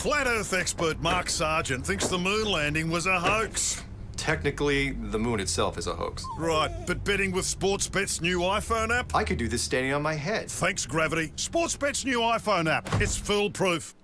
Flat Earth expert Mark Sargent thinks the moon landing was a hoax. Technically, the moon itself is a hoax. Right, but betting with Sportsbet's new iPhone app? I could do this standing on my head. Thanks, Gravity. Sportsbet's new iPhone app. It's foolproof.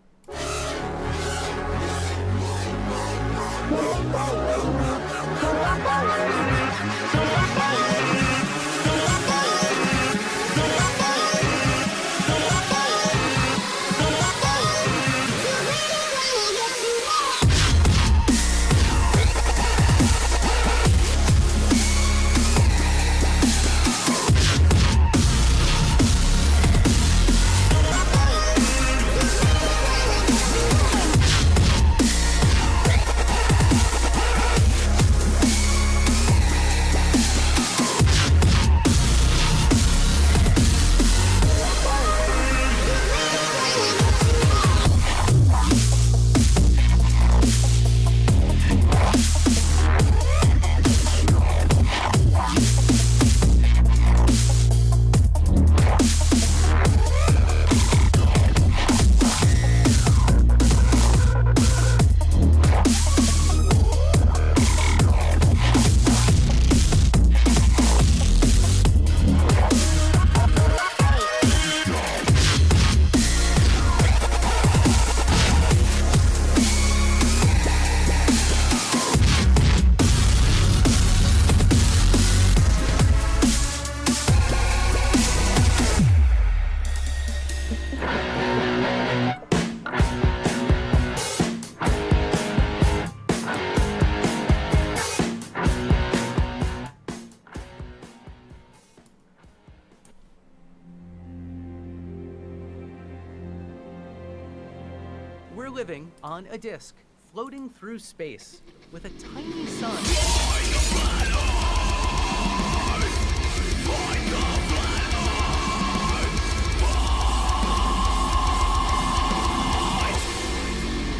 We're living on a disk, floating through space, with a tiny sun.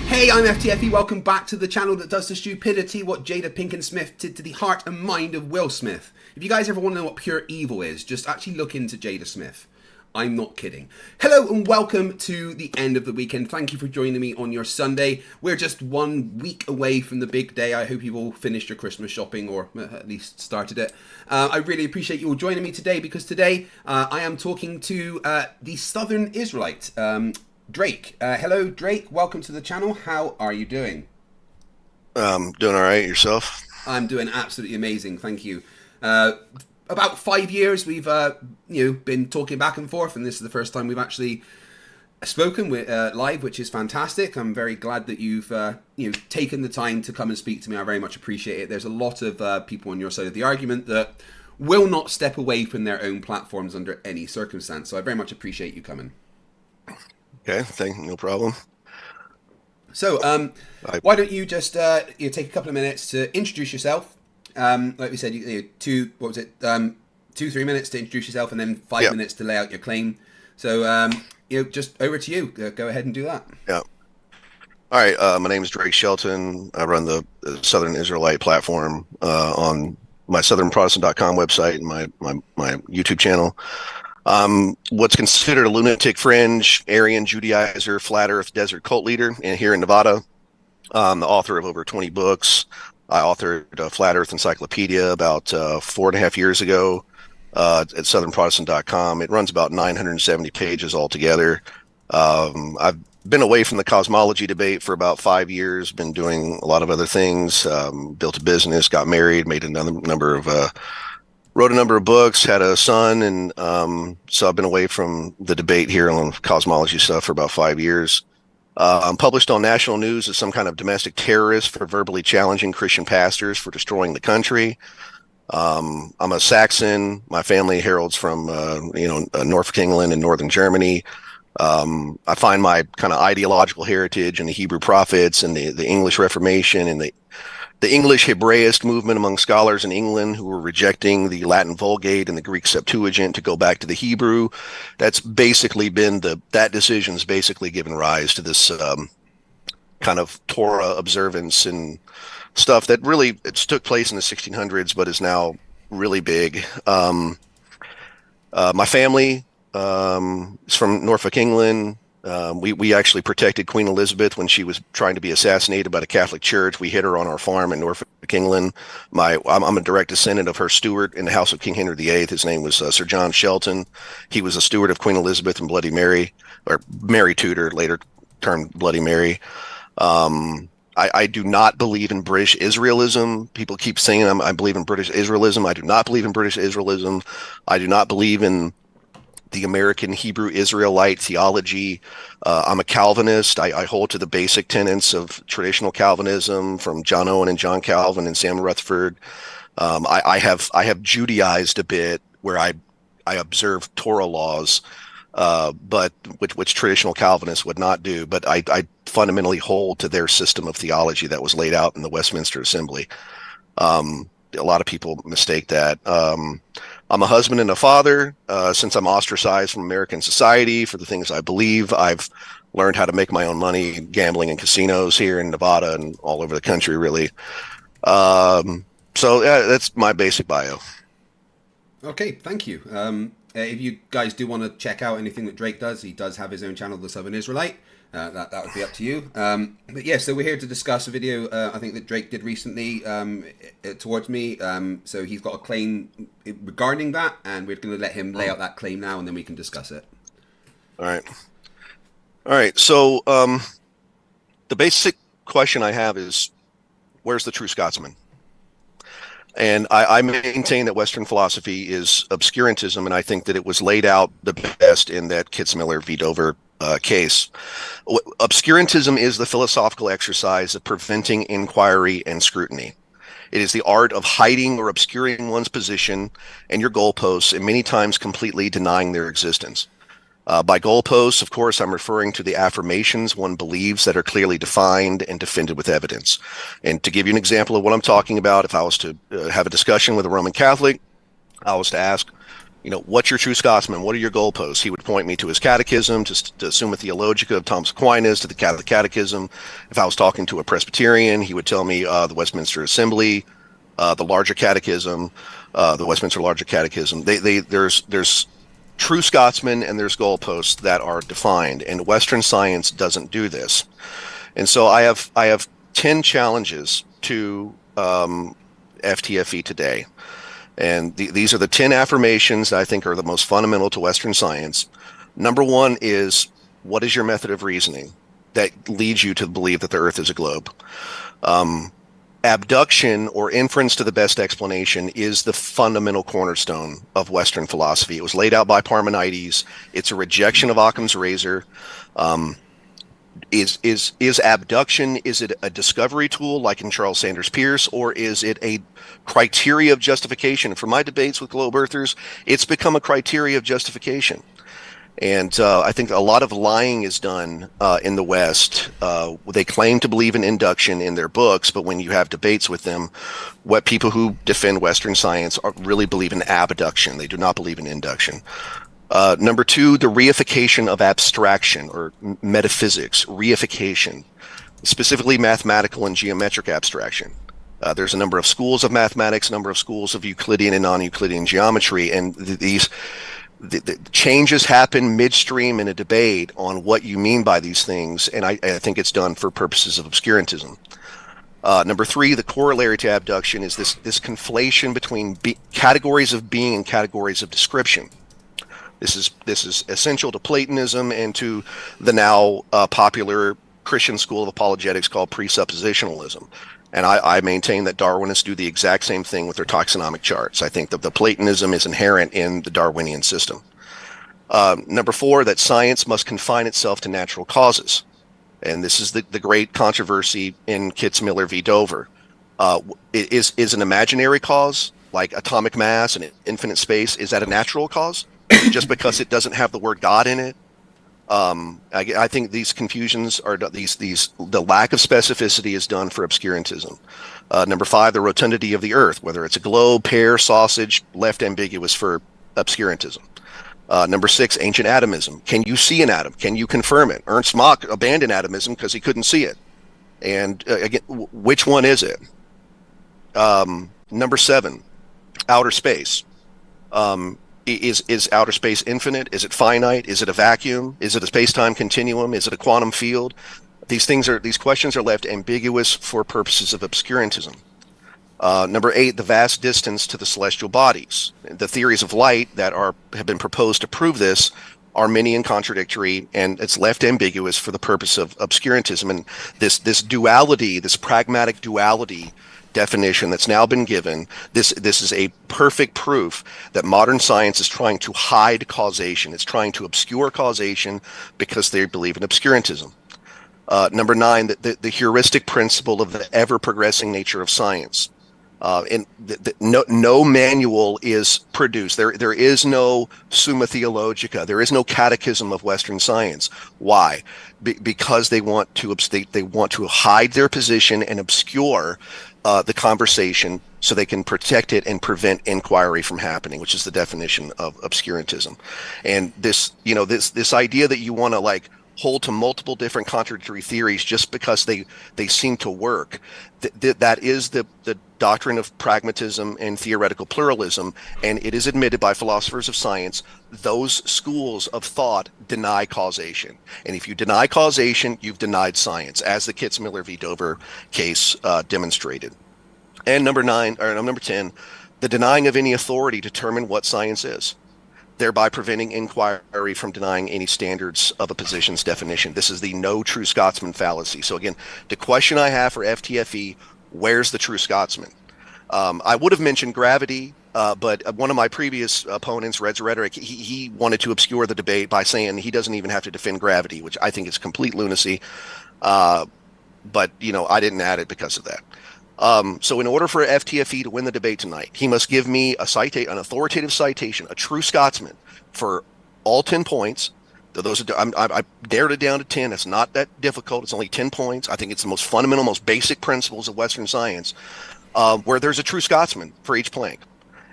Hey, I'm FTFE. Welcome back to the channel that does to stupidity what Jada Pinkett Smith did to the heart and mind of Will Smith. If you guys ever want to know what pure evil is, just actually look into Jada Smith. I'm not kidding. Hello and welcome to the end of the weekend. Thank you for joining me on your Sunday. We're just 1 week away from the big day. I hope you've all finished your Christmas shopping or at least started it. I really appreciate you all joining me today because today I am talking to the Southern Israelite, Drake. Hello, Drake. Welcome to the channel. How are you doing? Doing all right. Yourself? I'm doing absolutely amazing. Thank you. About 5 years we've been talking back and forth, and this is the first time we've actually spoken with live, which is fantastic. I'm very glad that you've taken the time to come and speak to me. I very much appreciate it. There's a lot of people on your side of the argument that will not step away from their own platforms under any circumstance, so I very much appreciate you coming. Okay, no problem. So why don't you just take a couple of minutes to introduce yourself. Like we said, 2-3 minutes to introduce yourself, and then 5 minutes to lay out your claim. So, just over to you. Go ahead and do that. Yeah. All right. My name is Drake Shelton. I run the Southern Israelite platform on my southernprotestant.com website and my YouTube channel. What's considered a lunatic fringe, Aryan Judaizer, flat Earth desert cult leader here in Nevada. I'm the author of over 20 books. I authored a Flat Earth Encyclopedia about 4.5 years ago at southernprotestant.com. It runs about 970 pages altogether. I've been away from the cosmology debate for about 5 years, been doing a lot of other things, built a business, got married, made wrote a number of books, had a son, and so I've been away from the debate here on cosmology stuff for about 5 years. I'm published on national news as some kind of domestic terrorist for verbally challenging Christian pastors for destroying the country. I'm a Saxon. My family heralds from Norfolk, England, and northern Germany. I find my kind of ideological heritage in the Hebrew prophets and the English Reformation and the English Hebraist movement among scholars in England who were rejecting the Latin Vulgate and the Greek Septuagint to go back to the Hebrew. That's basically been that decision's basically given rise to this kind of Torah observance and stuff that really it's took place in the 1600s, but is now really big. My family is from Norfolk, England. We actually protected Queen Elizabeth when she was trying to be assassinated by the Catholic Church. We hid her on our farm in Norfolk, England. I'm a direct descendant of her steward in the House of King Henry VIII. His name was Sir John Shelton. He was a steward of Queen Elizabeth and Bloody Mary, or Mary Tudor, later termed Bloody Mary. I do not believe in British Israelism. People keep saying I believe in British Israelism. I do not believe in British Israelism. I do not believe in the American Hebrew Israelite theology. I'm a Calvinist. I hold to the basic tenets of traditional Calvinism from John Owen and John Calvin and Sam Rutherford. I have Judaized a bit, where I observe Torah laws, but which traditional Calvinists would not do. But I fundamentally hold to their system of theology that was laid out in the Westminster Assembly. A lot of people mistake that. I'm a husband and a father. Since I'm ostracized from American society for the things I believe, I've learned how to make my own money gambling in casinos here in Nevada and all over the country, really. So yeah, that's my basic bio. Okay, thank you. If you guys do want to check out anything that Drake does, he does have his own channel, The Southern Israelite. That would be up to you. But yeah, so we're here to discuss a video I think that Drake did recently towards me. So he's got a claim regarding that, and we're going to let him lay out that claim now, and then we can discuss it. All right. So the basic question I have is, where's the true Scotsman? And I maintain that Western philosophy is obscurantism, and I think that it was laid out the best in that Kitzmiller v. Dover case. Obscurantism is the philosophical exercise of preventing inquiry and scrutiny. It is the art of hiding or obscuring one's position and your goalposts, and many times completely denying their existence. By goalposts, of course, I'm referring to the affirmations one believes that are clearly defined and defended with evidence. And to give you an example of what I'm talking about, if I was to have a discussion with a Roman Catholic, I was to ask, what's your true Scotsman? What are your goalposts? He would point me to his catechism, to Summa Theologica of Thomas Aquinas, to the Catholic Catechism. If I was talking to a Presbyterian, he would tell me the Westminster Assembly, the larger catechism, the Westminster Larger Catechism. There's true Scotsmen and there's goalposts that are defined, and Western science doesn't do this. And so I have 10 challenges to FTFE today. And these are the 10 affirmations that I think are the most fundamental to Western science. Number one is, what is your method of reasoning that leads you to believe that the Earth is a globe? Abduction, or inference to the best explanation, is the fundamental cornerstone of Western philosophy. It was laid out by Parmenides. It's a rejection of Occam's razor. Is abduction, is it a discovery tool like in Charles Sanders Peirce, or is it a criteria of justification? For my debates with globe earthers, it's become a criteria of justification. And I think a lot of lying is done in the West. They claim to believe in induction in their books, but when you have debates with them, what people who defend Western science really believe in abduction. They do not believe in induction. Number two, the reification of abstraction or metaphysics, reification, specifically mathematical and geometric abstraction. There's a number of schools of mathematics, a number of schools of Euclidean and non-Euclidean geometry, and the changes happen midstream in a debate on what you mean by these things, and I think it's done for purposes of obscurantism. Number three, the corollary to abduction is this conflation between categories of being and categories of description. This is essential to Platonism and to the now popular Christian school of apologetics called presuppositionalism. And I maintain that Darwinists do the exact same thing with their taxonomic charts. I think that the Platonism is inherent in the Darwinian system. Number four, that science must confine itself to natural causes. And this is the great controversy in Kitzmiller v. Dover. Is an imaginary cause, like atomic mass and infinite space, is that a natural cause? Just because it doesn't have the word God in it? I think these confusions are the lack of specificity is done for obscurantism. Number five, the rotundity of the Earth, whether it's a globe, pear, sausage, left ambiguous for obscurantism. Number six, ancient atomism. Can you see an atom? Can you confirm it? Ernst Mach abandoned atomism because he couldn't see it. And again, which one is Number seven, outer space. Is outer space infinite? Is it finite? Is it a vacuum? Is it a space-time continuum? Is it a quantum field? These questions are left ambiguous for purposes of obscurantism. Number 8, the vast distance to the celestial bodies. The theories of light that have been proposed to prove this are many and contradictory, and it's left ambiguous for the purpose of obscurantism. And this duality, this pragmatic duality definition that's now been given, this is a perfect proof that modern science is trying to hide causation. It's trying to obscure causation because they believe in obscurantism. Number 9, the heuristic principle of the ever-progressing nature of science. And no manual is produced. There is no Summa Theologica. There is no catechism of Western science. Why? Because they want to hide their position and obscure the conversation so they can protect it and prevent inquiry from happening, which is the definition of obscurantism. And this idea that you want to like hold to multiple different contradictory theories just because they seem to work, that is the doctrine of pragmatism and theoretical pluralism, and it is admitted by philosophers of science. Those schools of thought deny causation, and if you deny causation, you've denied science, as the Kitzmiller v. Dover case demonstrated. And number 10, the denying of any authority to determine what science is, thereby preventing inquiry from denying any standards of a position's definition. This is the no true Scotsman fallacy. So again, the question I have for FTFE: where's the true Scotsman? I would have mentioned gravity, but one of my previous opponents, Red's Rhetoric, he wanted to obscure the debate by saying he doesn't even have to defend gravity, which I think is complete lunacy. But I didn't add it because of that. So in order for FTFE to win the debate tonight, he must give me an authoritative citation, a true Scotsman, for all 10 points. I dared it down to 10. It's not that difficult. It's only 10 points. I think it's the most fundamental, most basic principles of Western science, where there's a true Scotsman for each plank.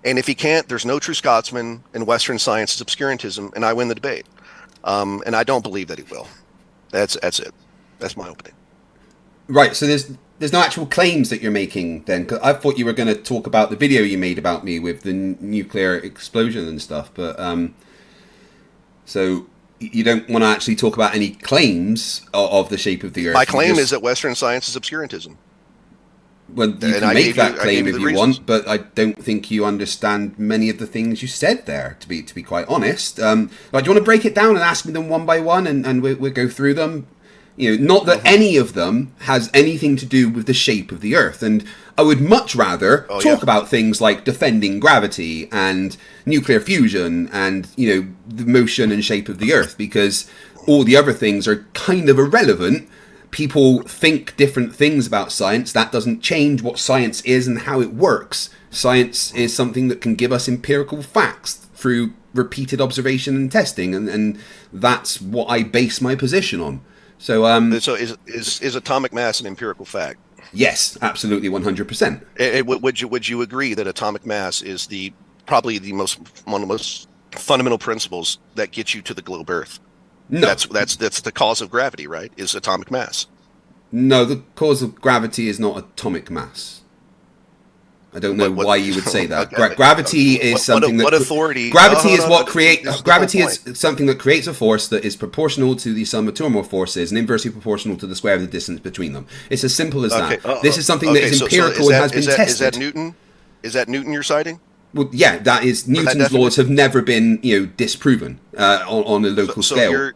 And if he can't, there's no true Scotsman, in Western science is obscurantism, and I win the debate. And I don't believe that he will. That's it. That's my opening. Right, so there's no actual claims that you're making then? 'Cause I thought you were going to talk about the video you made about me with the nuclear explosion and stuff, but so you don't want to actually talk about any claims of the shape of the Earth. My claim is that Western science is obscurantism. Well, you can make that claim if you want, but I don't think you understand many of the things you said there, to be quite honest. Do you want to break it down and ask me them one by one, and we'll go through them? Not that any of them has anything to do with the shape of the Earth. And I would much rather talk about things like defending gravity and nuclear fusion and, the motion and shape of the Earth, because all the other things are kind of irrelevant. People think different things about science. That doesn't change what science is and how it works. Science is something that can give us empirical facts through repeated observation and testing, and that's what I base my position on. So is atomic mass an empirical fact? Yes, absolutely, 100%. Would you agree that atomic mass is probably one of the most fundamental principles that get you to the globe Earth? No, that's the cause of gravity, right? Is atomic mass? No, the cause of gravity is not atomic mass. I don't know why you would say that. Gravity is something that... What authority... Gravity is what creates... Gravity is something that creates a force that is proportional to the sum of two or more forces and inversely proportional to the square of the distance between them. It's as simple as that. This is something that is empirical and has been tested. Is that Newton? Is that Newton you're citing? Well, yeah, that is... Newton's laws have never been, disproven on a local scale.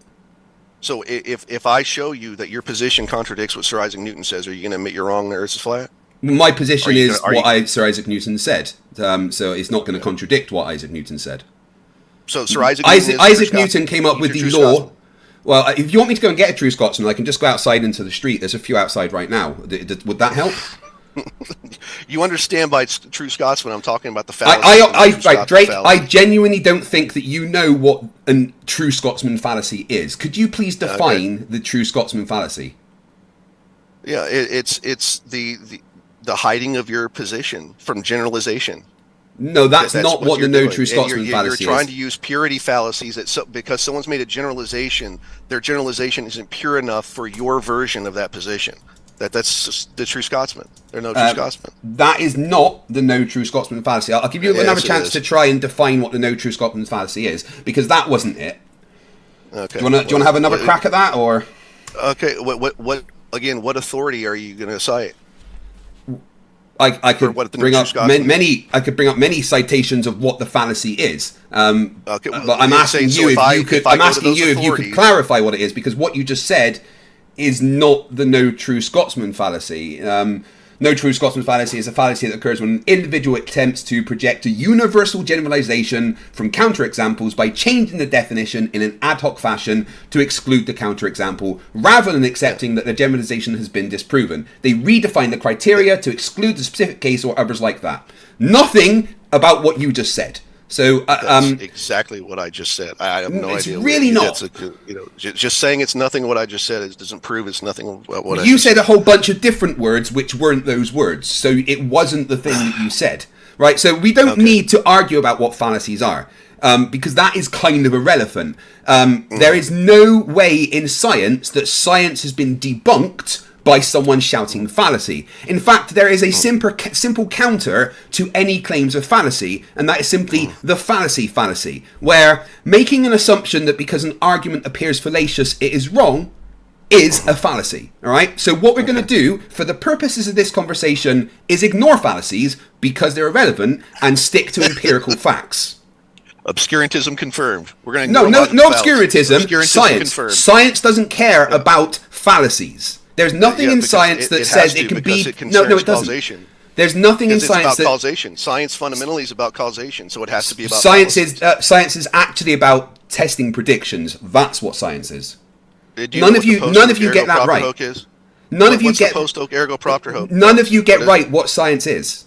So if I show you that your position contradicts what Sir Isaac Newton says, are you going to admit you're wrong and the Earth is flat? My position is what Sir Isaac Newton said, so it's not going to contradict what Isaac Newton said. So Sir Isaac Newton came up with the law. Well, if you want me to go and get a true Scotsman, I can just go outside into the street. There's a few outside right now. Would that help? You understand by true Scotsman, I'm talking about the fallacy. Drake, I genuinely don't think that you know what a true Scotsman fallacy is. Could you please define the true Scotsman fallacy? Yeah, it's the hiding of your position from generalization. No, that's not what the no true Scotsman fallacy is. You're trying to use purity fallacies because someone's made a generalization, their generalization isn't pure enough for your version of that position. That's just the true Scotsman. They're no true Scotsman. That is not the no true Scotsman fallacy. I'll give you another chance to try and define what the no true Scotsman fallacy is, because that wasn't it. Okay. Do you want to have another crack at that, or? Okay. What authority are you going to cite? I could bring up many. I could bring up many citations of what the fallacy is. Okay, but I'm asking you if you could clarify what it is, because what you just said is not the no true Scotsman fallacy. No true Scotsman fallacy is a fallacy that occurs when an individual attempts to project a universal generalization from counterexamples by changing the definition in an ad hoc fashion to exclude the counterexample, rather than accepting that the generalization has been disproven. They redefine the criteria to exclude the specific case or others like that. Nothing about what you just said. So that's exactly what I just said. I have no idea. It's really not. Just saying it's nothing what I just said doesn't prove it's nothing what I you said. A whole bunch of different words which weren't those words, so it wasn't the thing that you said, right? So we don't need to argue about what fallacies are, because that is kind of irrelevant. There is no way in science that science has been debunked by someone shouting fallacy. In fact, there is a simple counter to any claims of fallacy, and that is simply the fallacy, where making an assumption that because an argument appears fallacious, it is wrong, is a fallacy. All right? So what we're going to do, for the purposes of this conversation, is ignore fallacies because they're irrelevant and stick to empirical facts. Obscurantism confirmed. We're going to no obscurantism. Science. Confirmed. Science doesn't care about fallacies. There's nothing in science that says it can be. No, it doesn't. Causation. There's nothing in science about causation. Science fundamentally is about causation, so it has to be about. Science is actually about testing predictions. That's what science is. None of you get that right. None of you get post hoc ergo propter hoc. None of you get right what science is.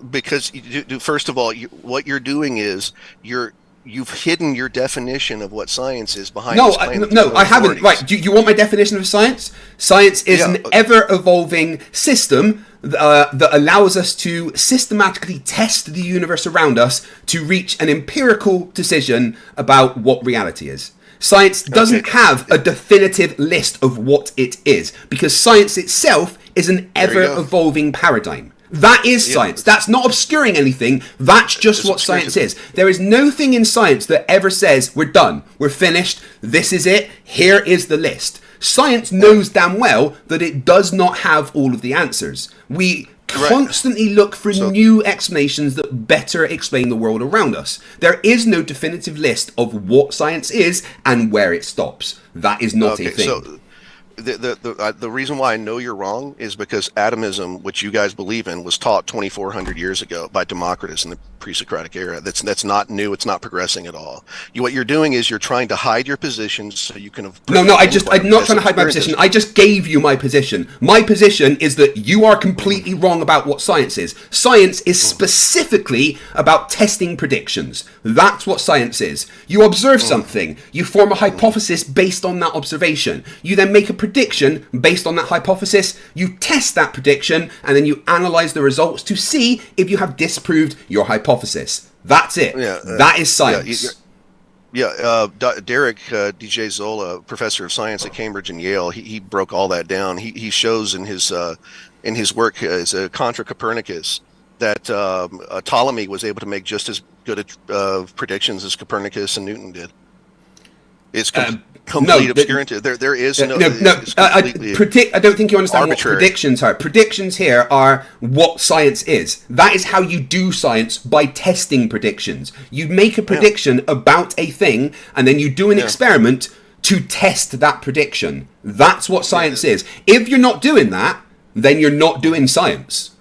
Because first of all, what you're doing is you've hidden your definition of what science is behind. No, I haven't. Right? Do you want my definition of science? Science is an ever-evolving system that allows us to systematically test the universe around us to reach an empirical decision about what reality is. Science doesn't have a definitive list of what it is, because science itself is an ever-evolving paradigm. That is science. That's not obscuring anything. That's just what science is. There is no thing in science that ever says, we're done, we're finished, this is it, here is the list. Science knows damn well that it does not have all of the answers. We constantly look for new explanations that better explain the world around us. There is no definitive list of what science is and where it stops. That is not a thing. So the reason why I know you're wrong is because atomism, which you guys believe in, was taught 2,400 years ago by Democritus in the pre-Socratic era. That's not new. It's not progressing at all. What you're doing is you're trying to hide your positions so you can. I'm not trying to hide my position. I just gave you my position. My position is that you are completely wrong about what science is. Science is specifically about testing predictions. That's what science is. You observe something. You form a hypothesis based on that observation. You then make a prediction based on that hypothesis. You test that prediction, and then you analyze the results to see if you have disproved your hypothesis. That's it. That is science. Derek DJ Zola, professor of science at Cambridge and Yale, he broke all that down. He shows in his work as a contra Copernicus that Ptolemy was able to make just as good predictions as Copernicus and Newton did. It's complete obscurity. There is no. I don't think you understand what predictions are. Predictions here are what science is. That is how you do science, by testing predictions. You make a prediction about a thing, and then you do an experiment to test that prediction. That's what science is. If you're not doing that, then you're not doing science.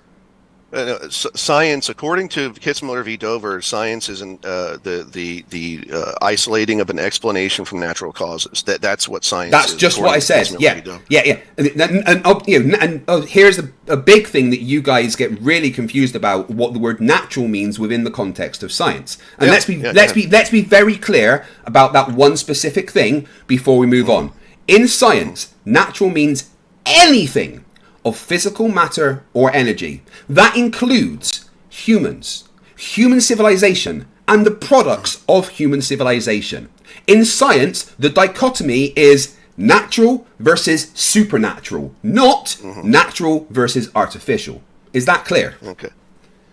Science, according to Kitzmiller v. Dover, science is the isolating of an explanation from natural causes. That's what science is. That's just what I said. Yeah. And here's a big thing that you guys get really confused about: what the word natural means within the context of science. And let's be very clear about that one specific thing before we move on. In science, natural means anything of physical matter or energy. That includes humans, human civilization, and the products of human civilization. In science, the dichotomy is Natural versus supernatural, not natural versus artificial. Is that clear? Okay.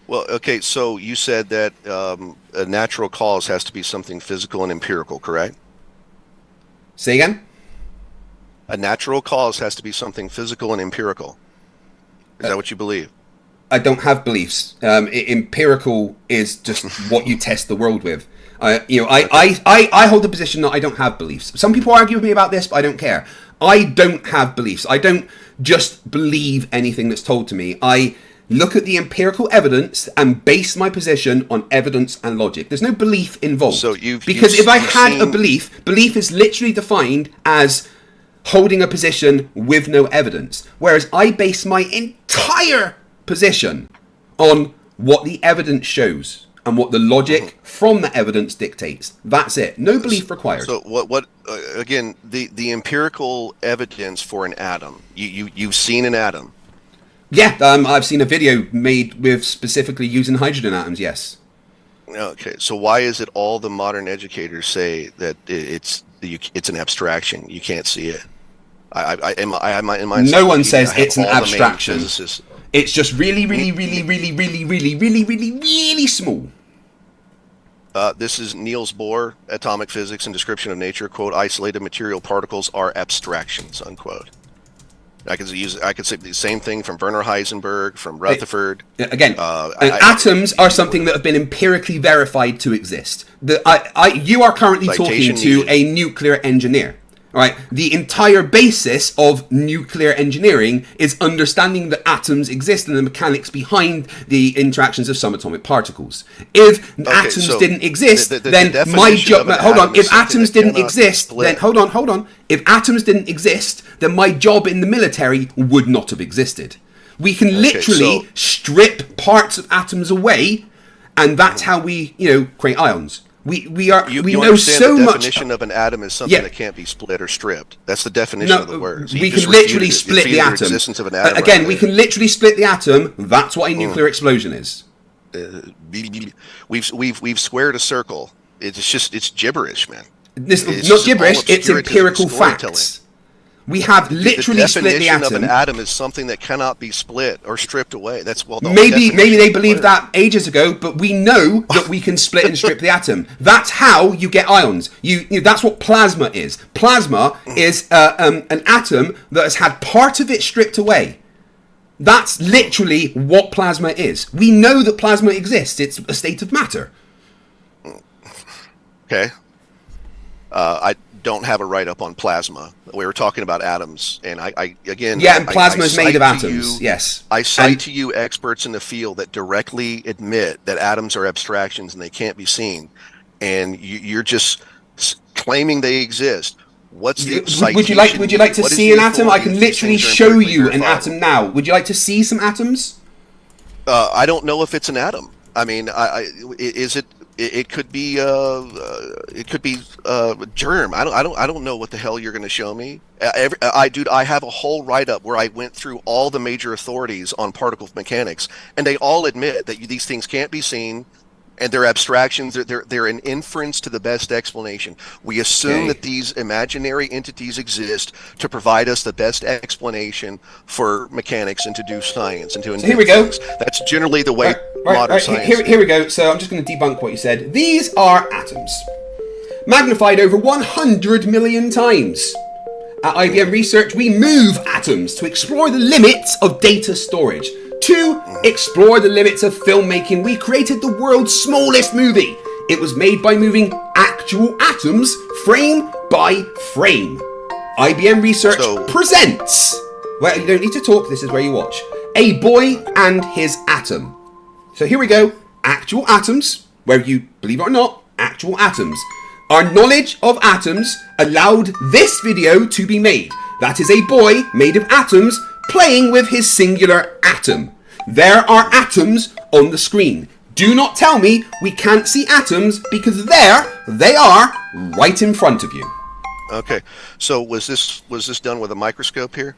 Well, okay, so you said that a natural cause has to be something physical and empirical, correct? Say again? A natural cause has to be something physical and empirical. Is that what you believe? I don't have beliefs. Empirical is just what you test the world with. I hold the position that I don't have beliefs. Some people argue with me about this, but I don't care. I don't have beliefs. I don't just believe anything that's told to me. I look at the empirical evidence and base my position on evidence and logic. There's no belief involved. So because if I had a belief is literally defined as holding a position with no evidence. Whereas I base my entire position on what the evidence shows and what the logic from the evidence dictates. That's it. No belief required. So what again, the empirical evidence for an atom. You've seen an atom. Yeah, I've seen a video made with specifically using hydrogen atoms, yes. Okay, so why is it all the modern educators say that it's an abstraction? You can't see it. No one says it's an abstraction. It's just really, really, really, really, really, really, really, really, really small. This is Niels Bohr, Atomic Physics and Description of Nature, quote, isolated material particles are abstractions, unquote. I could say the same thing from Werner Heisenberg, from Rutherford. Again, atoms are something that have been empirically verified to exist. You are currently talking to a nuclear engineer. All right, the entire basis of nuclear engineering is understanding that atoms exist and the mechanics behind the interactions of subatomic particles. If atoms didn't exist, then my job. Hold on. If atoms didn't exist, then hold on. If atoms didn't exist, then my job in the military would not have existed. We can literally strip parts of atoms away, and that's how we, create ions. We know so much. The definition of an atom is something that can't be split or stripped. That's the definition of the word. So we can literally split the atom. Again, we can literally split the atom. That's what a nuclear explosion is. We've squared a circle. It's gibberish, man. It's not gibberish. It's empirical facts. We have literally split the atom. The definition of an atom is something that cannot be split or stripped away. That's maybe they believed that ages ago, but we know that we can split and strip the atom. That's how you get ions. That's what plasma is. Plasma is an atom that has had part of it stripped away. That's literally what plasma is. We know that plasma exists. It's a state of matter. Okay. I don't have a write-up on plasma. We were talking about atoms, and and plasma is made of atoms. Yes, I cite to you experts in the field that directly admit that atoms are abstractions and they can't be seen, and you're just claiming they exist. What's the citation? Would you like to see an atom? I can literally show you an atom now. Would you like to see some atoms? I don't know if it's an atom. I mean, is it? It could be germ. I don't know what the hell you're going to show me. I have a whole write-up where I went through all the major authorities on particle mechanics, and they all admit that these things can't be seen, and they're abstractions. They're an inference to the best explanation. We assume that these imaginary entities exist to provide us the best explanation for mechanics and to do science and to invent things. That's generally the way modern science. Here we go. So I'm just going to debunk what you said. These are atoms, magnified over 100 million times. At IBM Research, we move atoms to explore the limits of data storage. To explore the limits of filmmaking, we created the world's smallest movie. It was made by moving actual atoms frame by frame. IBM Research presents, well, you don't need to talk, this is where you watch, A Boy and His Atom. So here we go, actual atoms, where you, believe it or not, actual atoms. Our knowledge of atoms allowed this video to be made. That is a boy made of atoms playing with his singular atom. There are atoms on the screen. Do not tell me we can't see atoms, because there they are right in front of you. Okay, so was this done with a microscope here?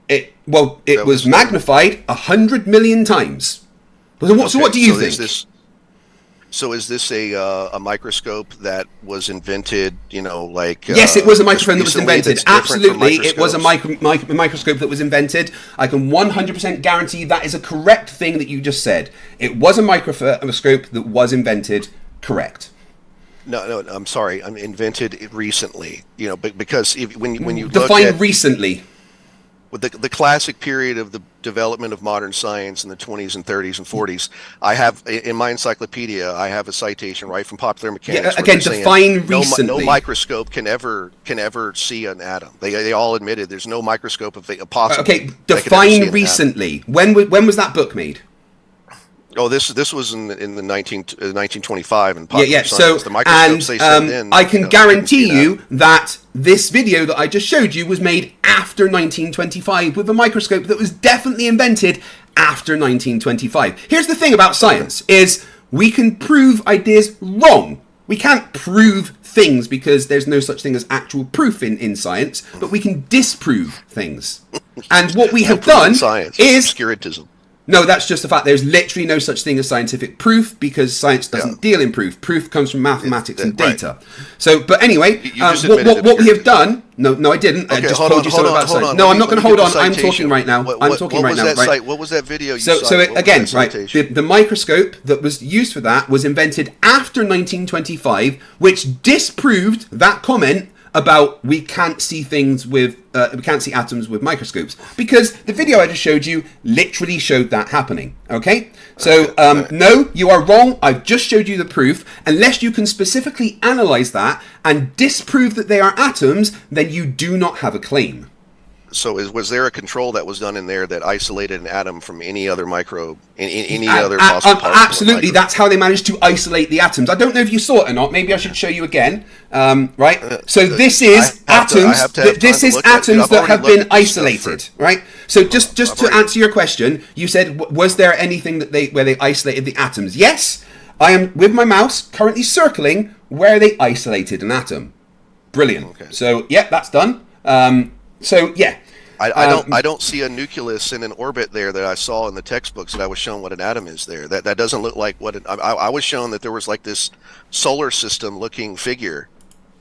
It was magnified 100 million times. So what do you think? So is this a microscope that was invented? You know, like yes, it was a microphone that was recently invented. that's different from Absolutely, it was a microscopes? microscope that was invented. I can 100% guarantee that is a correct thing that you just said. It was a microscope that was invented. Correct. No, I'm sorry. I'm invented recently. You know, because when you look Define at recently. with the classic period of the development of modern science in the 20s and 30s and 40s, I have in my encyclopedia, I have a citation right from Popular Mechanics. Yeah, again, define recently. No microscope can ever see an atom. They all admitted there's no microscope possible. Okay, that could ever see define an recently. When was that book made? Oh, this was in the 1925 and Yeah. So, the microscopes they said then, I can couldn't guarantee see an you atom. that this video that I just showed you was made after 1925 with a microscope that was definitely invented after 1925. Here's the thing about science is we can prove ideas wrong. We can't prove things because there's no such thing as actual proof in science, but we can disprove things. And what we have done science is obscurantism. no, that's just a fact. There's literally no such thing as scientific proof because science doesn't deal in proof. Proof comes from mathematics and data. Right. So, but anyway, You just admitted what we have done. No, I didn't. I Okay, just hold told on, you something hold about on, hold science. on. No, Let I'm not me going to hold get on. the I'm citation. talking right now. I'm talking right now. Right. What was that video you So cited? What was again, that right, citation? the microscope that was used for that was invented after 1925, which disproved that comment about we can't see things with we can't see atoms with microscopes, because the video I just showed you literally showed that happening. Okay, so no, you are wrong. I've just showed you the proof. Unless you can specifically analyze that and disprove that they are atoms, then you do not have a claim. So was there a control that was done in there that isolated an atom from any other microbe, any other possible particle? Absolutely, that's how they managed to isolate the atoms. I don't know if you saw it or not. Maybe I should show you again. Right. So this is atoms. This is atoms that have been isolated. Right. So just to answer your question, you said was there anything that where they isolated the atoms? Yes, I am with my mouse currently circling where they isolated an atom. Brilliant. Okay. So yeah, that's done. So yeah, I don't see a nucleus in an orbit there that I saw in the textbooks that I was shown what an atom is there. That doesn't look like what I was shown that there was like this solar system looking figure.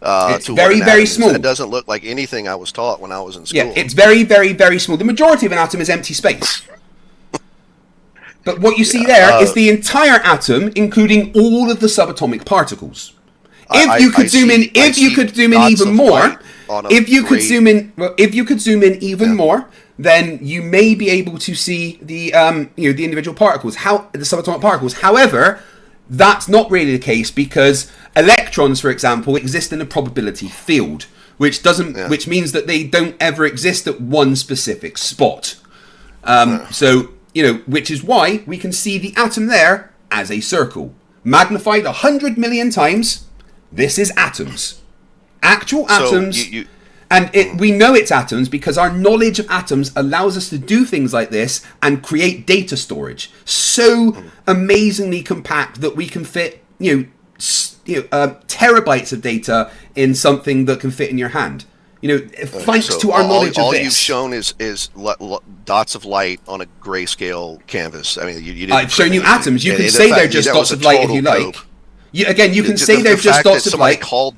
It's to very, what an very atom is. small. It doesn't look like anything I was taught when I was in school. Yeah, it's very, very, very small. The majority of an atom is empty space. But what you see there is the entire atom, including all of the subatomic particles. If you could zoom in even more, if you could zoom in even more, then you may be able to see the the individual particles, the subatomic particles. However, that's not really the case because electrons, for example, exist in a probability field, which means that they don't ever exist at one specific spot. So which is why we can see the atom there as a circle, magnified 100 million times. This is atoms, actual atoms, and we know it's atoms because our knowledge of atoms allows us to do things like this and create data storage so amazingly compact that we can fit terabytes of data in something that can fit in your hand. Thanks to our knowledge of this. All you've shown is dots of light on a grayscale canvas. I mean, you didn't. I've shown you atoms. You can say they're just dots of light if you like. You can say they're just dots of light. Called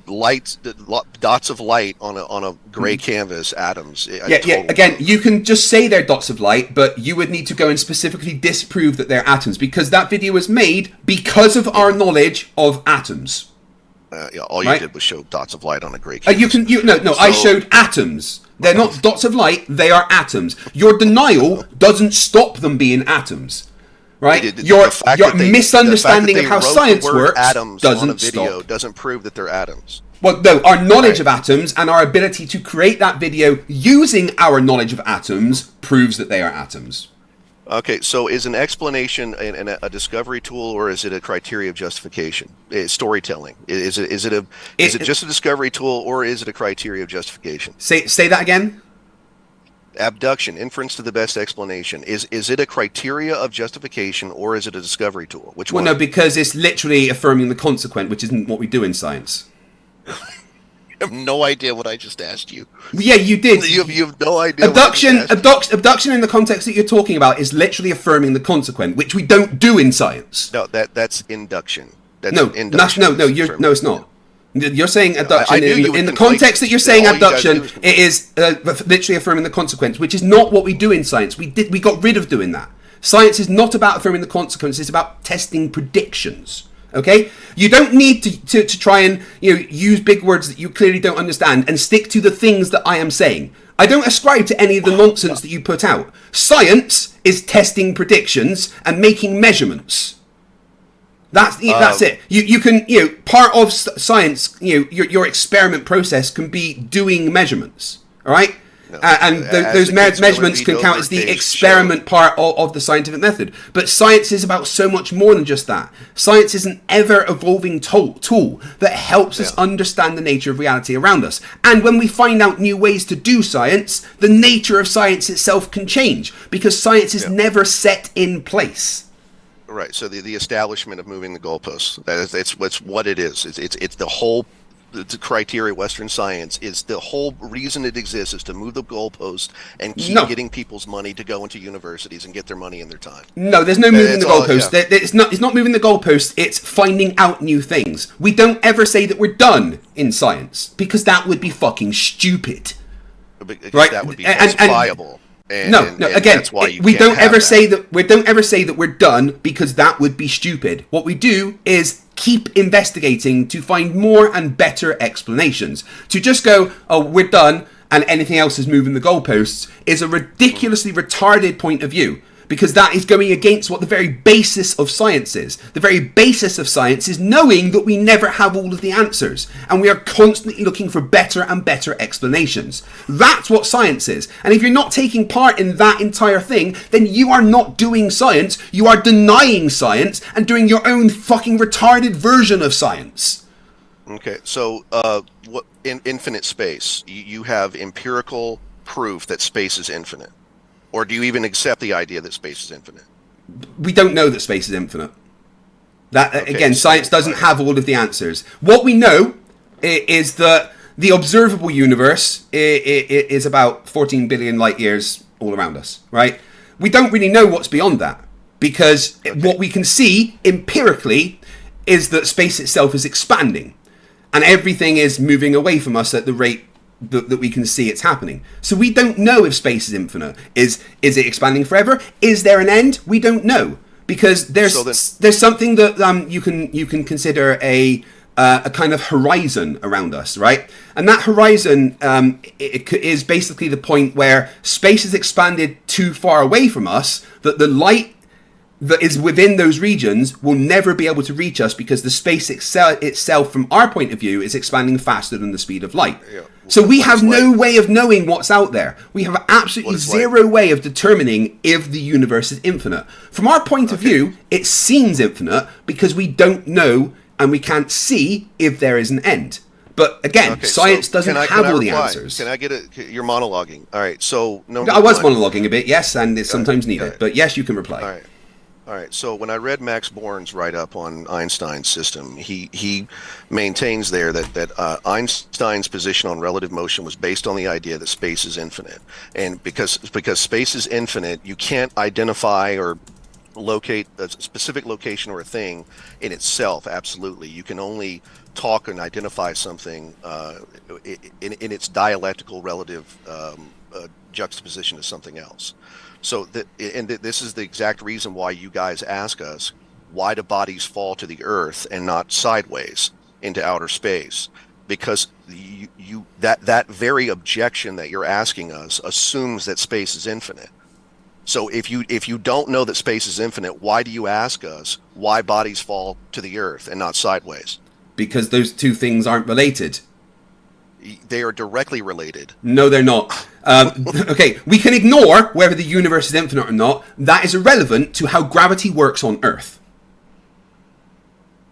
dots of light on a gray canvas atoms. Again, you can just say they're dots of light, but you would need to go and specifically disprove that they're atoms because that video was made because of our knowledge of atoms. All you did was show dots of light on a gray canvas. I showed atoms. They're not dots of light. They are atoms. Your denial doesn't stop them being atoms. Right, your misunderstanding of how science works doesn't stop. Doesn't prove that they're atoms. Well, no, our knowledge of atoms and our ability to create that video using our knowledge of atoms proves that they are atoms. Okay, so is an explanation a discovery tool, or is it a criteria of justification? Storytelling. Is it just a discovery tool, or is it a criteria of justification? Say that again. Abduction, inference to the best explanation. Is it a criteria of justification or is it a discovery tool? Which one? Well, no, because it's literally affirming the consequent, which isn't what we do in science. I have no idea what I just asked you. Yeah, you did. You have no idea. Abduction in the context that you're talking about is literally affirming the consequent, which we don't do in science. No, that's induction. That's No, induction. no, no, it's not. You're saying abduction I knew you would in the conflate context that you're saying all you guys abduction. do is conflate. It is literally affirming the consequence, which is not what we do in science. We got rid of doing that. Science is not about affirming the consequence. It's about testing predictions. Okay, you don't need to try and use big words that you clearly don't understand and stick to the things that I am saying. I don't ascribe to any of the nonsense that you put out. Science is testing predictions and making measurements. That's it. You can part of science. Your experiment process can be doing measurements. All right. No, And those measurements can count as the experiment part of the scientific method. But science is about so much more than just that. Science is an ever-evolving tool that helps us understand the nature of reality around us. And when we find out new ways to do science, the nature of science itself can change, because science is never set in place. Right. So the establishment of moving the goalposts, it's what it is. It's the whole the criteria. Western science is the whole reason it exists is to move the goalpost and keep getting people's money to go into universities and get their money and their time. No, there's no moving the goalpost. It's not moving the goalpost. It's finding out new things. We don't ever say that we're done in science, because that would be fucking stupid. Right? That would be falsifiable. Again, that's why we don't ever say that we're done, because that would be stupid. What we do is keep investigating to find more and better explanations. To just go, oh, we're done, and anything else is moving the goalposts, is a ridiculously retarded point of view, because that is going against what the very basis of science is. The very basis of science is knowing that we never have all of the answers, and we are constantly looking for better and better explanations. That's what science is. And if you're not taking part in that entire thing, then you are not doing science. You are denying science and doing your own fucking retarded version of science. Okay, so in infinite space, you have empirical proof that space is infinite. Or do you even accept the idea that space is infinite? We don't know that space is infinite. Again, science doesn't have all of the answers. What we know is that the observable universe is about 14 billion light years all around us, right? We don't really know what's beyond that, because what we can see empirically is that space itself is expanding, and everything is moving away from us at the rate that we can see it's happening. So we don't know if space is infinite. Is it expanding forever? Is there an end? We don't know, because there's something that you can consider a kind of horizon around us, right? And that horizon it is basically the point where space is expanded too far away from us, that the light that is within those regions will never be able to reach us, because the space itself, from our point of view, is expanding faster than the speed of light. Yeah. So we have no way of knowing what's out there. We have absolutely zero way of determining if the universe is infinite. From our point of view, it seems infinite, because we don't know and we can't see if there is an end. But again, science doesn't have all the answers. Can I get you're monologuing. All right, so I was monologuing a bit, yes, and it's sometimes needed. But yes, you can reply. All right. So when I read Max Born's write-up on Einstein's system, he maintains there that Einstein's position on relative motion was based on the idea that space is infinite, and because space is infinite, you can't identify or locate a specific location or a thing in itself. Absolutely, you can only talk and identify something in its dialectical relative juxtaposition to something else. So this is the exact reason why you guys ask us, why do bodies fall to the earth and not sideways into outer space? Because that very objection that you're asking us assumes that space is infinite. So if you don't know that space is infinite, why do you ask us why bodies fall to the earth and not sideways? Because those two things aren't related. They are directly related. No, they're not. Okay, we can ignore whether the universe is infinite or not. That is irrelevant to how gravity works on Earth.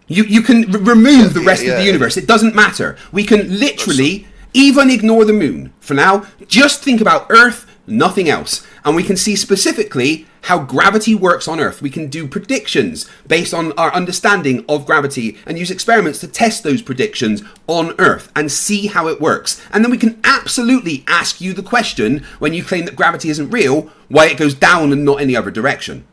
You can remove the rest of the universe. It doesn't matter. We can literally even ignore the moon. For now, just think about Earth, nothing else. And we can see specifically how gravity works on Earth. We can do predictions based on our understanding of gravity and use experiments to test those predictions on Earth and see how it works. And then we can absolutely ask you the question, when you claim that gravity isn't real, why it goes down and not any other direction.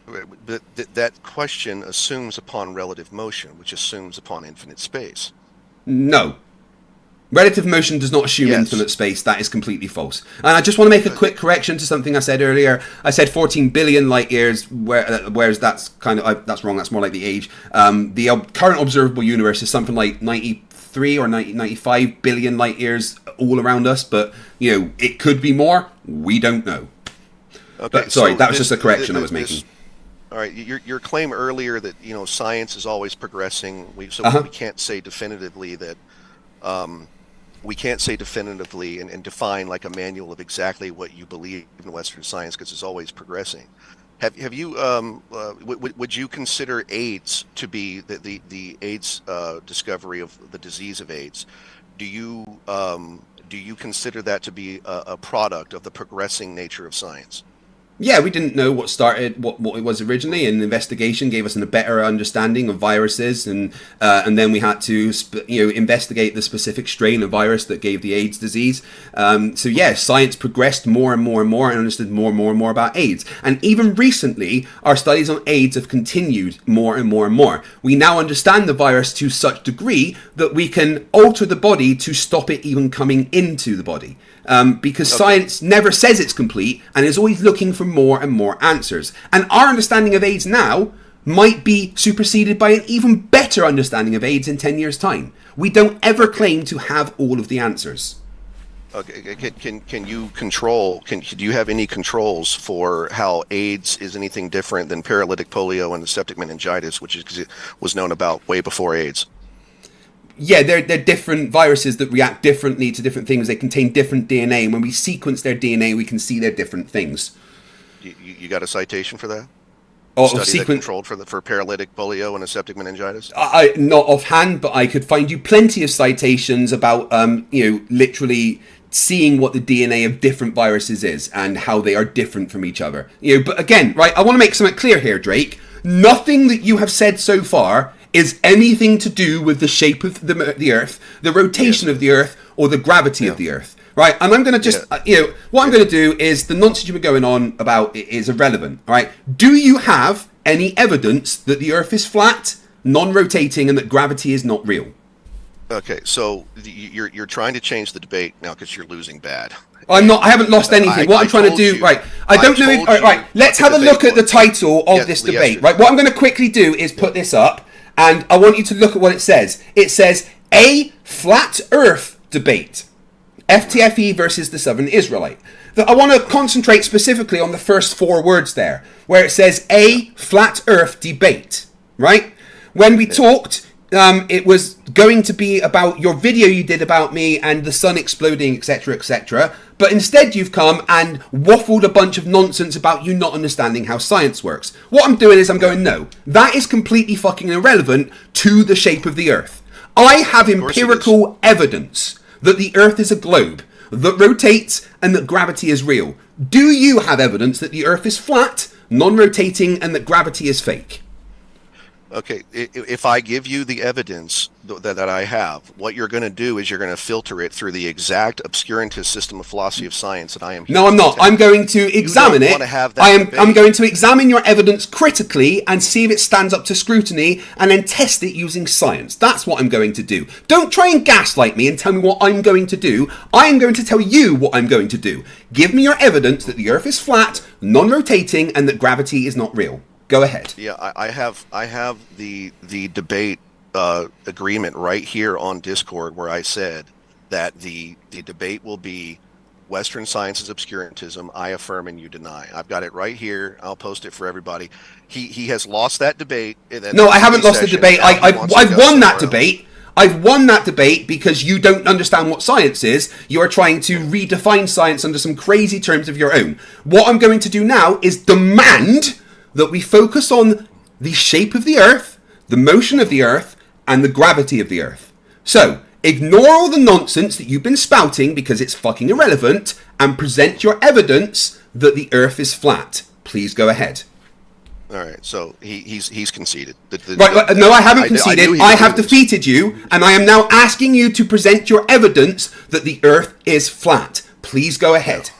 But that question assumes upon relative motion, which assumes upon infinite space. No. Relative motion does not assume Yes. infinite space. That is completely false. And I just want to make a quick correction to something I said earlier. I said 14 billion light years, whereas that's that's wrong. That's more like the age. The current observable universe is something like 93 or 95 billion light years all around us. But it could be more. We don't know. Okay, But, sorry, so that was just a correction I was making. All right, your claim earlier that science is always progressing. We can't say definitively that. We can't say definitively and define like a manual of exactly what you believe in Western science because it's always progressing. Have you would you consider AIDS to be the AIDS discovery of the disease of AIDS? Do you consider that to be a product of the progressing nature of science? Yeah, we didn't know what it was originally, and the investigation gave us a better understanding of viruses, and then we had to investigate the specific strain of virus that gave the AIDS disease. So yeah, science progressed more and more and more, and understood more and more about AIDS. And even recently, our studies on AIDS have continued more and more and more. We now understand the virus to such degree that we can alter the body to stop it even coming into the body. Because science never says it's complete and is always looking for more and more answers. And our understanding of AIDS now might be superseded by an even better understanding of AIDS in 10 years' time. We don't ever claim to have all of the answers. Okay, can you control? Do you have any controls for how AIDS is anything different than paralytic polio and septic meningitis, which was known about way before AIDS? Yeah, they're different viruses that react differently to different things. They contain different DNA, and when we sequence their DNA, we can see they're different things. You got a citation for that? Or Study that controlled for paralytic polio and septic meningitis? Not offhand, but I could find you plenty of citations about literally seeing what the DNA of different viruses is and how they are different from each other. But again, right, I want to make something clear here, Drake. Nothing that you have said so far is anything to do with the shape of the Earth, the rotation of the Earth, or the gravity of the Earth, right? And I'm going to just, what I'm going to do is the nonsense you've been going on about is irrelevant, all right? Do you have any evidence that the Earth is flat, non-rotating, and that gravity is not real? Okay, so you're trying to change the debate now because you're losing bad. I'm not. I haven't lost anything. What I'm trying to do, right? I don't know if. Right. Let's have a look at the title of this debate. Right. What I'm going to quickly do is put this up. And I want you to look at what it says. It says, a flat earth debate. FTFE versus the Southern Israelite. I want to concentrate specifically on the first 4 words there, where it says, a flat earth debate. Right? When we talked, it was going to be about your video you did about me and the sun exploding, etc., etc. But instead you've come and waffled a bunch of nonsense about you not understanding how science works. What I'm doing is I'm going, no, that is completely fucking irrelevant to the shape of the Earth. I have empirical evidence that the Earth is a globe that rotates and that gravity is real. Do you have evidence that the Earth is flat, non-rotating, and that gravity is fake? Okay, if I give you the evidence that I have, what you're going to do is you're going to filter it through the exact obscurantist system of philosophy of science that I am. No, I'm not. I'm going to examine it. I'm going to examine your evidence critically and see if it stands up to scrutiny and then test it using science. That's what I'm going to do. Don't try and gaslight me and tell me what I'm going to do. I am going to tell you what I'm going to do. Give me your evidence that the Earth is flat, non-rotating, and that gravity is not real. Go ahead. Yeah, I have the debate agreement right here on Discord where I said that the debate will be Western science is obscurantism. I affirm and you deny. I've got it right here. I'll post it for everybody. He has lost that debate. No, I haven't lost the debate. I've won that debate. I've won that debate because you don't understand what science is. You are trying to redefine science under some crazy terms of your own. What I'm going to do now is demand that we focus on the shape of the Earth, the motion of the Earth, and the gravity of the Earth. So, ignore all the nonsense that you've been spouting because it's fucking irrelevant, and present your evidence that the Earth is flat. Please go ahead. All right, so he's conceded. No, I haven't conceded. I have defeated you, and I am now asking you to present your evidence that the Earth is flat. Please go ahead.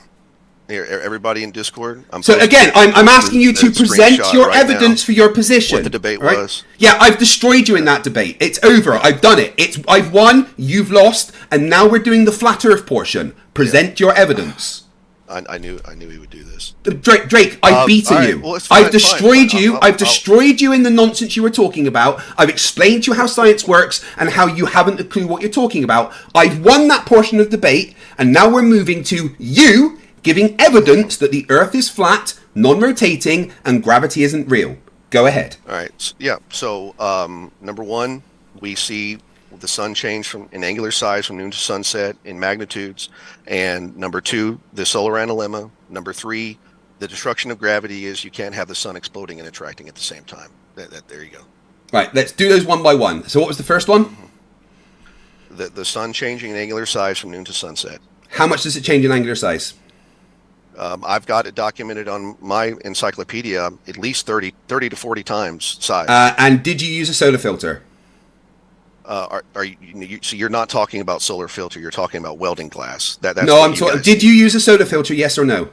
Here, everybody in Discord. So again, I'm asking you to present your right evidence now, for your position. what the debate right? was. Yeah, I've destroyed you in that debate. It's over. I've done it. I've won. You've lost, and now we're doing the flat Earth portion. Present your evidence. I knew he would do this. Drake, I've beaten all right, you. well, it's fine, I've destroyed fine. you. I've destroyed you in the nonsense you were talking about. I've explained to you how science works and how you haven't a clue what you're talking about. I've won that portion of debate, and now we're moving to you giving evidence that the Earth is flat, non-rotating, and gravity isn't real. Go ahead. All right. So number one, we see the sun change in angular size from noon to sunset in magnitudes. And number two, the solar analemma. Number three, the destruction of gravity is you can't have the sun exploding and attracting at the same time. There you go. Right, let's do those one by one. So what was the first one? The sun changing in angular size from noon to sunset. How much does it change in angular size? I've got it documented on my encyclopedia at least 30 to 40 times size. And did you use a solar filter? Are you, so you're not talking about solar filter, you're talking about welding glass. That's no, I'm talking. Did you use a solar filter? Yes or no?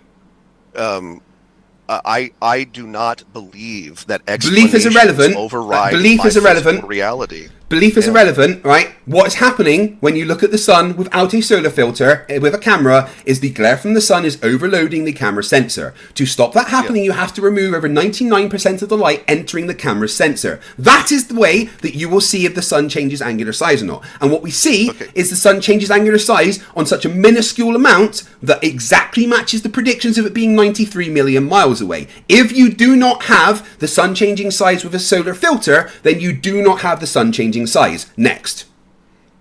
I do not believe that belief is irrelevant. Override belief is irrelevant. Reality. Belief is irrelevant, right? What's happening when you look at the sun without a solar filter with a camera is the glare from the sun is overloading the camera sensor. To stop that happening, you have to remove over 99% of the light entering the camera's sensor. That is the way that you will see if the sun changes angular size or not. And what we see is the sun changes angular size on such a minuscule amount that exactly matches the predictions of it being 93 million miles away. If you do not have the sun changing size with a solar filter, then you do not have the sun changing size. Next.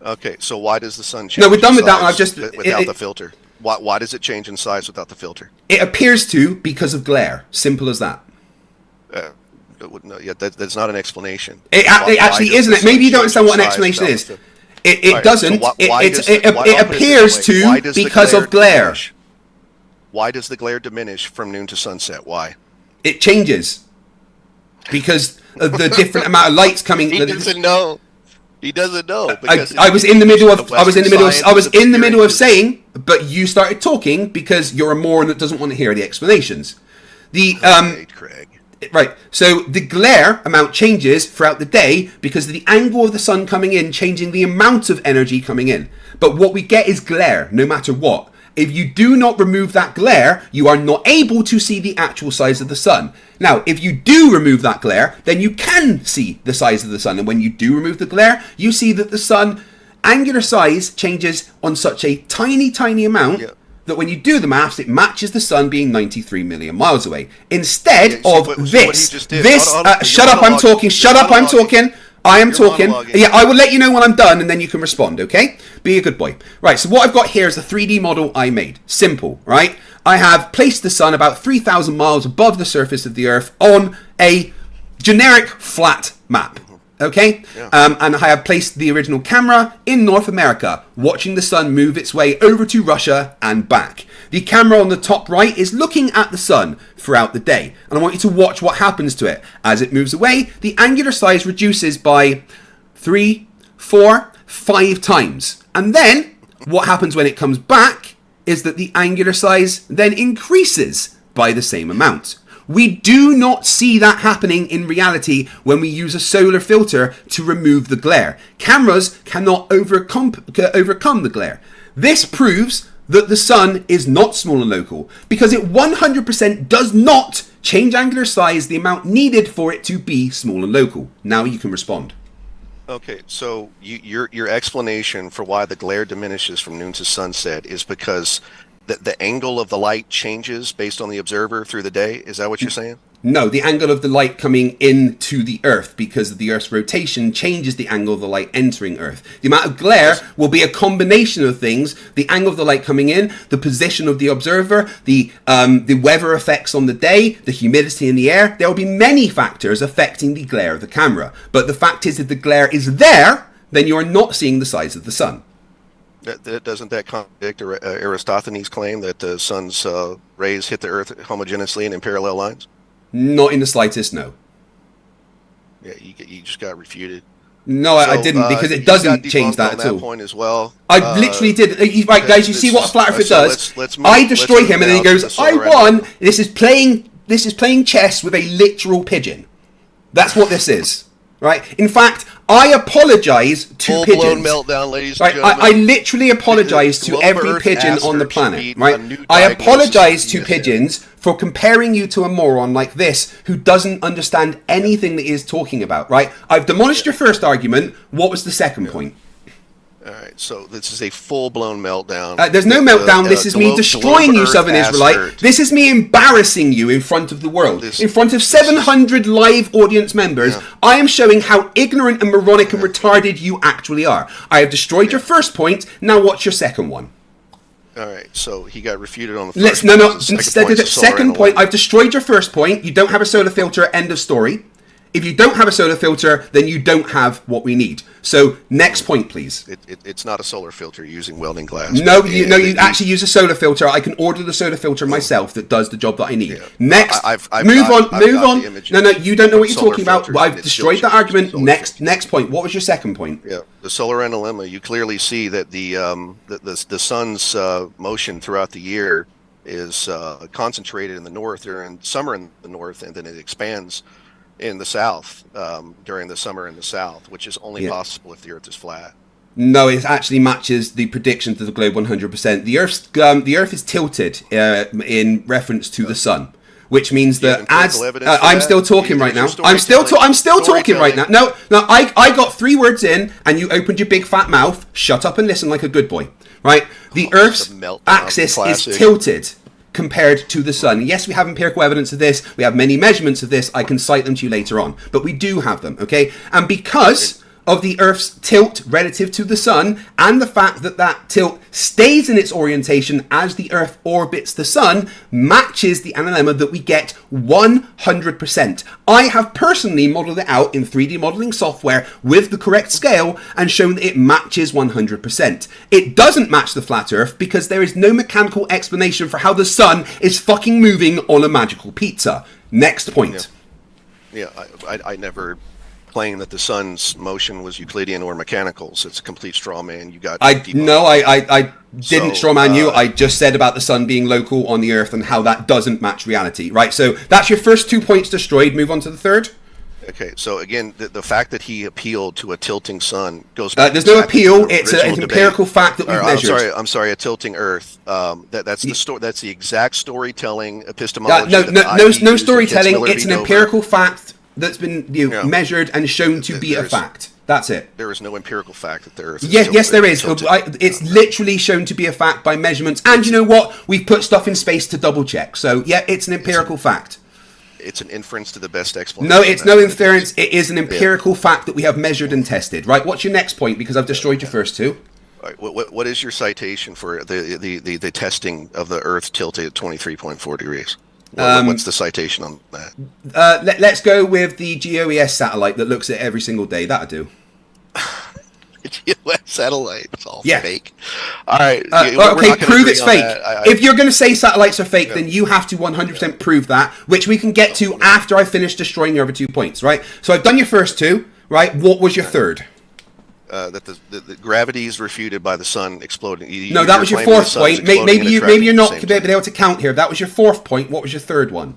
Okay, so why does the sun change? No, we're done with that one. I've just without the filter. Why does it change in size without the filter? It appears to because of glare. Simple as that. No, that's not an explanation. It actually isn't. It. Maybe you don't understand what an explanation is. It doesn't. It appears to because of glare. Why does the glare diminish from noon to sunset? Why? It changes because of the different amount of lights coming. He doesn't know. He doesn't know. I was in the middle of. I was in the middle of saying, but you started talking because you're a moron that doesn't want to hear the explanations. Craig. Right. So the glare amount changes throughout the day because of the angle of the sun coming in, changing the amount of energy coming in. But what we get is glare, no matter what. If you do not remove that glare, you are not able to see the actual size of the sun. Now, if you do remove that glare, then you can see the size of the sun. And when you do remove the glare, you see that the sun angular size changes on such a tiny, tiny amount that when you do the maths, it matches the sun being 93 million miles away. Instead of this, shut up, I'm talking, shut up, I'm talking. I am talking. Yeah, I will let you know when I'm done and then you can respond, okay? Be a good boy. Right, so what I've got here is a 3D model I made. Simple, right? I have placed the sun about 3,000 miles above the surface of the Earth on a generic flat map, okay? And I have placed the original camera in North America, watching the sun move its way over to Russia and back. The camera on the top right is looking at the sun throughout the day. And I want you to watch what happens to it. As it moves away, the angular size reduces by 3, 4, 5 times. And then what happens when it comes back is that the angular size then increases by the same amount. We do not see that happening in reality when we use a solar filter to remove the glare. Cameras cannot overcome the glare. This proves that the sun is not small and local because it 100% does not change angular size the amount needed for it to be small and local. Now you can respond. Okay, so your explanation for why the glare diminishes from noon to sunset is because the angle of the light changes based on the observer through the day? Is that what you're saying? No, the angle of the light coming into the Earth because of the Earth's rotation changes the angle of the light entering Earth. The amount of glare will be a combination of things: the angle of the light coming in, the position of the observer, the weather effects on the day, the humidity in the air. There will be many factors affecting the glare of the camera. But the fact is, if the glare is there, then you are not seeing the size of the sun. Doesn't that contradict Aristophanes' claim that the sun's rays hit the Earth homogeneously and in parallel lines? Not in the slightest, no. Yeah, you just got refuted. No, I didn't, because it doesn't change that at all. Point as well. I literally did. Right, guys, you see what a flat earther does? I destroy him, and then he goes, "I won." This is playing chess with a literal pigeon. That's what this is, right? In fact, I apologize to pigeons. Full-blown meltdown, ladies and right? gentlemen. I literally apologize to every pigeon on the planet, right? I apologize to pigeons for comparing you to a moron like this who doesn't understand anything that he is talking about, right? I've demolished your first argument. What was the second point? All right, so this is a full-blown meltdown. There's no meltdown. This is me destroying you, Southern Israelite. This is me embarrassing you in front of the world. In front of 700 live audience members, I am showing how ignorant and moronic and retarded you actually are. I have destroyed your first point. Now what's your second one? All right, so he got refuted on the first point. No. Second point, I've destroyed your first point. You don't have a solar filter, end of story. If you don't have a solar filter, then you don't have what we need. So, next point, please. It's not a solar filter using welding glass. No, you actually use a solar filter. I can order the solar filter myself that does the job that I need. Yeah. Next, move on. No, you don't know what you're talking about. I've destroyed that argument. Next point. What was your second point? Yeah, the solar dilemma. You clearly see that the sun's motion throughout the year is concentrated in the north during summer in the north, and then it expands in the south during the summer in the south, which is only possible if the Earth is flat. No, it actually matches the predictions of the globe 100%. The Earth is tilted in reference to the sun, which means that as I'm still talking right now. I'm still talking right now. No, I got 3 words in, and you opened your big fat mouth. Shut up and listen like a good boy, right? The Earth's axis is tilted compared to the sun. Yes, we have empirical evidence of this. We have many measurements of this. I can cite them to you later on. But we do have them, okay? And because of the Earth's tilt relative to the sun, and the fact that that tilt stays in its orientation as the Earth orbits the sun, matches the analemma that we get 100%. I have personally modeled it out in 3D modeling software with the correct scale and shown that it matches 100%. It doesn't match the flat Earth because there is no mechanical explanation for how the sun is fucking moving on a magical pizza. Next point. Yeah, I never claim that the sun's motion was Euclidean or mechanical. So it's a complete straw man. You got I didn't strawman you. I just said about the sun being local on the Earth and how that doesn't match reality, right? So that's your first 2 points destroyed. Move on to the third. Okay, so again, the fact that he appealed to a tilting sun goes back. There's no appeal. It's an empirical fact that we've measured. I'm sorry, a tilting Earth. That's the story. That's the exact storytelling epistemology. No storytelling. It's an empirical fact that's been measured and shown to be a fact. That's it. There is no empirical fact that the Earth is yes, there is. It's literally shown to be a fact by measurements. And you know what? We've put stuff in space to double check. So, yeah, it's an empirical fact. It's an inference to the best explanation. No, it's no inference. It is an empirical fact that we have measured and tested. Right, what's your next point? Because I've destroyed your first 2. All right, what is your citation for the testing of the Earth tilted at 23.4 degrees? What's the citation on that? Let's go with the GOES satellite that looks at it every single day. That'll do. GOES satellite. It's all fake. All right. Okay, prove it's fake. If you're going to say satellites are fake, then you have to 100% prove that, which we can get to after I finish destroying your other 2 points, right? So I've done your first 2, right? What was your third? That the gravity is refuted by the sun exploding. No, that was your 4th point. Maybe you're not able to count here. That was your 4th point. What was your 3rd one?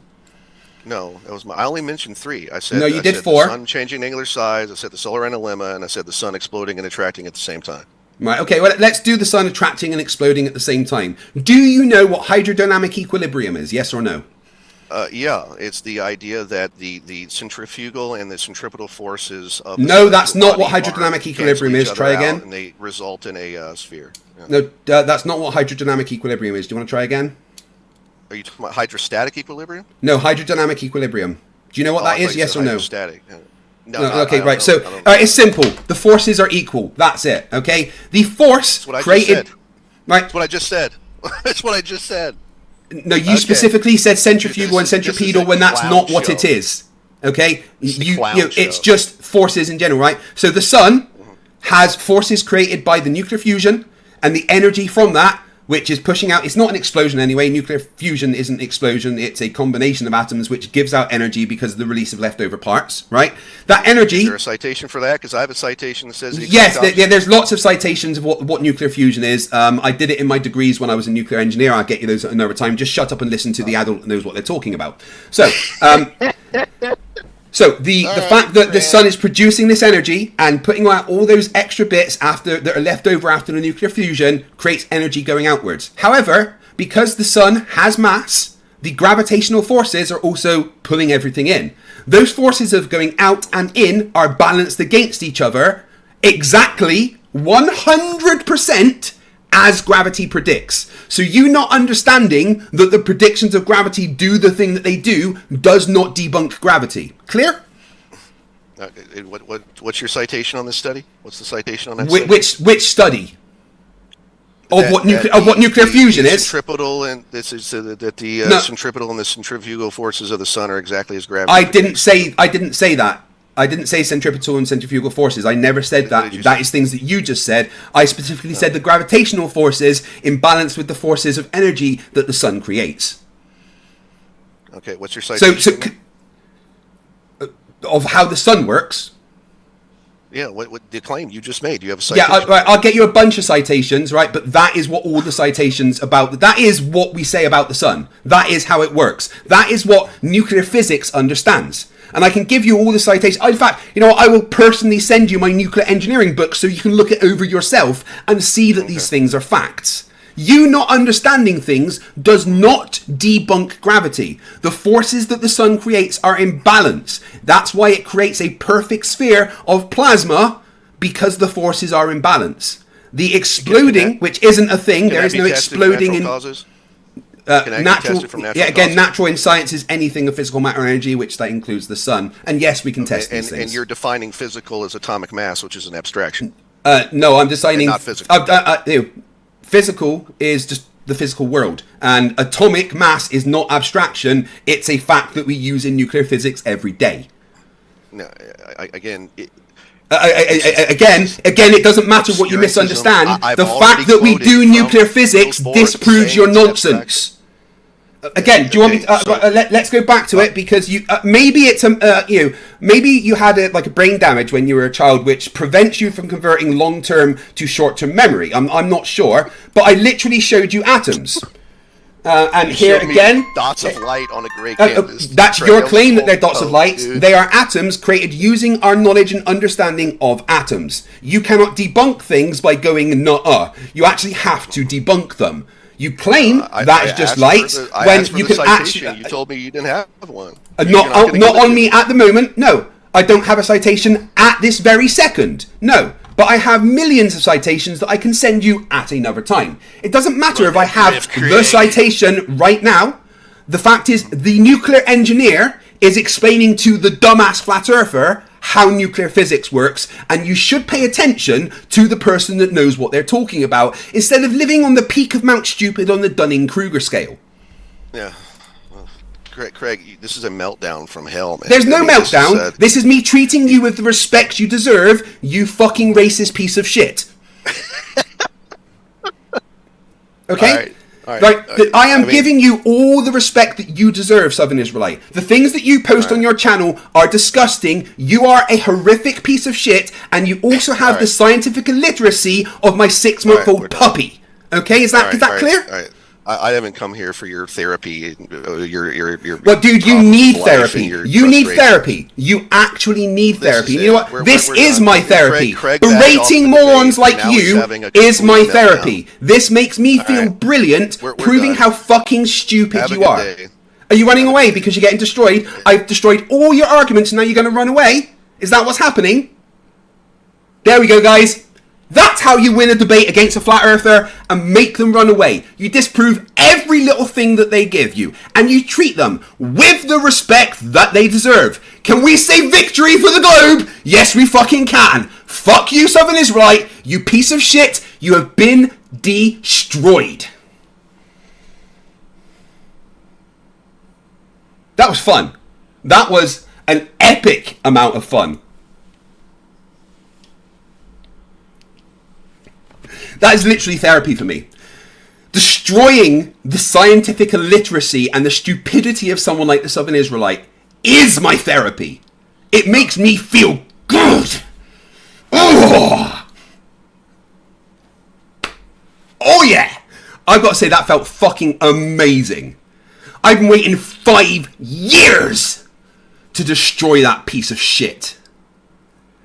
No, that was I only mentioned 3. I said no. You did 4. The sun changing angular size. I said the solar dilemma, and I said the sun exploding and attracting at the same time. Right. Okay. Well, let's do the sun attracting and exploding at the same time. Do you know what hydrodynamic equilibrium is? Yes or no? Yeah, it's the idea that the centrifugal and the centripetal forces of that's not what hydrodynamic equilibrium is. Try again. And they result in a sphere. Yeah. No, that's not what hydrodynamic equilibrium is. Do you want to try again? Are you talking about hydrostatic equilibrium? No, hydrodynamic equilibrium. Do you know what that is? Yes or no? Hydrostatic. No, okay, right. So it's simple. The forces are equal. That's it. Okay. The force created. Right. That's what I just said. That's what I just said. No, you specifically said centrifugal and centripetal when that's not what it is. Okay, it's just forces in general, right? So the sun has forces created by the nuclear fusion, and the energy from that which is pushing out. It's not an explosion anyway. Nuclear fusion isn't an explosion. It's a combination of atoms which gives out energy because of the release of leftover parts, right? That energy... Is there a citation for that? Because I have a citation that says... Yes, there's lots of citations of what nuclear fusion is. I did it in my degrees when I was a nuclear engineer. I'll get you those another time. Just shut up and listen to the adult that knows what they're talking about. So... So the fact that the sun is producing this energy and putting out all those extra bits that are left over after the nuclear fusion creates energy going outwards. However, because the sun has mass, the gravitational forces are also pulling everything in. Those forces of going out and in are balanced against each other exactly 100% as gravity predicts. So you not understanding that the predictions of gravity do the thing that they do does not debunk gravity. Clear? What's your citation on this study? What's the citation on that study? Which study? Of what nuclear fusion is? Centripetal and this is that the centripetal and the centrifugal forces of the sun are exactly as gravity. I didn't say that. I didn't say centripetal and centrifugal forces. I never said that. That is things that you just said. I specifically said the gravitational forces in balance with the forces of energy that the sun creates. Okay, what's your citation? Of how the sun works. Yeah, what the claim you just made? You have a citation. Yeah, I'll get you a bunch of citations, right? But that is what all the citations about. That is what we say about the sun. That is how it works. That is what nuclear physics understands. And I can give you all the citations. In fact, I will personally send you my nuclear engineering book so you can look it over yourself and see that these things are facts. You not understanding things does not debunk gravity. The forces that the sun creates are in balance. That's why it creates a perfect sphere of plasma, because the forces are in balance. The exploding, which isn't a thing, there is no exploding in... Causes? Natural in science is anything of physical matter and energy, which that includes the sun. And yes, we can test these things. And you're defining physical as atomic mass, which is an abstraction. No, I'm deciding... Not physical. Physical is just the physical world. And atomic mass is not abstraction. It's a fact that we use in nuclear physics every day. No, again... Again, it doesn't matter what you misunderstand. The fact that we do nuclear physics disproves your nonsense. Again, do you want me to, let's go back to it, because maybe it's maybe you had a brain damage when you were a child, which prevents you from converting long-term to short-term memory. I'm not sure, but I literally showed you atoms. And here again, dots of light on a grey canvas. That's your claim that they're dots of light. They are atoms created using our knowledge and understanding of atoms. You cannot debunk things by going nuh-uh. You actually have to debunk them. You claim that is just light when you can actually. You told me you didn't have one. Not on me at the moment. No, I don't have a citation at this very second. No. But I have millions of citations that I can send you at another time. It doesn't matter if I have the citation right now. The fact is, the nuclear engineer is explaining to the dumbass flat earther how nuclear physics works, and you should pay attention to the person that knows what they're talking about, instead of living on the peak of Mount Stupid on the Dunning-Kruger scale. Yeah. Craig, this is a meltdown from hell, man. There's no meltdown. This is me treating you with the respect you deserve, you fucking racist piece of shit. Okay? All right. I am giving you all the respect that you deserve, Southern Israelite. The things that you post on your channel are disgusting. You are a horrific piece of shit, and you also have the scientific illiteracy of my 6-month-old puppy. Okay? Is that clear? All right. I haven't come here for your therapy. Well, dude, you need therapy. You need therapy. You actually need therapy. You know what? This is my therapy. Berating morons like you is my therapy. This makes me feel brilliant, proving how fucking stupid you are. Are you running away because you're getting destroyed? I've destroyed all your arguments, and now you're going to run away? Is that what's happening? There we go, guys. That's how you win a debate against a flat earther and make them run away. You disprove every little thing that they give you, and you treat them with the respect that they deserve. Can we say victory for the globe? Yes, we fucking can. Fuck you, Southern Israelite. You piece of shit. You have been destroyed. That was fun. That was an epic amount of fun. That is literally therapy for me. destroying the scientific illiteracy and the stupidity of someone like the Southern Israelite is my therapy. It makes me feel good. Oh, oh yeah. I've got to say that felt fucking amazing. I've been waiting 5 years to destroy that piece of shit.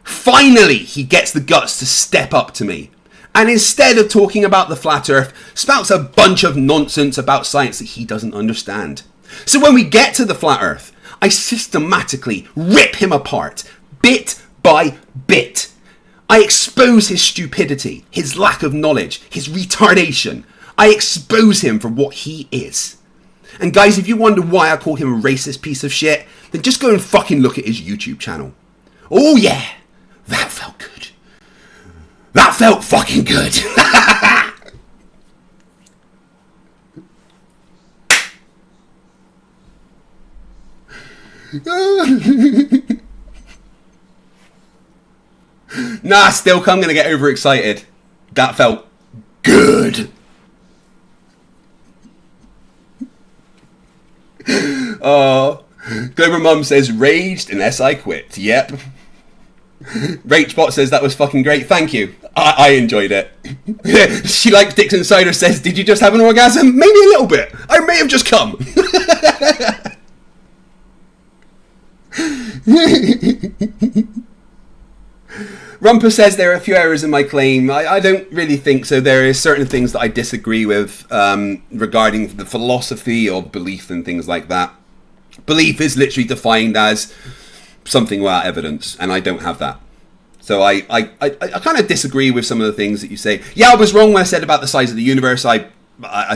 Finally, he gets the guts to step up to me. And instead of talking about the flat earth, spouts a bunch of nonsense about science that he doesn't understand. So when we get to the flat earth, I systematically rip him apart, bit by bit. I expose his stupidity, his lack of knowledge, his retardation. I expose him for what he is. And guys, if you wonder why I call him a racist piece of shit, then just go and fucking look at his YouTube channel. Oh yeah, that felt good. That felt fucking good. Nah, still, I'm gonna get overexcited. That felt good. Oh, Glover Mum says raged unless I quit. Yep. Rachbot says that was fucking great. Thank you. I enjoyed it. She likes Dixon Cider says, did you just have an orgasm? Maybe a little bit. I may have just come. Rumper says there are a few errors in my claim. I don't really think so. There are certain things that I disagree with regarding the philosophy of belief and things like that. Belief is literally defined as something without evidence, and I don't have that. So I kind of disagree with some of the things that you say. Yeah, I was wrong when I said about the size of the universe. I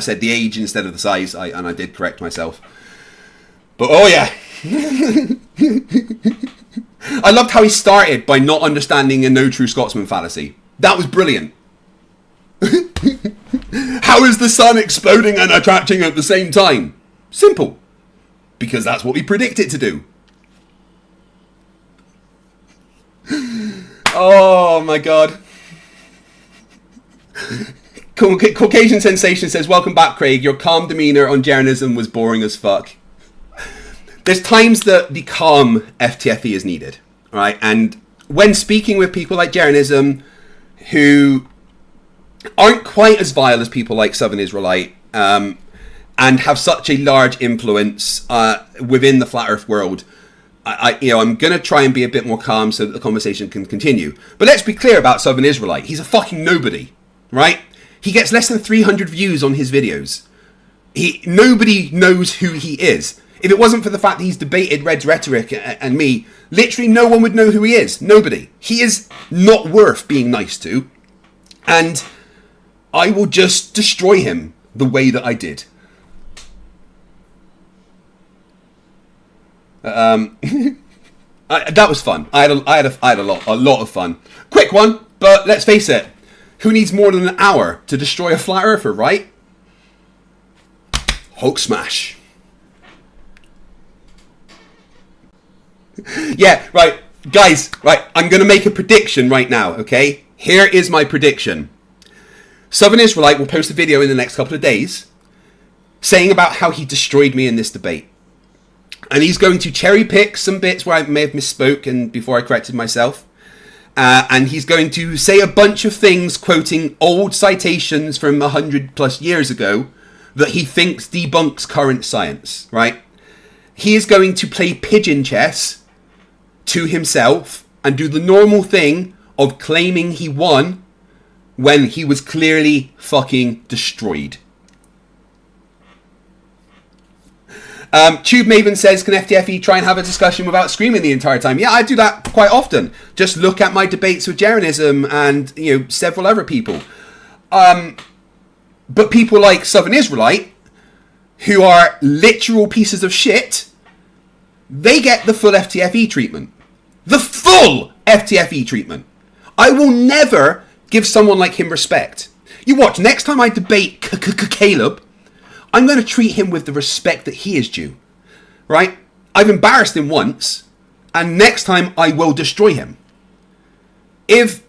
said the age instead of the size, and I did correct myself. But oh yeah. I loved how he started by not understanding a no true Scotsman fallacy. That was brilliant. How is the sun exploding and attracting at the same time? Simple. Because that's what we predict it to do. Oh my god. Caucasian Sensation says, welcome back, Craig. Your calm demeanour on Jeranism was boring as fuck. There's times that the calm FTFE is needed, right? And when speaking with people like Jeranism, who aren't quite as vile as people like Southern Israelite, and have such a large influence within the flat Earth world, I'm going to try and be a bit more calm so that the conversation can continue. But let's be clear about Southern Israelite. He's a fucking nobody, right? He gets less than 300 views on his videos. Nobody knows who he is. If it wasn't for the fact that he's debated Red's rhetoric and me, literally no one would know who he is. Nobody. He is not worth being nice to. And I will just destroy him the way that I did. That was fun. I had a lot of fun. Quick one, but let's face it. Who needs more than an hour to destroy a flat earther, right? Hulk smash. Yeah, right, guys, right, I'm going to make a prediction right now, okay? Here is my prediction. Southern Israelite will post a video in the next couple of days saying about how he destroyed me in this debate. And he's going to cherry pick some bits where I may have misspoke and before I corrected myself. And he's going to say a bunch of things quoting old citations from 100 plus years ago that he thinks debunks current science, right? He is going to play pigeon chess to himself and do the normal thing of claiming he won when he was clearly fucking destroyed. Tube Maven says, can FTFE try and have a discussion without screaming the entire time? Yeah, I do that quite often. Just look at my debates with Jeranism and several other people. But people like Southern Israelite, who are literal pieces of shit, they get the full FTFE treatment. The full FTFE treatment. I will never give someone like him respect. You watch, next time I debate Caleb, I'm going to treat him with the respect that he is due. Right? I've embarrassed him once, and next time I will destroy him. If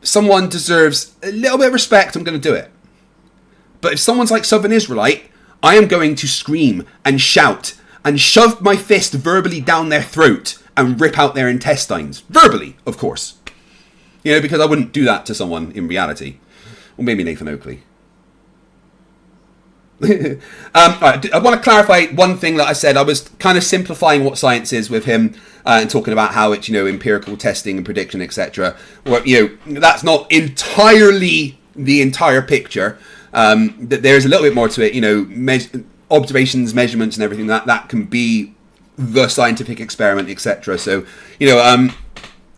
someone deserves a little bit of respect, I'm going to do it. But if someone's like Southern Israelite, I am going to scream and shout and shove my fist verbally down their throat and rip out their intestines. Verbally, of course. You know, because I wouldn't do that to someone in reality. Or maybe Nathan Oakley. Right, I want to clarify one thing that I said. I was kind of simplifying what science is with him and talking about how it's, you know, empirical testing and prediction, etc. Well, you know, that's not entirely the entire picture. There's a little bit more to it, you know, observations, measurements and everything that can be the scientific experiment, etc. So, you know,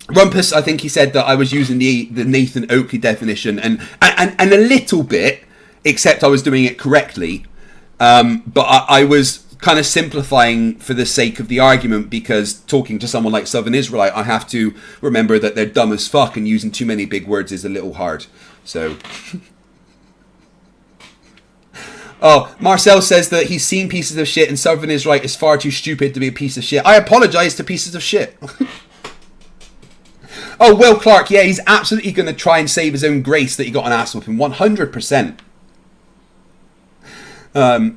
Rumpus, I think he said that I was using the Nathan Oakley definition and a little bit, except I was doing it correctly. But I was kind of simplifying for the sake of the argument, because talking to someone like Southern Israelite, I have to remember that they're dumb as fuck, and using too many big words is a little hard. So... Oh, Marcel says that he's seen pieces of shit and Southern Israelite is far too stupid to be a piece of shit. I apologise to pieces of shit. Oh, Will Clark, yeah, he's absolutely going to try and save his own grace that he got an ass whooping. 100%. I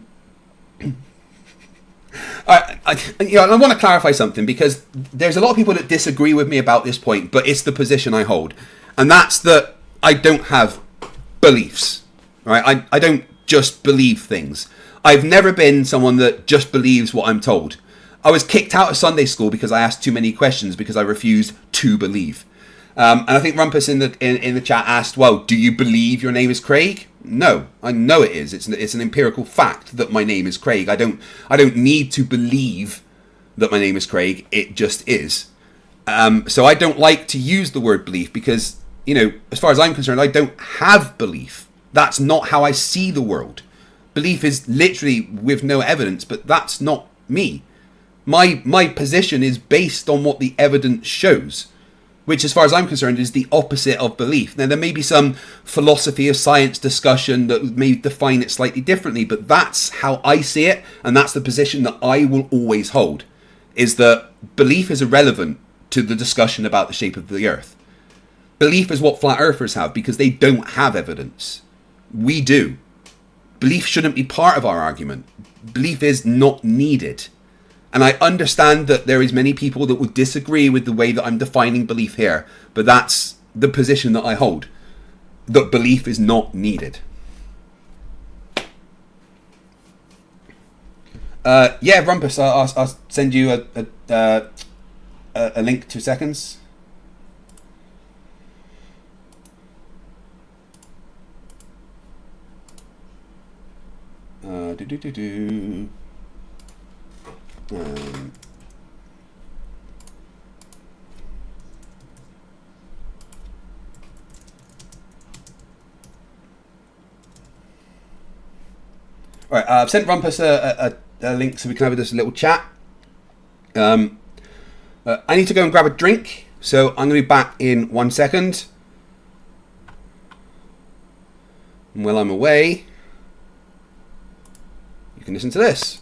want to clarify something, because there's a lot of people that disagree with me about this point, but it's the position I hold. And that's that I don't have beliefs. Right? I don't just believe things. I've never been someone that just believes what I'm told. I was kicked out of Sunday school because I asked too many questions, because I refused to believe. And I think Rumpus in the chat asked, well, do you believe your name is Craig? No, I know it is. It's an empirical fact that my name is Craig. I don't need to believe that my name is Craig. It just is. So I don't like to use the word belief, because, you know, as far as I'm concerned, I don't have belief. That's not how I see the world. Belief is literally with no evidence, but that's not me. My position is based on what the evidence shows, which, as far as I'm concerned, is the opposite of belief. Now, there may be some philosophy of science discussion that may define it slightly differently, but that's how I see it, and that's the position that I will always hold, is that belief is irrelevant to the discussion about the shape of the Earth. Belief is what flat earthers have, because they don't have evidence. We do. Belief shouldn't be part of our argument. Belief is not needed. And I understand that there is many people that would disagree with the way that I'm defining belief here, but that's the position that I hold, that belief is not needed. Yeah, Rumpus, I'll send you a link, 2 seconds. Alright, I've sent Rumpus a link so we can have this little chat. I need to go and grab a drink, so I'm going to be back in 1 second. And while I'm away, you can listen to this.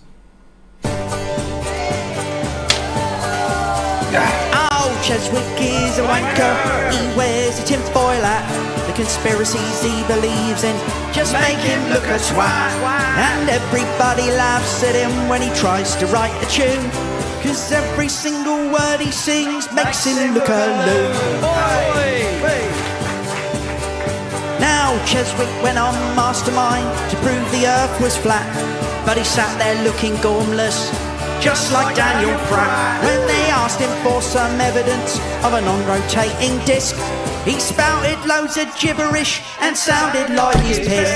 Oh, Cheswick is a wanker. He wears a tinfoil hat. The conspiracies he believes in just make him look a twat. And everybody laughs at him when he tries to write a tune, 'cause every single word he sings makes him look a loon. Now Cheswick went on Mastermind to prove the earth was flat, but he sat there looking gormless, just like Daniel Pratt. When they asked him for some evidence of a non-rotating disc, he spouted loads of gibberish and sounded like he's pissed.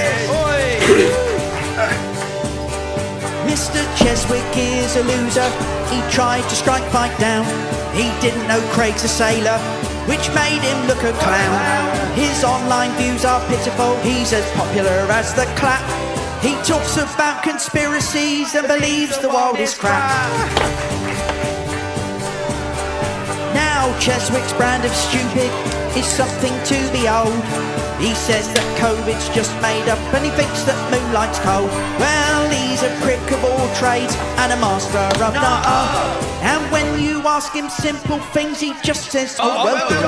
Mr. Cheswick is a loser. He tried to strike fight down. He didn't know Craig's a sailor, which made him look a clown. His online views are pitiful. He's as popular as the clap. He talks about conspiracies and believes the world is crap. Now Cheswick's brand of stupid is something to behold. He says that COVID's just made up and he thinks that moonlight's cold. Well, he's a prick of all trades and a master of none. And when you ask him simple things, he just says, oh well done.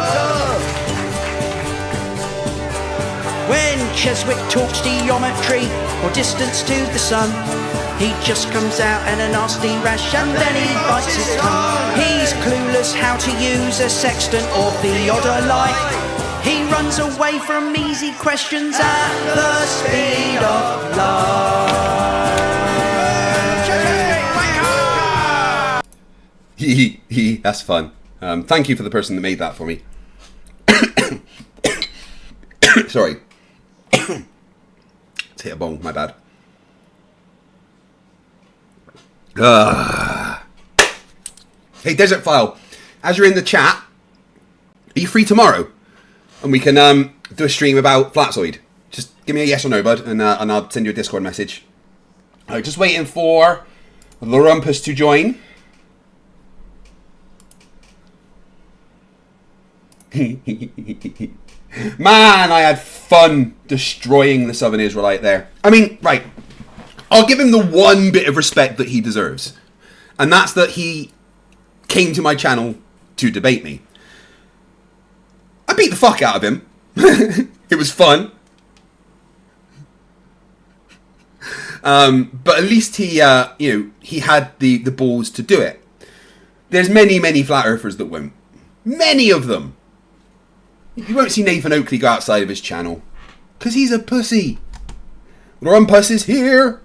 When Cheswick talks geometry or distance to the sun, he just comes out in a nasty rash and then he bites his tongue. He's clueless how to use a sextant or theodolite. He runs away from easy questions at the speed of light. That's fun. Thank you for the person that made that for me. Sorry. Let's hit a bong, my bad. Hey, Desert File, as you're in the chat, are you free tomorrow? And we can do a stream about Flatzoid. Just give me a yes or no, bud, and I'll send you a Discord message. Alright, just waiting for the Rumpus to join. Man, I had fun destroying the Southern Israelite there. I mean, right, I'll give him the one bit of respect that he deserves. And that's that he came to my channel to debate me. I beat the fuck out of him. It was fun. But at least he, he had the balls to do it. There's many, many flat earthers that won't. Many of them. You won't see Nathan Oakley go outside of his channel. Because he's a pussy. Rumpus is here.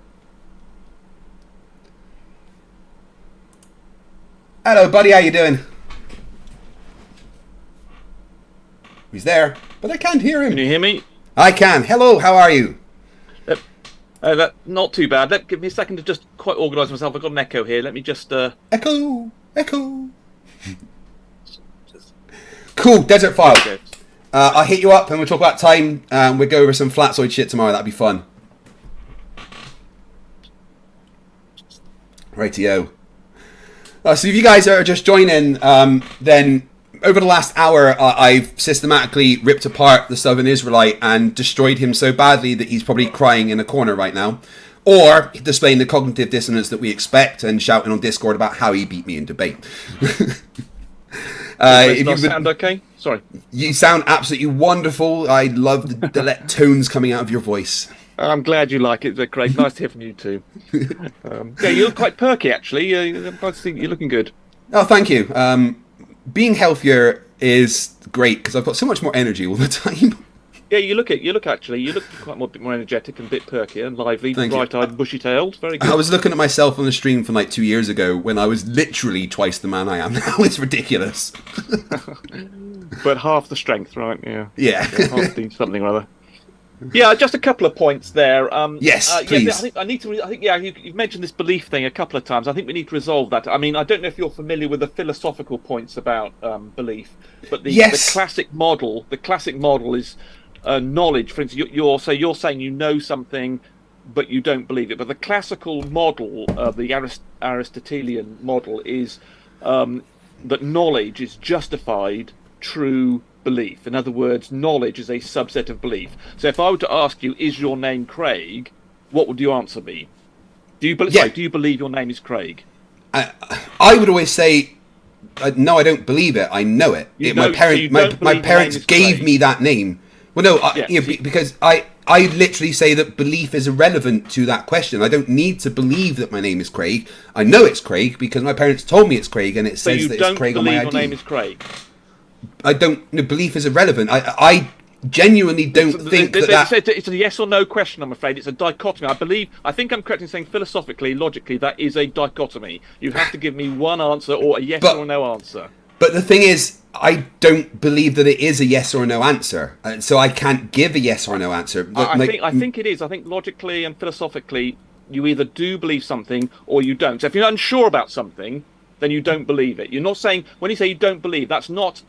Hello, buddy. How you doing? He's there, but I can't hear him. Can you hear me? I can. Hello, how are you? Not too bad. Give me a second to just quite organise myself. I've got an echo here. Let me just... Echo. Cool, Desert File. Okay. I'll hit you up and we'll talk about time. We'll go over some Flatzoid shit tomorrow. That'd be fun. Rightio. So if you guys are just joining, then over the last hour, I've systematically ripped apart the Southern Israelite and destroyed him so badly that he's probably crying in a corner right now. Or displaying the cognitive dissonance that we expect and shouting on Discord about how he beat me in debate. Does that sound okay? Sorry. You sound absolutely wonderful. I love the tones coming out of your voice. I'm glad you like it, Craig. Nice to hear from you too. Yeah, you look quite perky, actually. I'm glad to see you're looking good. Oh, thank you. Being healthier is great because I've got so much more energy all the time. Yeah, you look quite a bit more energetic and a bit perkier and lively, bright-eyed, bushy-tailed. Very good. I was looking at myself on the stream from like 2 years ago when I was literally twice the man I am now. It's ridiculous. But half the strength, right? Yeah. Yeah. Half the something or other. Yeah, just a couple of points there. Yes, please. Yeah, you've mentioned this belief thing a couple of times. I think we need to resolve that. I mean, I don't know if you're familiar with the philosophical points about belief, but the classic model is knowledge. For instance, you're saying you know something, but you don't believe it. But the classical model, the Aristotelian model, is that knowledge is justified true belief. In other words, knowledge is a subset of belief. So if I were to ask you, is your name Craig, what would your answer be? Do you believe your name is Craig? I would always say, no, I don't believe it. I know it. My parents gave me that name. Well, no, because I literally say that belief is irrelevant to that question. I don't need to believe that my name is Craig. I know it's Craig because my parents told me it's Craig, and it says that it's Craig on my ID. So you don't believe your name is Craig? I don't. No, belief is irrelevant. I genuinely don't think that. It's a yes or no question. I'm afraid it's a dichotomy. I think I'm correct in saying philosophically, logically, that is a dichotomy. You have to give me one answer or a yes or no answer. But the thing is, I don't believe that it is a yes or no answer, so I can't give a yes or no answer. I think it is. I think logically and philosophically, you either do believe something or you don't. So if you're unsure about something, then you don't believe it. You're not saying, when you say you don't believe, that's not.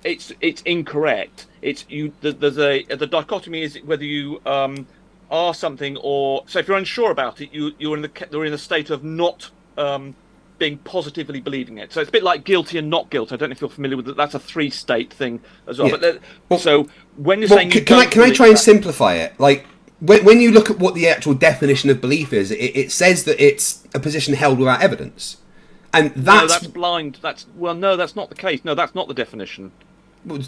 It's incorrect. It's you. The dichotomy is whether you are something or. So if you're unsure about it, you're in a state of not being positively believing it. So it's a bit like guilty and not guilty. I don't know if you're familiar with that. That's a 3-state thing as well. Yeah. But so when you're saying, can I try and simplify it? Like when you look at what the actual definition of belief is, it says that it's a position held without evidence. And that's blind. That's not the case. No, that's not the definition.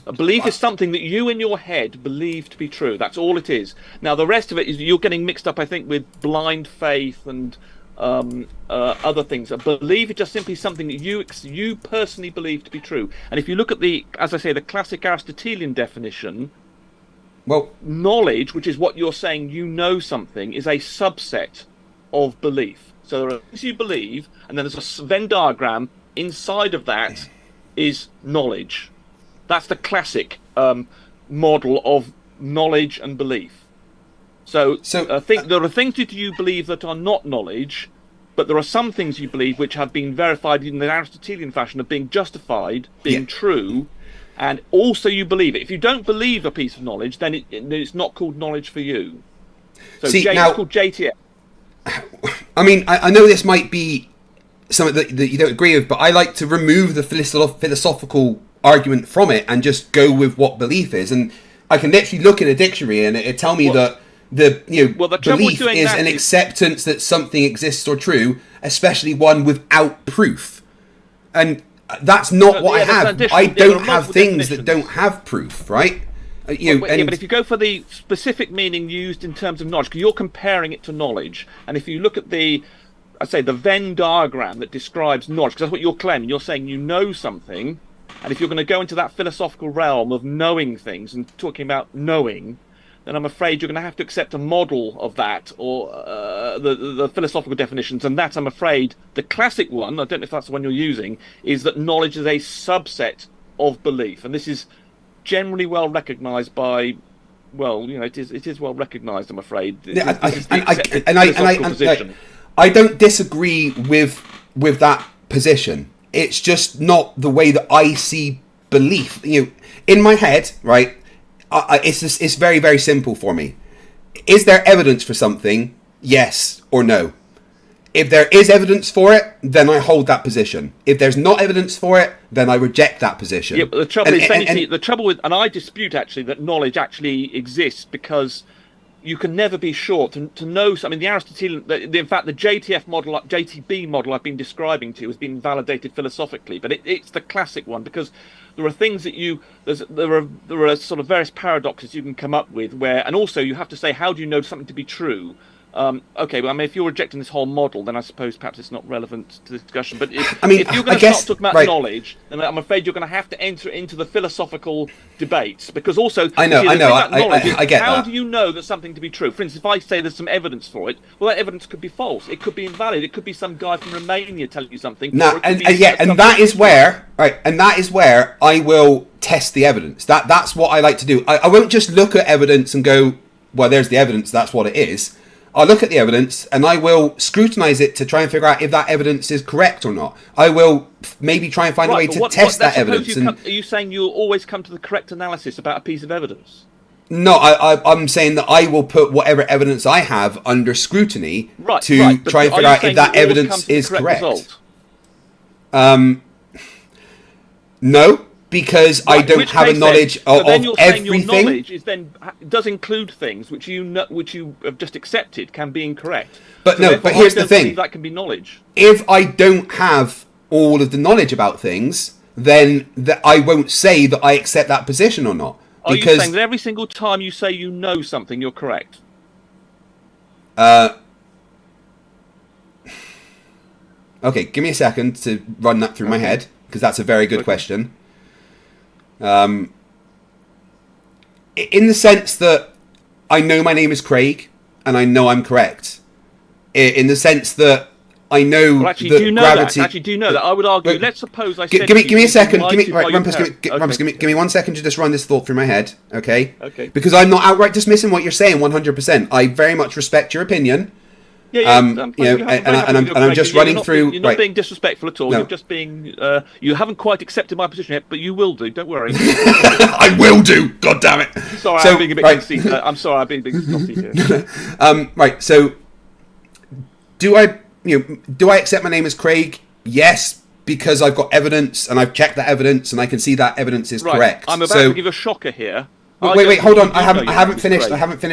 A belief is something that you in your head believe to be true. That's all it is. Now, the rest of it is you're getting mixed up, I think, with blind faith and other things. A belief is just simply something that you personally believe to be true. And if you look at as I say, the classic Aristotelian definition, well, knowledge, which is what you're saying, you know something, is a subset of belief. So there are things you believe, and then there's a Venn diagram. Inside of that is knowledge. That's the classic model of knowledge and belief. So I think there are things that you believe that are not knowledge, but there are some things you believe which have been verified in the Aristotelian fashion of being justified, being true, and also you believe it. If you don't believe a piece of knowledge, then it's not called knowledge for you. So it's called JTF. I mean, I know this might be something that you don't agree with, but I like to remove the philosophical argument from it and just go with what belief is. And I can literally look in a dictionary and it tell me that belief is an acceptance that something exists or true, especially one without proof. And that's not what I have. I don't have things that don't have proof, right? But if you go for the specific meaning used in terms of knowledge, because you're comparing it to knowledge, and if you look at the Venn diagram that describes knowledge, because that's what you're claiming, you're saying you know something, and if you're going to go into that philosophical realm of knowing things and talking about knowing, then I'm afraid you're going to have to accept a model of that, or the philosophical definitions, and that, I'm afraid, the classic one, I don't know if that's the one you're using, is that knowledge is a subset of belief, and this is generally well recognised by, it is well recognised, I'm afraid. I don't disagree with that position. It's just not the way that I see belief. In my head, right? It's very, very simple for me. Is there evidence for something? Yes or no. If there is evidence for it, then I hold that position. If there's not evidence for it, then I reject that position. Yeah, but the trouble is, and I dispute actually that knowledge actually exists, because you can never be sure to know. I mean, the Aristotelian, in fact, the JTF model, JTB model I've been describing to you has been validated philosophically, but it's the classic one, because there are things that there are sort of various paradoxes you can come up with where, and also you have to say, how do you know something to be true? Okay, well, I mean, if you're rejecting this whole model, then I suppose perhaps it's not relevant to the discussion. But if you're going to start talking about knowledge, then I'm afraid you're going to have to enter into the philosophical debates, because also I get how that. do you know that something to be true? For instance, if I say there's some evidence for it, well, that evidence could be false. It could be invalid. It could be some guy from Romania telling you something. No, and that is where I will test the evidence. That's what I like to do. I won't just look at evidence and go, well, there's the evidence, that's what it is. I'll look at the evidence and I will scrutinise it to try and figure out if that evidence is correct or not. I will maybe try and find a way to test that evidence. Are you saying you'll always come to the correct analysis about a piece of evidence? No, I'm saying that I will put whatever evidence I have under scrutiny to try and figure out if that evidence is correct. No. Because I don't have a knowledge of everything. Saying your knowledge does include things which you have just accepted can be incorrect. But but here's the thing: that can be knowledge. If I don't have all of the knowledge about things, then I won't say that I accept that position or not. Are you saying that every single time you say you know something, you're correct? Okay, give me a second to run that through my head, because that's a very good question. In the sense that I know my name is Craig and I know I'm correct. In the sense that I know do you know gravity. That? Actually, do you know that? I would argue. Let's suppose I said. Give me a second. Give me 1 second to just run this thought through my head. Okay. Okay. Because I'm not outright dismissing what you're saying 100%. I very much respect your opinion. I'm just running through. You're not being disrespectful at all. No. You're just being. You haven't quite accepted my position yet, but you will do. Don't worry. I will do. God damn it. Sorry, I'm being a bit conceited. I'm sorry, I'm being a bit conceited here. Right. So, do I accept my name as Craig? Yes, because I've got evidence and I've checked that evidence and I can see that evidence is correct. I'm about to give a shocker here. Wait, hold on. I haven't finished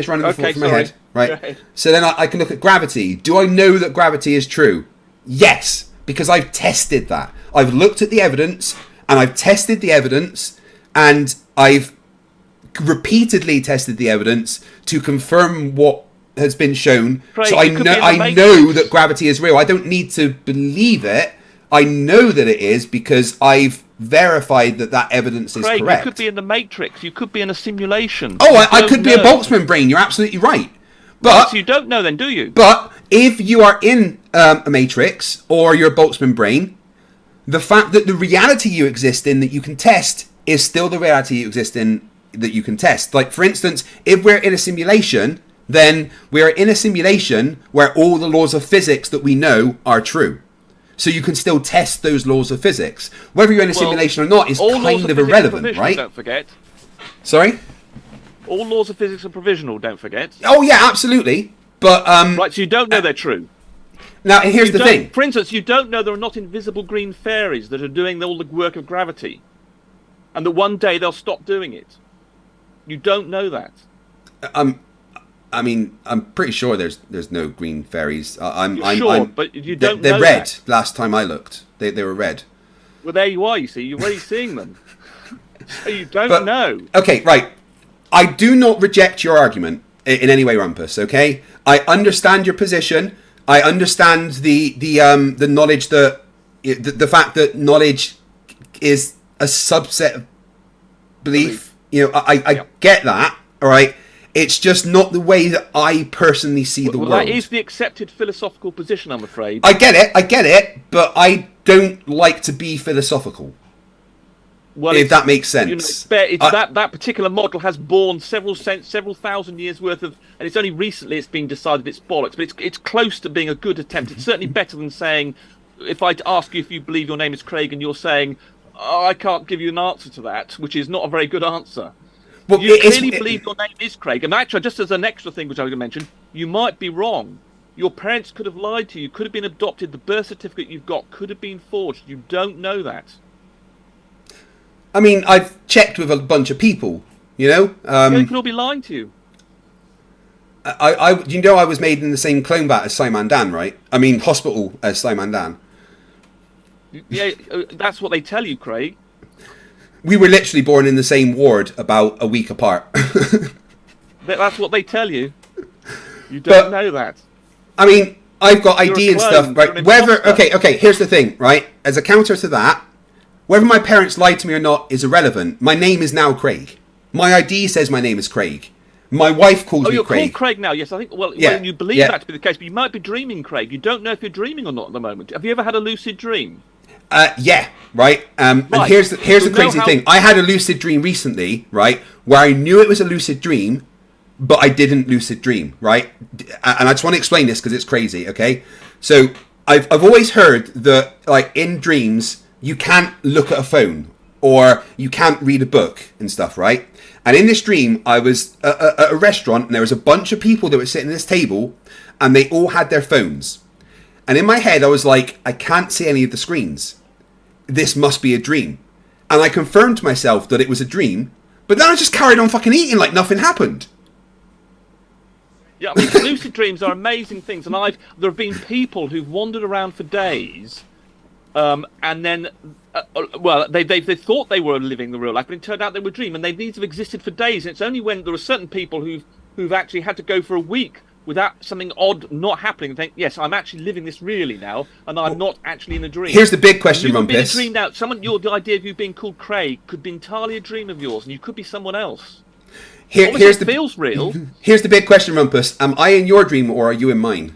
running the thought from my head. Right. So then I can look at gravity. Do I know that gravity is true? Yes, because I've tested that. I've looked at the evidence and I've tested the evidence, and I've repeatedly tested the evidence to confirm what has been shown. Craig, so you could be in the I know that gravity is real. I don't need to believe it. I know that it is because I've verified that evidence is Craig, correct. You could be in the Matrix. You could be in a simulation. Oh, I could be a Boltzmann brain. You're absolutely right. But so you don't know then, do you? But if you are in a Matrix or you're a Boltzmann brain, the fact that the reality you exist in that you can test is still the reality you exist in that you can test. Like, for instance, if we're in a simulation, then we're in a simulation where all the laws of physics that we know are true. So you can still test those laws of physics. Whether you're in a simulation or not is kind of irrelevant, right? Don't forget. Sorry? All laws of physics are provisional, don't forget. Oh, yeah, absolutely. But right, so you don't know they're true. Now, here's the thing. For instance, you don't know there are not invisible green fairies that are doing all the work of gravity. And that one day they'll stop doing it. You don't know that. I mean, I'm pretty sure there's no green fairies. But you don't know they're red. that. Last time I looked, they were red. Well, there you are. You see, you're already seeing them. So you don't know. Okay, right. I do not reject your argument in any way, Rumpus. Okay, I understand your position. I understand the knowledge that the fact that knowledge is a subset of belief. You know, I get that. All right. It's just not the way that I personally see the world. That is the accepted philosophical position, I'm afraid. I get it, but I don't like to be philosophical. Well, if that makes sense. That particular model has borne several thousand years worth of, and it's only recently it's been decided it's bollocks, but it's close to being a good attempt. It's certainly better than saying, if I ask you if you believe your name is Craig and you're saying, oh, I can't give you an answer to that, which is not a very good answer. Well, you clearly believe your name is Craig. And actually, just as an extra thing which I was going to mention, you might be wrong. Your parents could have lied to you, could have been adopted, the birth certificate you've got could have been forged. You don't know that. I mean, I've checked with a bunch of people, you know? They could all be lying to you. I was made in the same clone vat as Simon Dan, right? I mean, hospital as Simon Dan. Yeah, that's what they tell you, Craig. We were literally born in the same ward about a week apart. That's what they tell you. You don't know that. I mean, I've got ID and stuff, right? Okay, here's the thing, right? As a counter to that, whether my parents lied to me or not is irrelevant. My name is now Craig. My ID says my name is Craig. My wife calls me Craig. Oh, you're called Craig now. Yes, I think. Well, you believe that to be the case, but you might be dreaming, Craig. You don't know if you're dreaming or not at the moment. Have you ever had a lucid dream? Yeah, right. And here's the crazy thing. I had a lucid dream recently, right, where I knew it was a lucid dream, but I didn't lucid dream, right? And I just want to explain this because it's crazy, okay? So I've always heard that, like, in dreams, you can't look at a phone or you can't read a book and stuff, right? And in this dream, I was at a restaurant and there was a bunch of people that were sitting at this table and they all had their phones. And in my head, I was like, I can't see any of the screens. This must be a dream. And I confirmed to myself that it was a dream, but then I just carried on fucking eating like nothing happened. Yeah, I mean, lucid dreams are amazing things, and there have been people who've wandered around for days, and then, they thought they were living the real life, but it turned out they were dreaming, and these have existed for days. And it's only when there are certain people who've actually had to go for a week without something odd not happening and think, yes, I'm actually living this really now, and I'm not actually in a dream. Here's the big question, Rumpus. You could be in a dream now. The idea of you being called Craig could be entirely a dream of yours, and you could be someone else. Here's feels real. Here's the big question, Rumpus. Am I in your dream or are you in mine?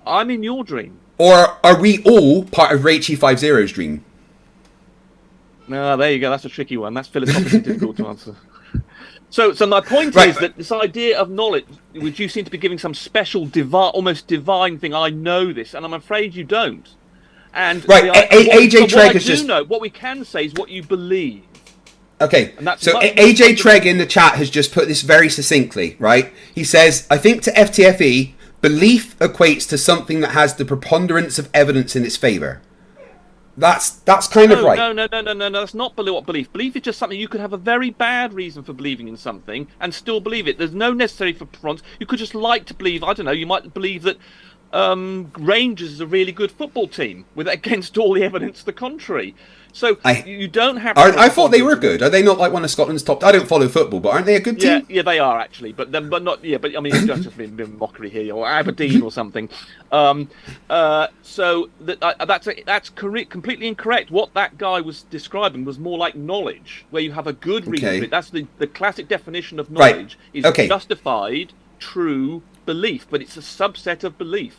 I'm in your dream. Or are we all part of Rachie50's dream? No, there you go. That's a tricky one. That's philosophically difficult to answer. So my point is that this idea of knowledge, which you seem to be giving some special, almost divine thing, I know this, and I'm afraid you don't. And AJ Treg has just... what we can say is what you believe. Okay, so AJ Treg in the chat has just put this very succinctly, right? He says, I think to FTFE, belief equates to something that has the preponderance of evidence in its favour. That's kind of right. No. That's not what belief. Belief is just something you could have a very bad reason for believing in something and still believe it. There's no necessary for preponderance. You could just like to believe. I don't know. You might believe that Rangers is a really good football team with against all the evidence to the contrary. So you don't have. I thought they were good. Are they not like one of Scotland's top? I don't follow football, but aren't they a good team? Yeah, they are actually, but not. Yeah, but I mean, it's just been mockery here, or Aberdeen or something. So that's correct, completely incorrect. What that guy was describing was more like knowledge, where you have a good reason for it. That's the classic definition of knowledge is justified, true belief, but it's a subset of belief.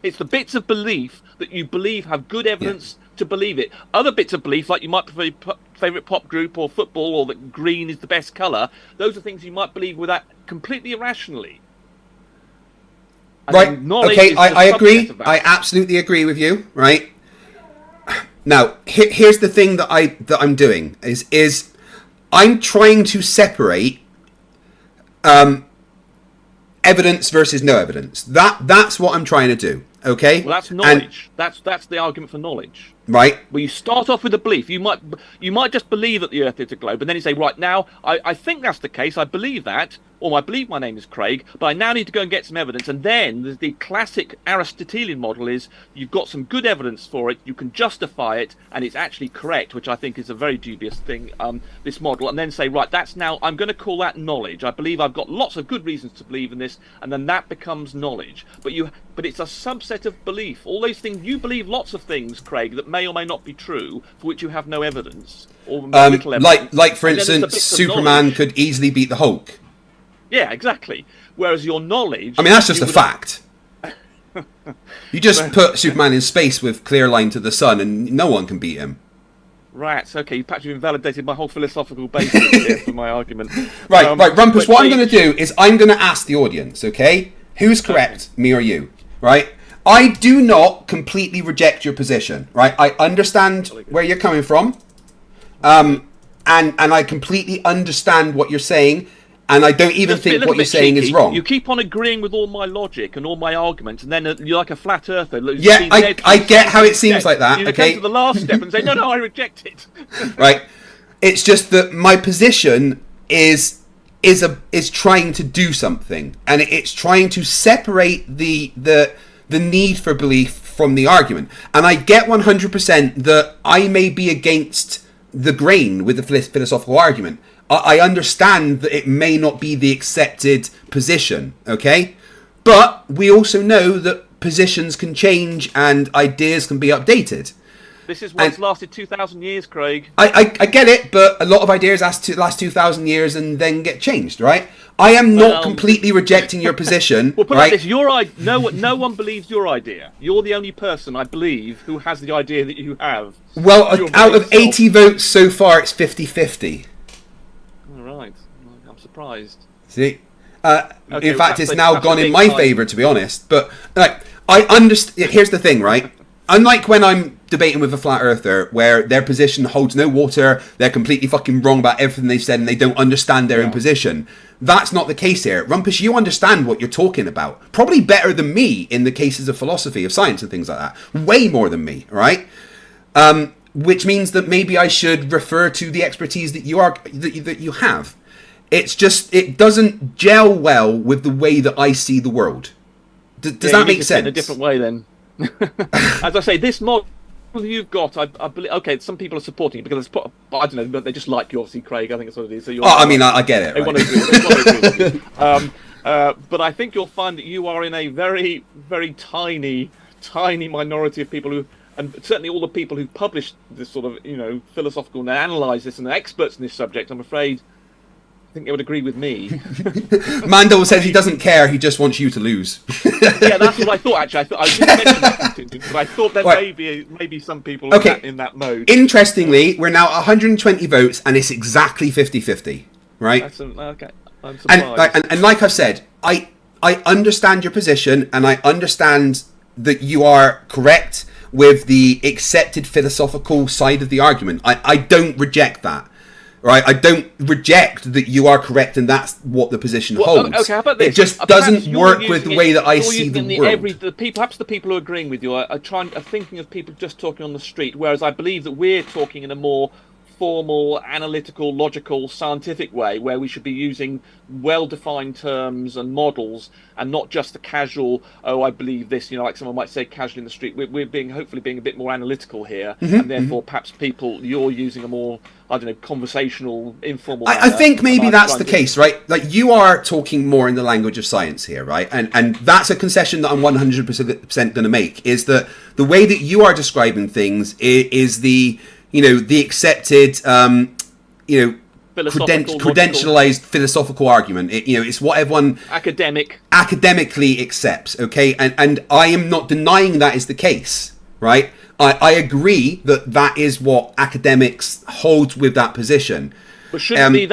It's the bits of belief that you believe have good evidence to believe it. Other bits of belief, like you might prefer your favourite pop group or football, or that green is the best colour, those are things you might believe without completely irrationally. Right. Okay, I agree. I absolutely agree with you. Right. Now, here's the thing that I'm doing is I'm trying to separate evidence versus no evidence. That's what I'm trying to do. Okay. Well, that's knowledge. That's the argument for knowledge. Right. Well, you start off with a belief. You might just believe that the Earth is a globe, and then you say, right now, I think that's the case. I believe that, or I believe my name is Craig, but I now need to go and get some evidence. And then the classic Aristotelian model is you've got some good evidence for it, you can justify it, and it's actually correct, which I think is a very dubious thing, this model, and then say, right, that's now, I'm going to call that knowledge. I believe I've got lots of good reasons to believe in this, and then that becomes knowledge. But it's a subset of belief. All those things, you believe lots of things, Craig, that may or may not be true, for which you have no evidence. Or little evidence. Like for instance, Superman could easily beat the Hulk. Yeah, exactly. Whereas your knowledge... I mean, that's just a fact. You just put Superman in space with clear line to the sun and no one can beat him. Right, okay, perhaps you've invalidated my whole philosophical basis here for my argument. Right, Rumpus, what I'm going to do is I'm going to ask the audience, okay? Who's correct, me or you, right? I do not completely reject your position, right? I understand where you're coming from, and I completely understand what you're saying, and I don't even think what you're saying is wrong. You keep on agreeing with all my logic and all my arguments, and then you're like a flat earther. Yeah, I get how it seems like that, you okay? You come to the last step and say, no, I reject it. Right. It's just that my position is trying to do something, and it's trying to separate the need for belief from the argument. And I get 100% that I may be against the grain with the philosophical argument. I understand that it may not be the accepted position, okay? But we also know that positions can change and ideas can be updated. This is what's lasted 2,000 years, Craig. I get it, but a lot of ideas last 2,000 years and then get changed, right? I am not completely rejecting your position. Well, put right? it like this: no one believes your idea. You're the only person I believe who has the idea that you have. Well, out of 80 votes so far, it's 50-50. All right, I'm surprised. See, in fact, it's now gone in my favour, to be honest. But like, I understand. Here's the thing, right? Unlike when I'm debating with a flat earther where their position holds no water, they're completely fucking wrong about everything they've said and they don't understand their own position. That's not the case here. Rumpus, you understand what you're talking about. Probably better than me in the cases of philosophy, of science and things like that. Way more than me, right? Which means that maybe I should refer to the expertise that you have. It's just, it doesn't gel well with the way that I see the world. Does that make sense? In a different way then. As I say, this model you've got, I believe. Okay, some people are supporting it because it's, I don't know, but they just like you, obviously, Craig. I think that's what it is. So I mean, I get it. They want to agree with you. But I think you'll find that you are in a very, very tiny minority of people who, and certainly all the people who published this sort of, philosophical and analyse this and are experts in this subject. I'm afraid. I think they would agree with me. Mando says he doesn't care, he just wants you to lose. Yeah, that's what I thought, actually. I didn't mention that contingent, but I thought there may be some people in that mode. Interestingly, we're now 120 votes, and it's exactly 50-50, right? Okay, I'm surprised. And like I've said, I understand your position, and I understand that you are correct with the accepted philosophical side of the argument. I don't reject that. Right, I don't reject that you are correct and that's what the position holds. Okay, how about this? It just doesn't work with the way that I see the world. Perhaps the people who are agreeing with you are thinking of people just talking on the street, whereas I believe that we're talking in a more informal, analytical, logical, scientific way where we should be using well-defined terms and models and not just the casual, oh, I believe this, like someone might say casually in the street. We're hopefully being a bit more analytical here, and therefore perhaps you're using a more, I don't know, conversational, informal I think maybe that's the case, right? Like, you are talking more in the language of science here, right? And that's a concession that I'm 100% going to make, is that the way that you are describing things is the accepted, credentialized philosophical argument. It's what everyone academically accepts, okay? And I am not denying that is the case, right? I agree that is what academics hold with that position. But shouldn't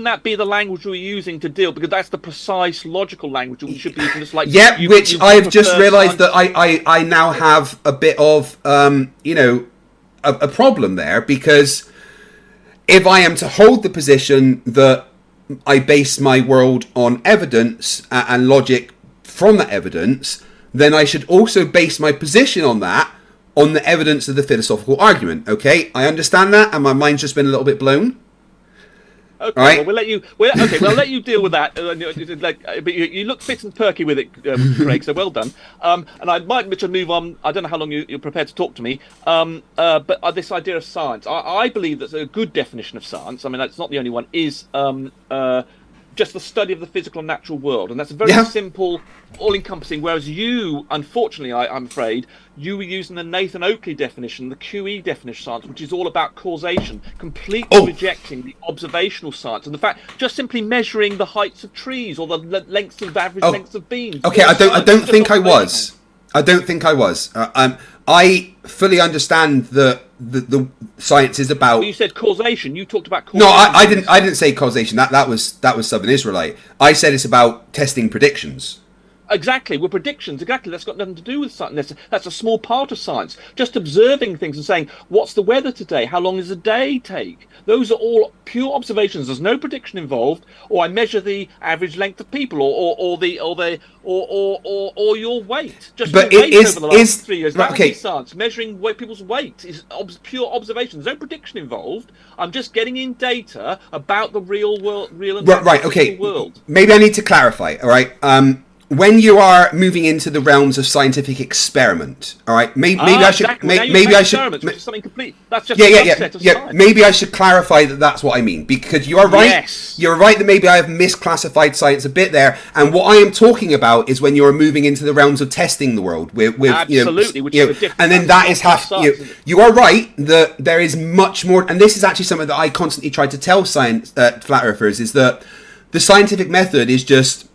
that be the language we're using to deal? Because that's the precise, logical language we should be using. Just like which I've just realised that I now have a bit of a problem there, because if I am to hold the position that I base my world on evidence and logic from that evidence, then I should also base my position on that, on the evidence of the philosophical argument. Okay, I understand that, and my mind's just been a little bit blown. Okay, right. Well, we'll let you. I'll let you deal with that. But you look fit and perky with it, Craig. So well done. And I might move on. I don't know how long you're prepared to talk to me. But this idea of science, I believe that's a good definition of science. I mean, that's not the only one. Is just the study of the physical and natural world, and that's a very simple, all-encompassing. Whereas you, unfortunately, I'm afraid, you were using the Nathan Oakley definition, the QE definition of science, which is all about causation, completely rejecting the observational science and the fact just simply measuring the heights of trees or the average lengths of beams. Okay, I don't think I was. I fully understand that the science is about. Well, you said causation. You talked about causation. No, I didn't say causation. That was Southern Israelite. I said it's about testing predictions. Exactly, well, predictions. Exactly, that's got nothing to do with science. That's a small part of science. Just observing things and saying, "What's the weather today? How long does a day take?" Those are all pure observations. There's no prediction involved. Or I measure the average length of people, or your weight. Just but your it weight is over the last 3 years. Right, That would be science. Measuring people's weight is pure observation. There's no prediction involved. I'm just getting in data about the real world, world. Maybe I need to clarify. All right. When you are moving into the realms of scientific experiment, all right, maybe I should, maybe I should, which is something complete. That's just a yeah. Maybe I should clarify that that's what I mean, because you are right. Yes. You're right that maybe I have misclassified science a bit there, and what I am talking about is when you are moving into the realms of testing the world with absolutely, which is a different, and then that is you are right that there is much more, and this is actually something that I constantly try to tell flat earthers, is that the scientific method is just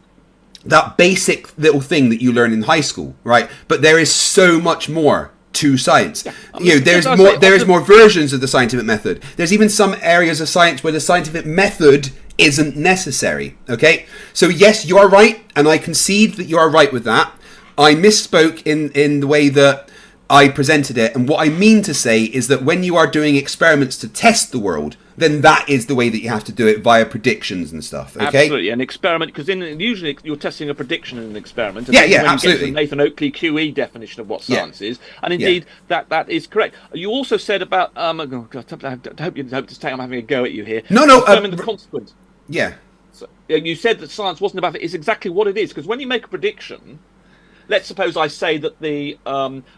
that basic little thing that you learn in high school, right? But there is so much more to science. There is more versions of the scientific method. There's even some areas of science where the scientific method isn't necessary. Okay, so yes, you are right, and I concede that you are right with that. I misspoke in the way that I presented it, and what I mean to say is that when you are doing experiments to test the world, then that is the way that you have to do it, via predictions and stuff. Okay, absolutely, an experiment, because usually you're testing a prediction in an experiment. And when You absolutely. get the Nathan Oakley QE definition of what science is, and indeed that is correct. You also said about I hope I'm having a go at you here. No, determine the consequence. Yeah. So, you said that science wasn't about it. It's exactly what it is, because when you make a prediction. Let's suppose I say that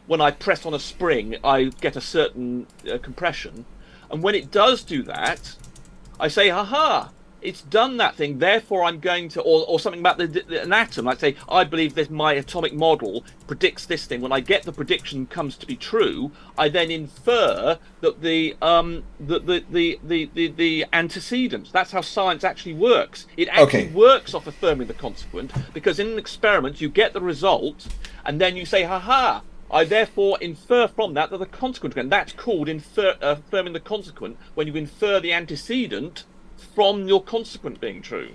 when I press on a spring, I get a certain compression, and when it does do that, I say, "Aha! It's done that thing. Therefore, I'm going to," or something about an atom. Like say, I believe that my atomic model predicts this thing. When I get the prediction comes to be true, I then infer that the antecedents. That's how science actually works. It actually works off affirming the consequent, because in an experiment you get the result, and then you say, "Ha! I therefore infer from that the consequent," and that's called affirming the consequent, when you infer the antecedent from your consequent being true.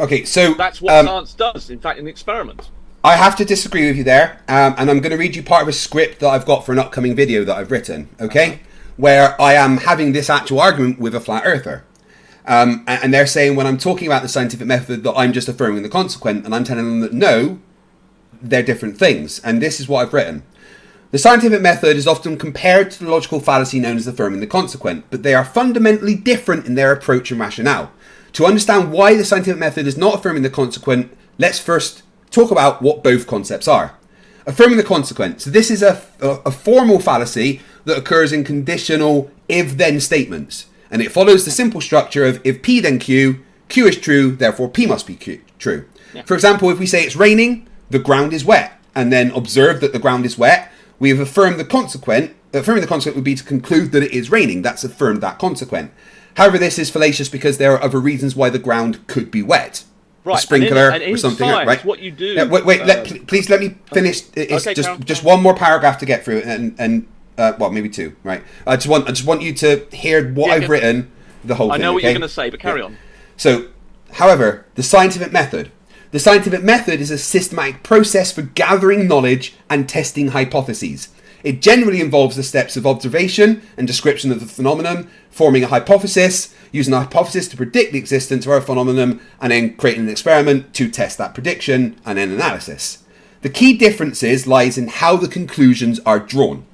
Okay, so that's what science does, in fact, in the experiment. I have to disagree with you there, and I'm going to read you part of a script that I've got for an upcoming video that I've written, okay? Where I am having this actual argument with a flat earther. And they're saying, when I'm talking about the scientific method, that I'm just affirming the consequent, and I'm telling them that no, they're different things. And this is what I've written. The scientific method is often compared to the logical fallacy known as affirming the consequent, but they are fundamentally different in their approach and rationale. To understand why the scientific method is not affirming the consequent, let's first talk about what both concepts are. Affirming the consequent. So this is a formal fallacy that occurs in conditional if-then statements. And it follows the simple structure of if P then Q, Q is true, therefore P must be true. Yeah. For example, if we say it's raining, the ground is wet, and then observe that the ground is wet, we have affirmed the consequent. Affirming the consequent would be to conclude that it is raining. That's affirmed that consequent. However, this is fallacious because there are other reasons why the ground could be wet. Right. A sprinkler and in or something, science, right? What you do? Yeah, please let me finish. It's okay, just one more paragraph to get through, and well, maybe two, right? I just want you to hear what I've written. The whole thing. I know what okay? you're going to say, but carry on. So, however, the scientific method. The scientific method is a systematic process for gathering knowledge and testing hypotheses. It generally involves the steps of observation and description of the phenomenon, forming a hypothesis, using a hypothesis to predict the existence of a phenomenon, and then creating an experiment to test that prediction, and then analysis. The key differences lies in how the conclusions are drawn.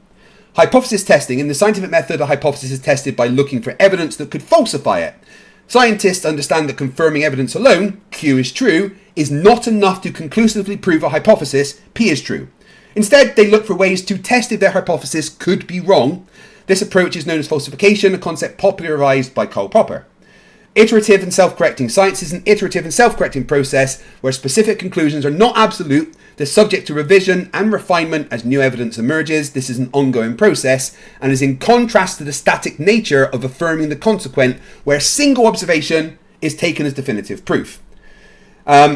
Hypothesis testing. In the scientific method, a hypothesis is tested by looking for evidence that could falsify it. Scientists understand that confirming evidence alone, Q is true, is not enough to conclusively prove a hypothesis, P is true. Instead, they look for ways to test if their hypothesis could be wrong. This approach is known as falsification, a concept popularized by Karl Popper. Iterative and self-correcting. Science is an iterative and self-correcting process where specific conclusions are not absolute. They're subject to revision and refinement as new evidence emerges. This is an ongoing process and is in contrast to the static nature of affirming the consequent, where a single observation is taken as definitive proof.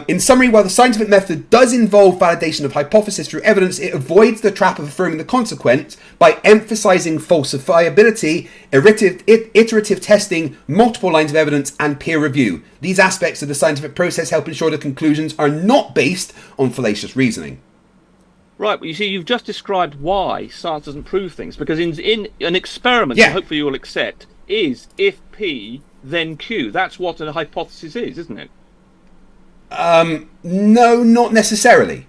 In summary, while the scientific method does involve validation of hypothesis through evidence, it avoids the trap of affirming the consequent by emphasizing falsifiability, iterative testing, multiple lines of evidence, and peer review. These aspects of the scientific process help ensure the conclusions are not based on fallacious reasoning. Right, well, you see, you've just described why science doesn't prove things, because in an experiment, yeah, hopefully you'll accept, is if P, then Q. That's what a hypothesis is, isn't it? No, not necessarily.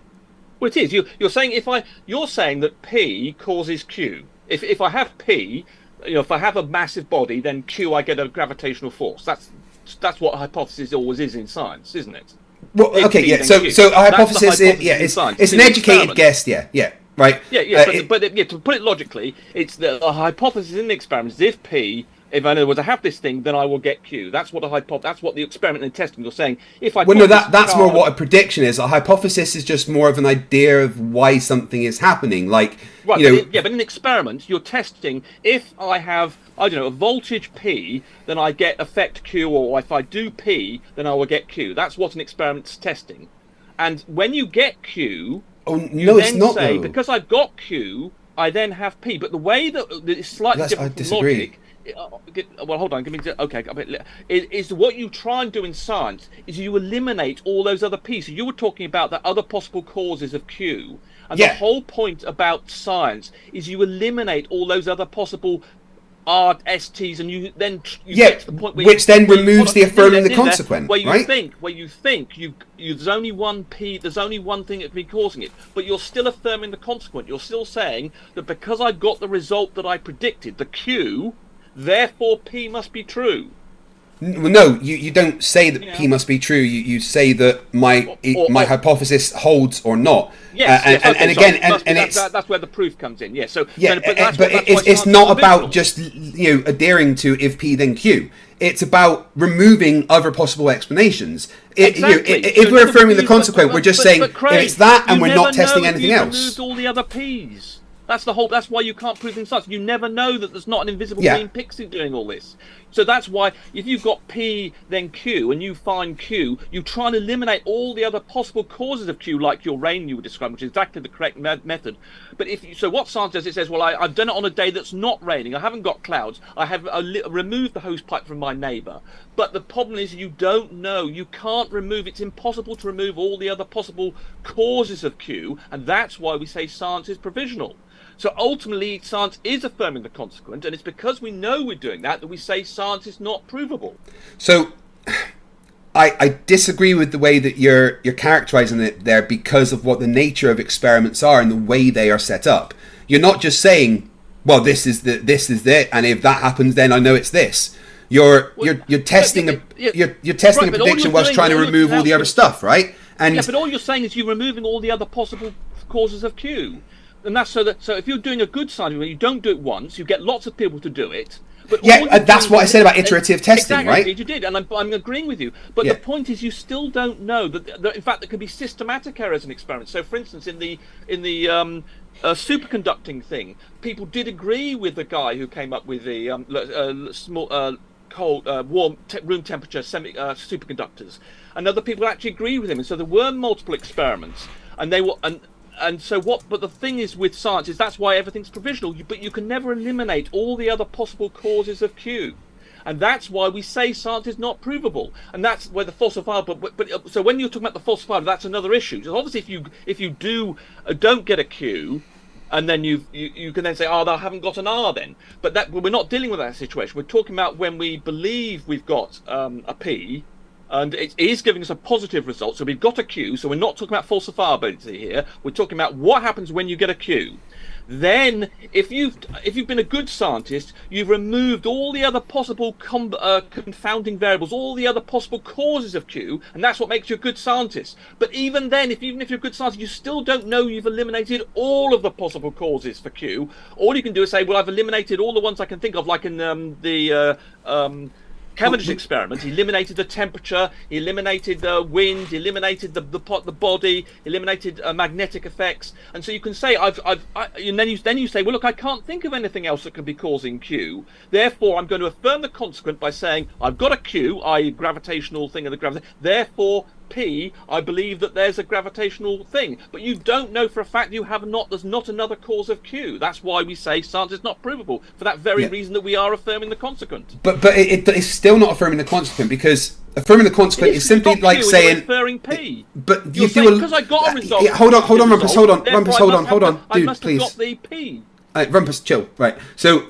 Well, it is. You're saying you're saying that P causes Q. If I have P, if I have a massive body, then Q, I get a gravitational force. That's what a hypothesis always is in science, isn't it? Well, okay, yeah. So a hypothesis, it's an educated guess, yeah, right. But to put it logically, it's a hypothesis in the experiment is if P. If in other words I have this thing, then I will get Q. That's what that's what the experiment and testing you're saying. If I that's more what a prediction is. A hypothesis is just more of an idea of why something is happening. Like, right, but in an experiment, you're testing if I have a voltage P, then I get effect Q, or if I do P, then I will get Q. That's what an experiment's testing. And when you get Q, it's not say though. Because I've got Q, I then have P. But the way that it's slightly different from logic. Well, hold on. Give me. Okay. Is what you try and do in science is you eliminate all those other pieces. You were talking about the other possible causes of Q, and the whole point about science is you eliminate all those other possible R, S, T's, and you get to the point where which then removes the affirming the consequent, where you right? think there's only one P, there's only one thing that could be causing it, but you're still affirming the consequent. You're still saying that because I got the result that I predicted, the Q. Therefore, P must be true. No, you don't say that P must be true. You say that my hypothesis holds or not. Yes, it's that's where the proof comes in. Yes, so it's not about just adhering to if P then Q. It's about removing other possible explanations. Exactly. If we're affirming the consequent, we're just saying Craig, if it's that, and we're not testing anything else. Removed all the other P's. That's why you can't prove in science. You never know that there's not an invisible green pixie doing all this. So that's why if you've got P then Q and you find Q, you try and eliminate all the other possible causes of Q, like your rain you were describing, which is exactly the correct method. But so what science does, it says, well, I've done it on a day that's not raining. I haven't got clouds. I have removed the hose pipe from my neighbour. But the problem is you don't know. You can't remove. It's impossible to remove all the other possible causes of Q, and that's why we say science is provisional. So ultimately, science is affirming the consequent, and it's because we know we're doing that we say science is not provable. So, I disagree with the way that you're characterizing it there because of what the nature of experiments are and the way they are set up. You're not just saying, well, this is it, and if that happens, then I know it's this. You're testing you're testing a prediction whilst trying to remove all the other stuff, right? And but all you're saying is you're removing all the other possible causes of Q, and that's so if you're doing a good science, you don't do it once, you get lots of people to do it. But that's what I said about iterative testing, exactly, right? You did, and I'm agreeing with you. But the point is, you still don't know that in fact, there can be systematic errors in experiments. So, for instance, in the superconducting thing, people did agree with the guy who came up with the small, cold, warm, room temperature superconductors, and other people actually agreed with him. And so there were multiple experiments, and they were and so what? But the thing is with science is that's why everything's provisional. But you can never eliminate all the other possible causes of Q. And that's why we say science is not provable, and that's where the falsifiable. But so when you're talking about the falsifiable, that's another issue. So obviously, if you don't get a Q, and then you can then say, oh, I haven't got an R then. But we're not dealing with that situation. We're talking about when we believe we've got a P, and it is giving us a positive result. So we've got a Q. So we're not talking about falsifiability here. We're talking about what happens when you get a Q. Then, if you've been a good scientist, you've removed all the other possible confounding variables, all the other possible causes of Q, and that's what makes you a good scientist. But even then, even if you're a good scientist, you still don't know you've eliminated all of the possible causes for Q. All you can do is say, well, I've eliminated all the ones I can think of, like in the Cavendish experiment. He eliminated the temperature, he eliminated the wind, he eliminated the body, eliminated magnetic effects, and so you can say and then you say, well, look, I can't think of anything else that could be causing Q. Therefore, I'm going to affirm the consequent by saying I've got a Q, i.e., gravitational thing of the gravity. Therefore, P, I believe that there's a gravitational thing, but you don't know for a fact there's not another cause of Q. That's why we say science is not provable, for that very reason that we are affirming the consequent. But it's still not affirming the consequent, because affirming the consequent is simply like saying inferring P. But you do because I got a result. Hold on, Rumpus, hold on, dude, I must please. have got the P. Rumpus, chill, right? So,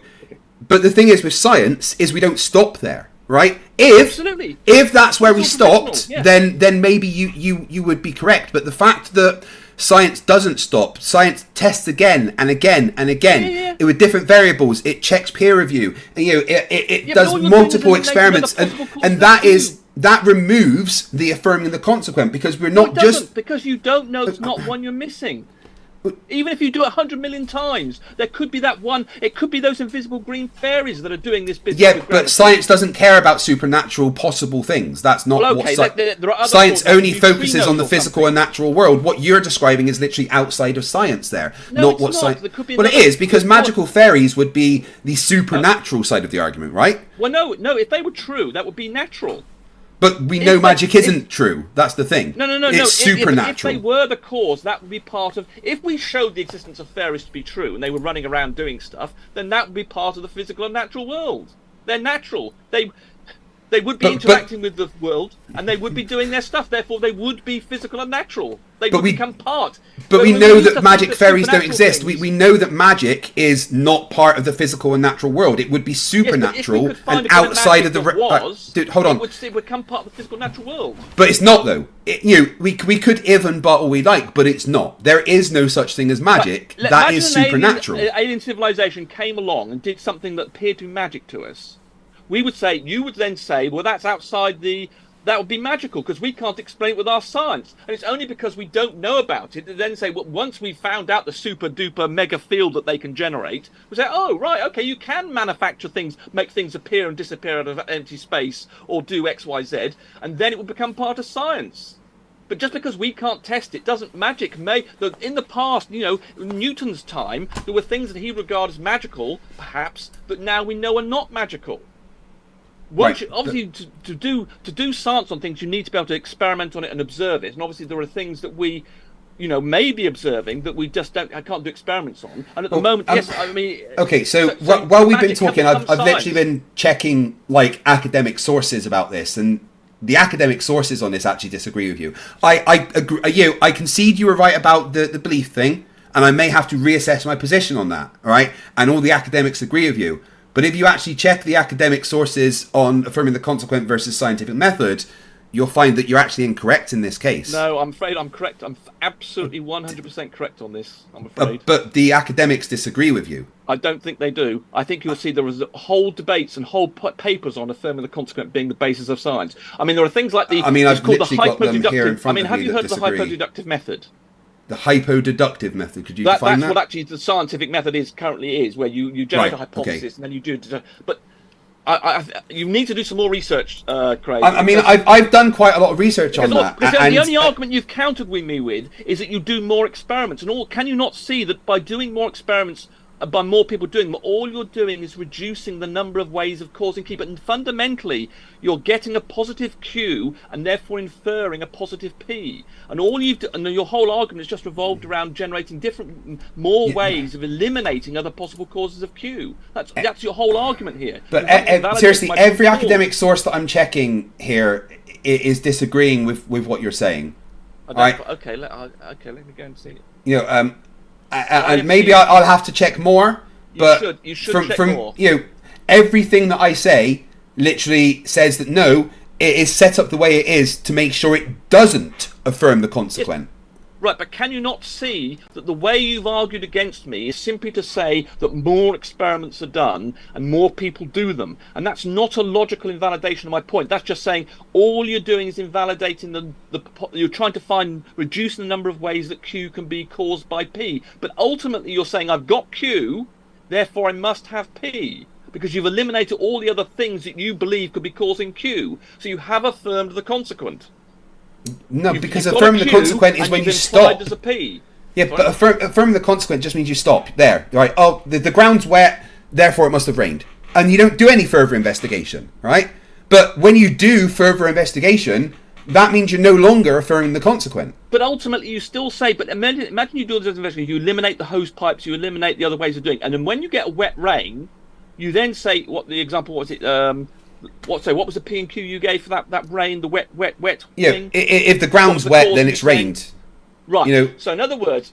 but the thing is with science is we don't stop there. Right? If that's where we stopped, then maybe you would be correct. But the fact that science doesn't stop, science tests again and again and again with different variables. It checks peer review. And, it does multiple experiments, and that removes the affirming the consequent, because we're not because you don't know it's not one you're missing. Even if you do it 100 million times, there could be that one. It could be those invisible green fairies that are doing this business. Yeah, but science doesn't care about supernatural possible things. That's not what science only focuses on the physical and natural world. What you're describing is literally outside of science there. Not what science. Well, it is, because magical fairies would be the supernatural side of the argument, right? Well, no. If they were true, that would be natural. But we know magic isn't true. That's the thing. No. It's supernatural. If they were the cause, that would be part of... If we showed the existence of fairies to be true and they were running around doing stuff, then that would be part of the physical and natural world. They're natural. They would be interacting with the world, and they would be doing their stuff. Therefore, they would be physical and natural. They would become part. But we know that magic fairies don't exist. We know that magic is not part of the physical and natural world. It would be supernatural and outside of the... dude, hold on. It would become part of the physical natural world. But it's not, though. We could if and but all we like, but it's not. There is no such thing as magic. That is supernatural. Alien civilization came along and did something that appeared to be magic to us. You would then say, well, that's outside that would be magical because we can't explain it with our science. And it's only because we don't know about it that then say, well, once we've found out the super duper mega field that they can generate, we say, oh, right, okay, you can manufacture things, make things appear and disappear out of empty space or do X, Y, Z, and then it will become part of science. But just because we can't test it doesn't magic may... In the past, Newton's time, there were things that he regarded as magical, perhaps, but now we know are not magical. Obviously, to do science on things, you need to be able to experiment on it and observe it. And obviously, there are things that we, may be observing that we just can't do experiments on. And at the moment, yes, I mean. Okay, so while we've been talking, I've literally been checking academic sources about this, and the academic sources on this actually disagree with you. I agree. I concede you were right about the belief thing, and I may have to reassess my position on that. All right, and all the academics agree with you. But if you actually check the academic sources on affirming the consequent versus scientific method, you'll find that you're actually incorrect in this case. No, I'm afraid I'm correct. I'm absolutely 100% correct on this, I'm afraid. But the academics disagree with you. I don't think they do. I think you'll see there was whole debates and whole papers on affirming the consequent being the basis of science. I mean, there are things like the... I mean, I've called the literally got them here in front of me. have you heard of the disagree. hypodeductive method? The hypodeductive method, could you define that? That's what actually the scientific method currently is, where you generate a hypothesis and then you do... But you need to do some more research, Craig. I mean, I've done quite a lot of research on that. Because the only argument you've countered with me with is that you do more experiments. And can you not see that by doing more experiments, by more people doing them, all you're doing is reducing the number of ways of causing Q, but fundamentally you're getting a positive Q and therefore inferring a positive P, and your whole argument is just revolved around generating more ways of eliminating other possible causes of Q. That's your whole argument here. But seriously, every academic source that I'm checking here is disagreeing with what you're saying. Okay, let me go and see it. You know, and maybe I'll have to check more. But you should check more. You know, everything that I say literally says that no, it is set up the way it is to make sure it doesn't affirm the consequent. Right, but can you not see that the way you've argued against me is simply to say that more experiments are done and more people do them? And that's not a logical invalidation of my point. That's just saying all you're doing is invalidating you're trying to reduce the number of ways that Q can be caused by P. But ultimately you're saying I've got Q, therefore I must have P, because you've eliminated all the other things that you believe could be causing Q. So you have affirmed the consequent. No, because affirming the consequent is when you stop. As a P. Yeah, but affirming the consequent just means you stop there, right? Oh, the ground's wet, therefore it must have rained, and you don't do any further investigation, right? But when you do further investigation, that means you're no longer affirming the consequent. But ultimately, you still say. But imagine you do this investigation. You eliminate the hose pipes. You eliminate the other ways of doing it, and then when you get a wet rain, you then say what the example was. What was the P and Q you gave for that rain, the wet yeah, thing? If the ground's wet, then it's rained. Right. You know, So in other words,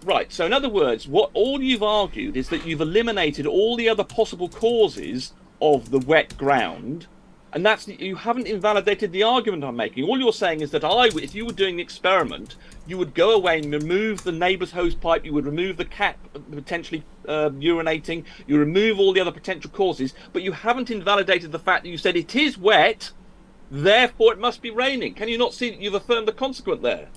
what all you've argued is that you've eliminated all the other possible causes of the wet ground, and you haven't invalidated the argument I'm making. All you're saying is that if you were doing the experiment, you would go away and remove the neighbour's hose pipe, you would remove the cat potentially urinating, you remove all the other potential causes, but you haven't invalidated the fact that you said it is wet, therefore it must be raining. Can you not see that you've affirmed the consequent there?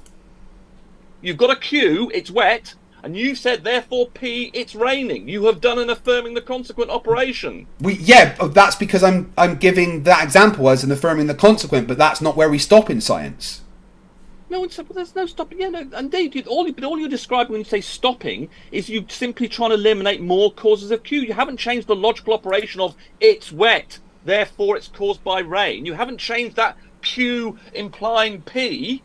You've got a Q, it's wet, and you said therefore P, it's raining. You have done an affirming the consequent operation. That's because I'm giving that example as an affirming the consequent, but that's not where we stop in science. No, there's no stopping. Yeah, no, indeed. All you're describing when you say stopping is you simply trying to eliminate more causes of Q. You haven't changed the logical operation of it's wet, therefore it's caused by rain. You haven't changed that Q implying P.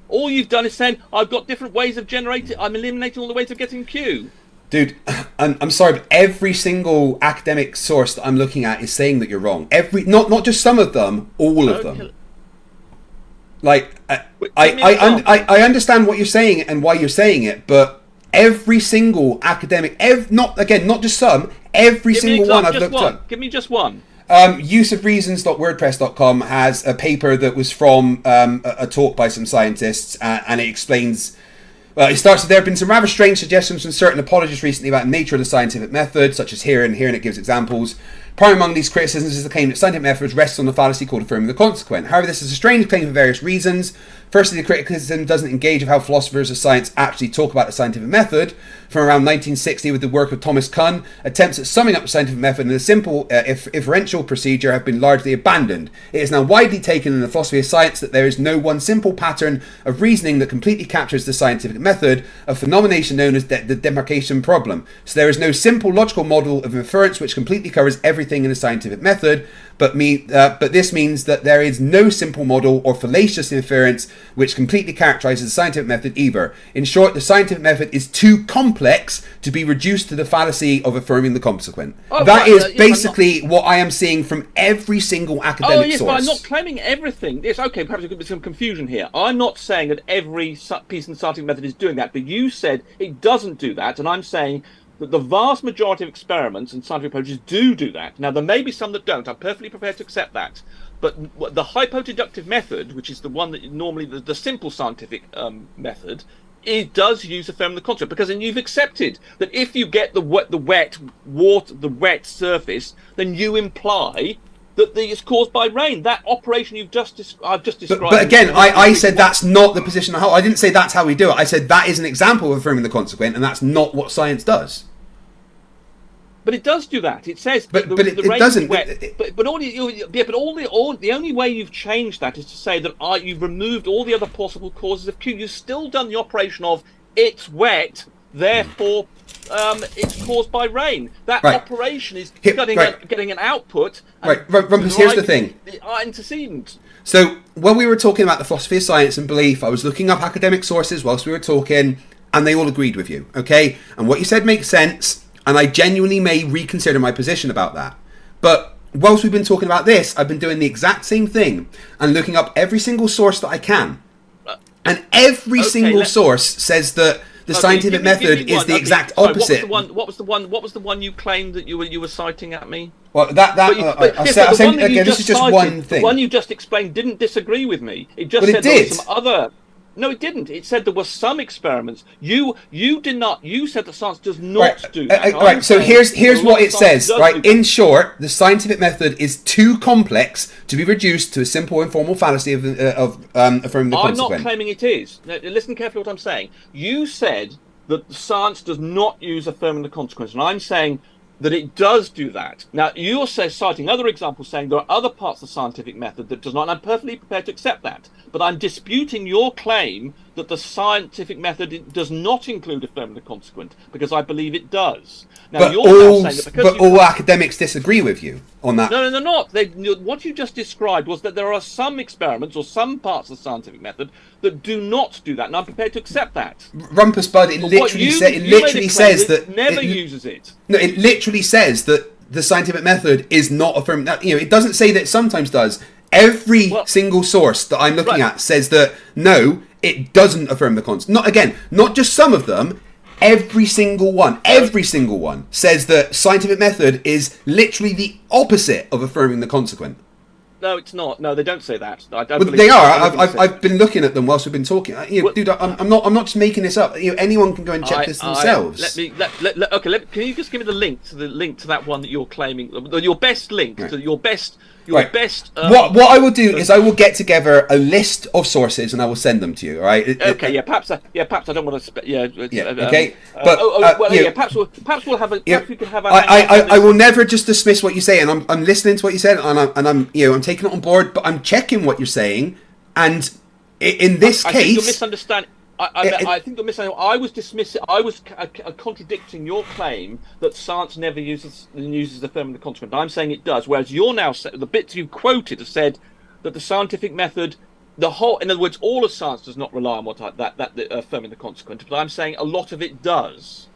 All you've done is saying I've got different ways of generating. I'm eliminating all the ways of getting Q. Dude, I'm sorry, but every single academic source that I'm looking at is saying that you're wrong. Not just some of them, all of them. Like, I understand what you're saying and why you're saying it, but every single academic, not just some, every single one I've looked at. Give me just one. Useofreasons.wordpress.com has a paper that was from a talk by some scientists, and it explains. Well, it starts with there have been some rather strange suggestions from certain apologists recently about the nature of the scientific method, such as here, and it gives examples. Primary among these criticisms is the claim that scientific methods rests on the fallacy called affirming the consequent. However, this is a strange claim for various reasons. Firstly, the criticism doesn't engage with how philosophers of science actually talk about the scientific method. From around 1960, with the work of Thomas Kuhn, attempts at summing up the scientific method in a simple, inferential procedure have been largely abandoned. It is now widely taken in the philosophy of science that there is no one simple pattern of reasoning that completely captures the scientific method, a phenomenon known as the demarcation problem. So there is no simple logical model of inference which completely covers everything in the scientific method, but this means that there is no simple model or fallacious inference which completely characterizes the scientific method either. In short, the scientific method is too complex to be reduced to the fallacy of affirming the consequent. That is basically what I am seeing from every single academic source. But I'm not claiming everything. It's okay, perhaps there could be some confusion here. I'm not saying that every piece in the scientific method is doing that, but you said it doesn't do that, and I'm saying that the vast majority of experiments and scientific approaches do that. Now, there may be some that don't. I'm perfectly prepared to accept that. But the hypodeductive method, which is the one that normally the simple scientific method, it does use affirming the consequent, because then you've accepted that if you get the wet surface, then you imply that it's caused by rain. That operation I've just described. But again, I said that's not the position I hold. I didn't say that's how we do it. I said that is an example of affirming the consequent, and that's not what science does. But it does do that. It says, but the it rain doesn't. Is wet. But the only way you've changed that is to say that you've removed all the other possible causes of Q. You've still done the operation of it's wet, therefore it's caused by rain. That operation is getting an output. Right, Rumpus, here's the thing. The antecedent. So when we were talking about the philosophy of science and belief, I was looking up academic sources whilst we were talking, and they all agreed with you, okay? And what you said makes sense. And I genuinely may reconsider my position about that. But whilst we've been talking about this, I've been doing the exact same thing and looking up every single source that I can. And every single source says that the scientific method is the exact opposite. What was the one you claimed that you were citing at me? Well, this is just one thing. The one you just explained didn't disagree with me. It just said there was some other. No, it didn't. It said there were some experiments. You did not. You said that science does not do that. Right. So here's what it says. Right. In short, the scientific method is too complex to be reduced to a simple informal fallacy of affirming the consequent. I'm not claiming it is. Now, listen carefully what I'm saying. You said that science does not use affirming the consequence, and I'm saying that it does do that. Now, you're citing other examples saying there are other parts of the scientific method that does not, and I'm perfectly prepared to accept that. But I'm disputing your claim that the scientific method does not include affirming the consequent, because I believe it does. Now, but all academics disagree with you on that. No, they're not. What you just described was that there are some experiments or some parts of the scientific method that do not do that, and I'm prepared to accept that. Rumpus Bud, it literally says that it never uses it. No, it literally says that the scientific method is not affirming. It doesn't say that it sometimes does. Every single source that I'm looking at says that no, it doesn't affirm the consequent. Not just some of them. Every single one says that scientific method is literally the opposite of affirming the consequent. No, it's not. No, they don't say that. I don't believe they are. I've been looking at them whilst we've been talking. Dude, I'm not just making this up. Anyone can go and check this themselves. Can you just give me the link to that one that you're claiming? Your best link to your best. Best. What I will do is I will get together a list of sources and I will send them to you. All right. Perhaps I don't want to. Okay. Perhaps we'll have a. Perhaps we can have. I will never just dismiss what you say, and I'm listening to what you said, and I'm taking it on board, but I'm checking what you're saying, and in this case, I think you're misunderstanding. I think you're misunderstanding. I was contradicting your claim that science never uses affirming the consequent. I'm saying it does, whereas you're now the bits you quoted have said that the scientific method, in other words, all of science does not rely on that affirming the consequent. But I'm saying a lot of it does.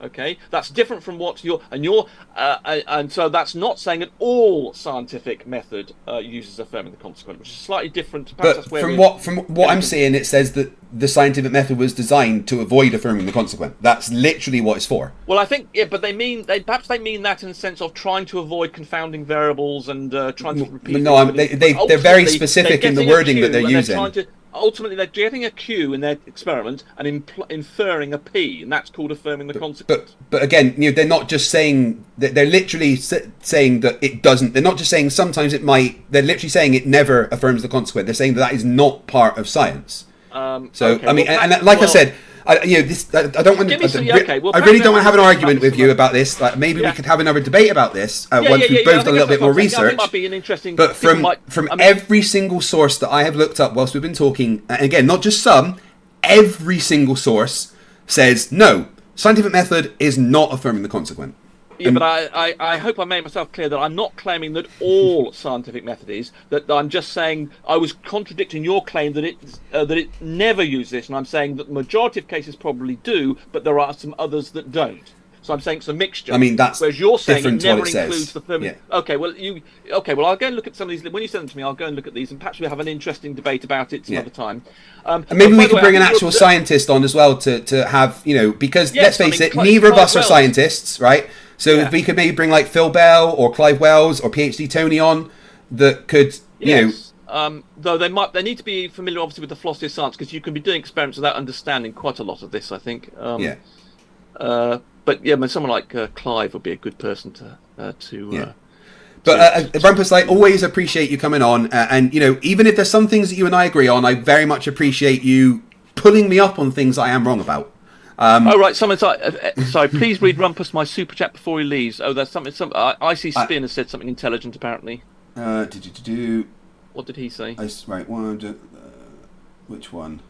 Okay, that's different from what and so that's not saying that all scientific method uses affirming the consequent, which is slightly different. But from what I'm seeing, it says that the scientific method was designed to avoid affirming the consequent. That's literally what it's for. Well, I think, but perhaps they mean that in the sense of trying to avoid confounding variables and trying to repeat. No, they're very specific in the wording that they're using. Ultimately, they're getting a Q in their experiment and inferring a P, and that's called affirming the consequent. But again, they're not just saying that. They're literally saying that it doesn't. They're not just saying sometimes it might. They're literally saying it never affirms the consequent. They're saying that is not part of science. I said, I don't want. I really don't want to have an argument with you about this. Maybe we could have another debate about this once we've both done a little bit more research. Might be an interesting. But from every single source that I have looked up whilst we've been talking, and again, not just some, every single source says no. Scientific method is not affirming the consequent. Yeah, but I hope I made myself clear that I'm not claiming that all scientific method is. That I'm just saying I was contradicting your claim that it never uses this, and I'm saying that the majority of cases probably do, but there are some others that don't. So I'm saying it's a mixture. I mean, that's whereas you're saying it different to what never it says. includes the thermal. Yeah. Okay, well, I'll go and look at some of these. When you send them to me, I'll go and look at these, and perhaps we'll have an interesting debate about it some other time. And maybe we could bring an actual scientist on as well to have, because let's face it, neither of us are scientists, right? So if we could maybe bring like Phil Bell or Clive Wells or PhD Tony on that could, though they need to be familiar, obviously, with the philosophy of science, because you can be doing experiments without understanding quite a lot of this, I think. But someone like Clive would be a good person to. But Rumpus, I always appreciate you coming on, and even if there's some things that you and I agree on, I very much appreciate you pulling me up on things I am wrong about. Right. Someone's sorry. Please read Rumpus my super chat before he leaves. Oh, there's something. Icy Spin has said something intelligent apparently. What did he say? Right. Which one?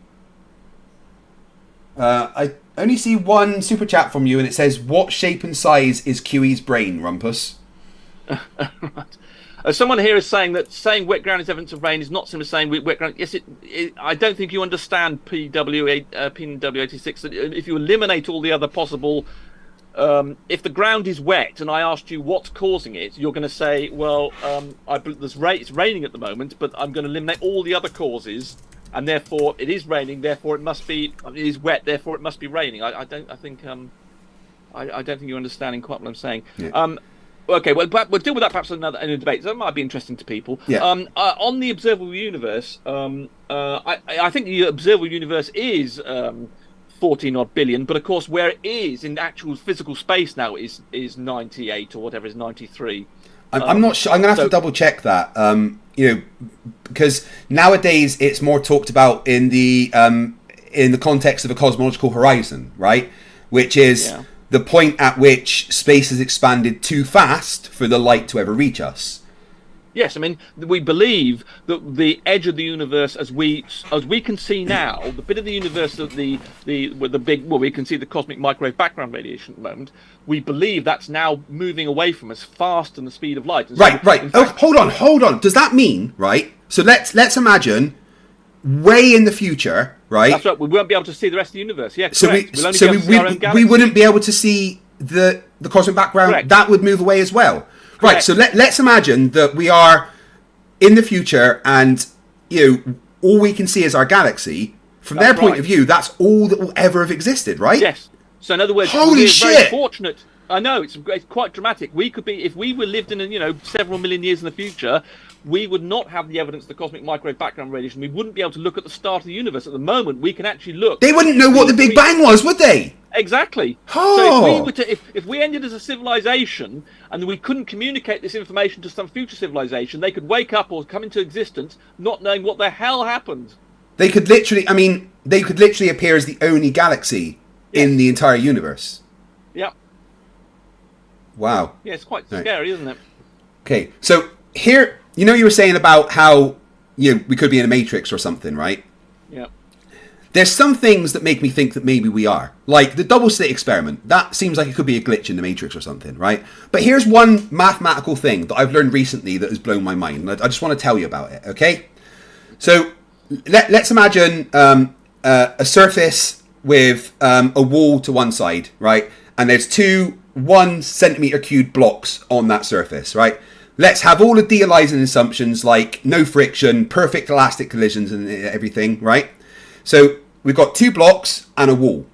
I only see one super chat from you, and it says, "What shape and size is QE's brain, Rumpus?" Right. Someone here is saying that saying wet ground is evidence of rain is not simply saying wet ground. Yes, I don't think you understand PW86. That if you eliminate all the other possible, if the ground is wet and I asked you what's causing it, you're going to say, well, it's raining at the moment, but I'm going to eliminate all the other causes, and therefore it is raining. Therefore it is wet. Therefore it must be raining. I don't think you're understanding quite what I'm saying. Yeah. Okay, well, we'll deal with that perhaps in a debate. That might be interesting to people. Yeah. On the observable universe, I think the observable universe is 14 odd billion, but of course, where it is in actual physical space now is 98 or whatever is 93. I'm not sure. I'm going to have to double check that. Because nowadays it's more talked about in the context of a cosmological horizon, right? Which is the point at which space has expanded too fast for the light to ever reach us. Yes, I mean, we believe that the edge of the universe, as we can see now, the bit of the universe that we can see the cosmic microwave background radiation at the moment. We believe that's now moving away from us fast than the speed of light. And right. Hold on. Does that mean, right? So let's imagine way in the future, right? That's right. We won't be able to see the rest of the universe. Yeah, so we wouldn't be able to see the cosmic background. Correct. That would move away as well. Correct. Right. So let's imagine that we are in the future, and all we can see is our galaxy. From their point of view, that's all that will ever have existed, right? Yes. So in other words, holy shit! Very fortunate. I know it's quite dramatic. We could be, if we were lived in several million years in the future, we would not have the evidence of the cosmic microwave background radiation. We wouldn't be able to look at the start of the universe. At the moment, we can actually look. They wouldn't know what the Big Bang was, would they? Exactly. Oh. So if we ended as a civilization and we couldn't communicate this information to some future civilization, they could wake up or come into existence not knowing what the hell happened. They could literally appear as the only galaxy in the entire universe. Yep. Wow. Yeah, it's quite scary, isn't it? Okay, so here, you were saying about how we could be in a matrix or something, right? Yeah. There's some things that make me think that maybe we are. Like the double slit experiment. That seems like it could be a glitch in the matrix or something, right? But here's one mathematical thing that I've learned recently that has blown my mind. I just want to tell you about it, okay? So let's imagine a surface with a wall to one side, right? And there's two 1 centimeter cubed blocks on that surface, right? Let's have all the de-Eliasing assumptions like no friction, perfect elastic collisions and everything, right? So we've got two blocks and a wall.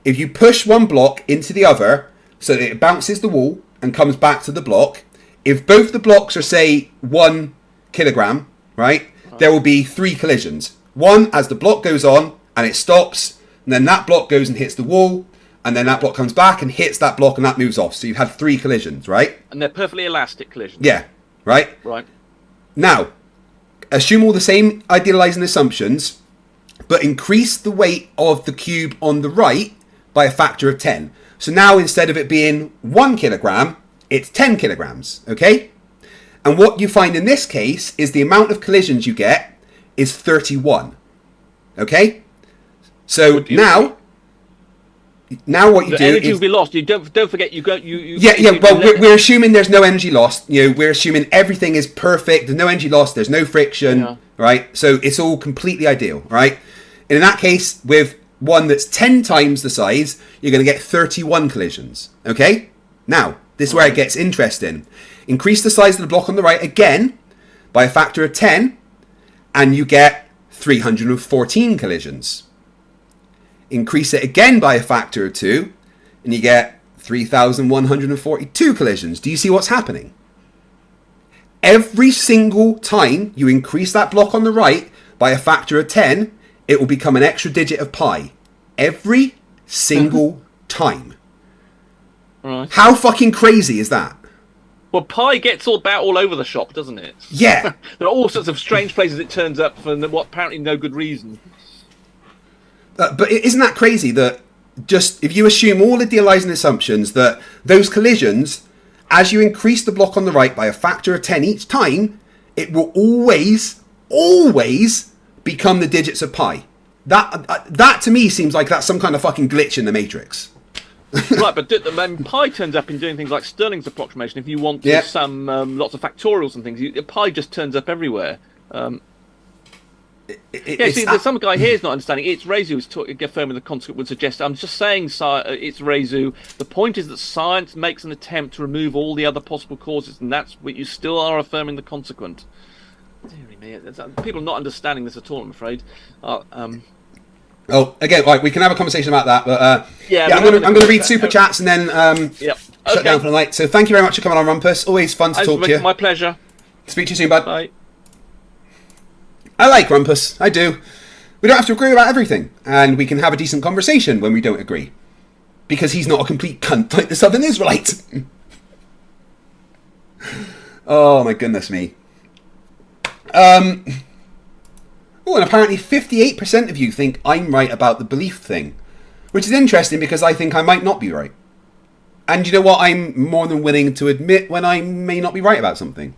If you push one block into the other so that it bounces the wall and comes back to the block, if both the blocks are, say, 1 kilogram, right, there will be 3 collisions. One as the block goes on and it stops, and then that block goes and hits the wall, and then that block comes back and hits that block and that moves off. So you've had 3 collisions, right? And they're perfectly elastic collisions. Yeah, right? Right. Now, assume all the same de-Eliasing assumptions, but increase the weight of the cube on the right by a factor of 10. So now instead of it being 1 kilogram, it's 10 kilograms, okay? And what you find in this case is the amount of collisions you get is 31, okay? So now what you do energy is will be lost. You don't forget you. Well, we're assuming there's no energy lost. We're assuming everything is perfect. There's no energy lost. There's no friction, right? So it's all completely ideal, right? And in that case, with one that's 10 times the size, you're going to get 31 collisions. Okay? Now, this is where it gets interesting. Increase the size of the block on the right again by a factor of 10, and you get 314 collisions. Increase it again by a factor of 2, and you get 3,142 collisions. Do you see what's happening? Every single time you increase that block on the right by a factor of 10, it will become an extra digit of pi. Every single time. Right. How fucking crazy is that? Well, pi gets all over the shop, doesn't it? Yeah. There are all sorts of strange places it turns up for what apparently no good reason. But isn't that crazy that just if you assume all the idealizing assumptions that those collisions, as you increase the block on the right by a factor of 10 each time, it will always become the digits of pi. That to me seems like that's some kind of fucking glitch in the matrix. Right, but pi turns up in doing things like Stirling's approximation. If you want some lots of factorials and things, pi just turns up everywhere. There's some guy here is not understanding. It's Rezu who's affirming the consequent would suggest. I'm just saying, it's Rezu. The point is that science makes an attempt to remove all the other possible causes, and that's what you still are affirming the consequent. Deary me, people are not understanding this at all, I'm afraid. Oh, again, right, we can have a conversation about that, but I'm going to read super chats and then shut down for the night. So thank you very much for coming on, Rumpus. Always fun to talk to you. My pleasure. Speak to you soon, bud. Bye. I like Rumpus. I do. We don't have to agree about everything, and we can have a decent conversation when we don't agree, because he's not a complete cunt like the Southern Israelite. Oh my goodness me. Oh, and apparently 58% of you think I'm right about the belief thing, which is interesting because I think I might not be right. And you know what? I'm more than willing to admit when I may not be right about something.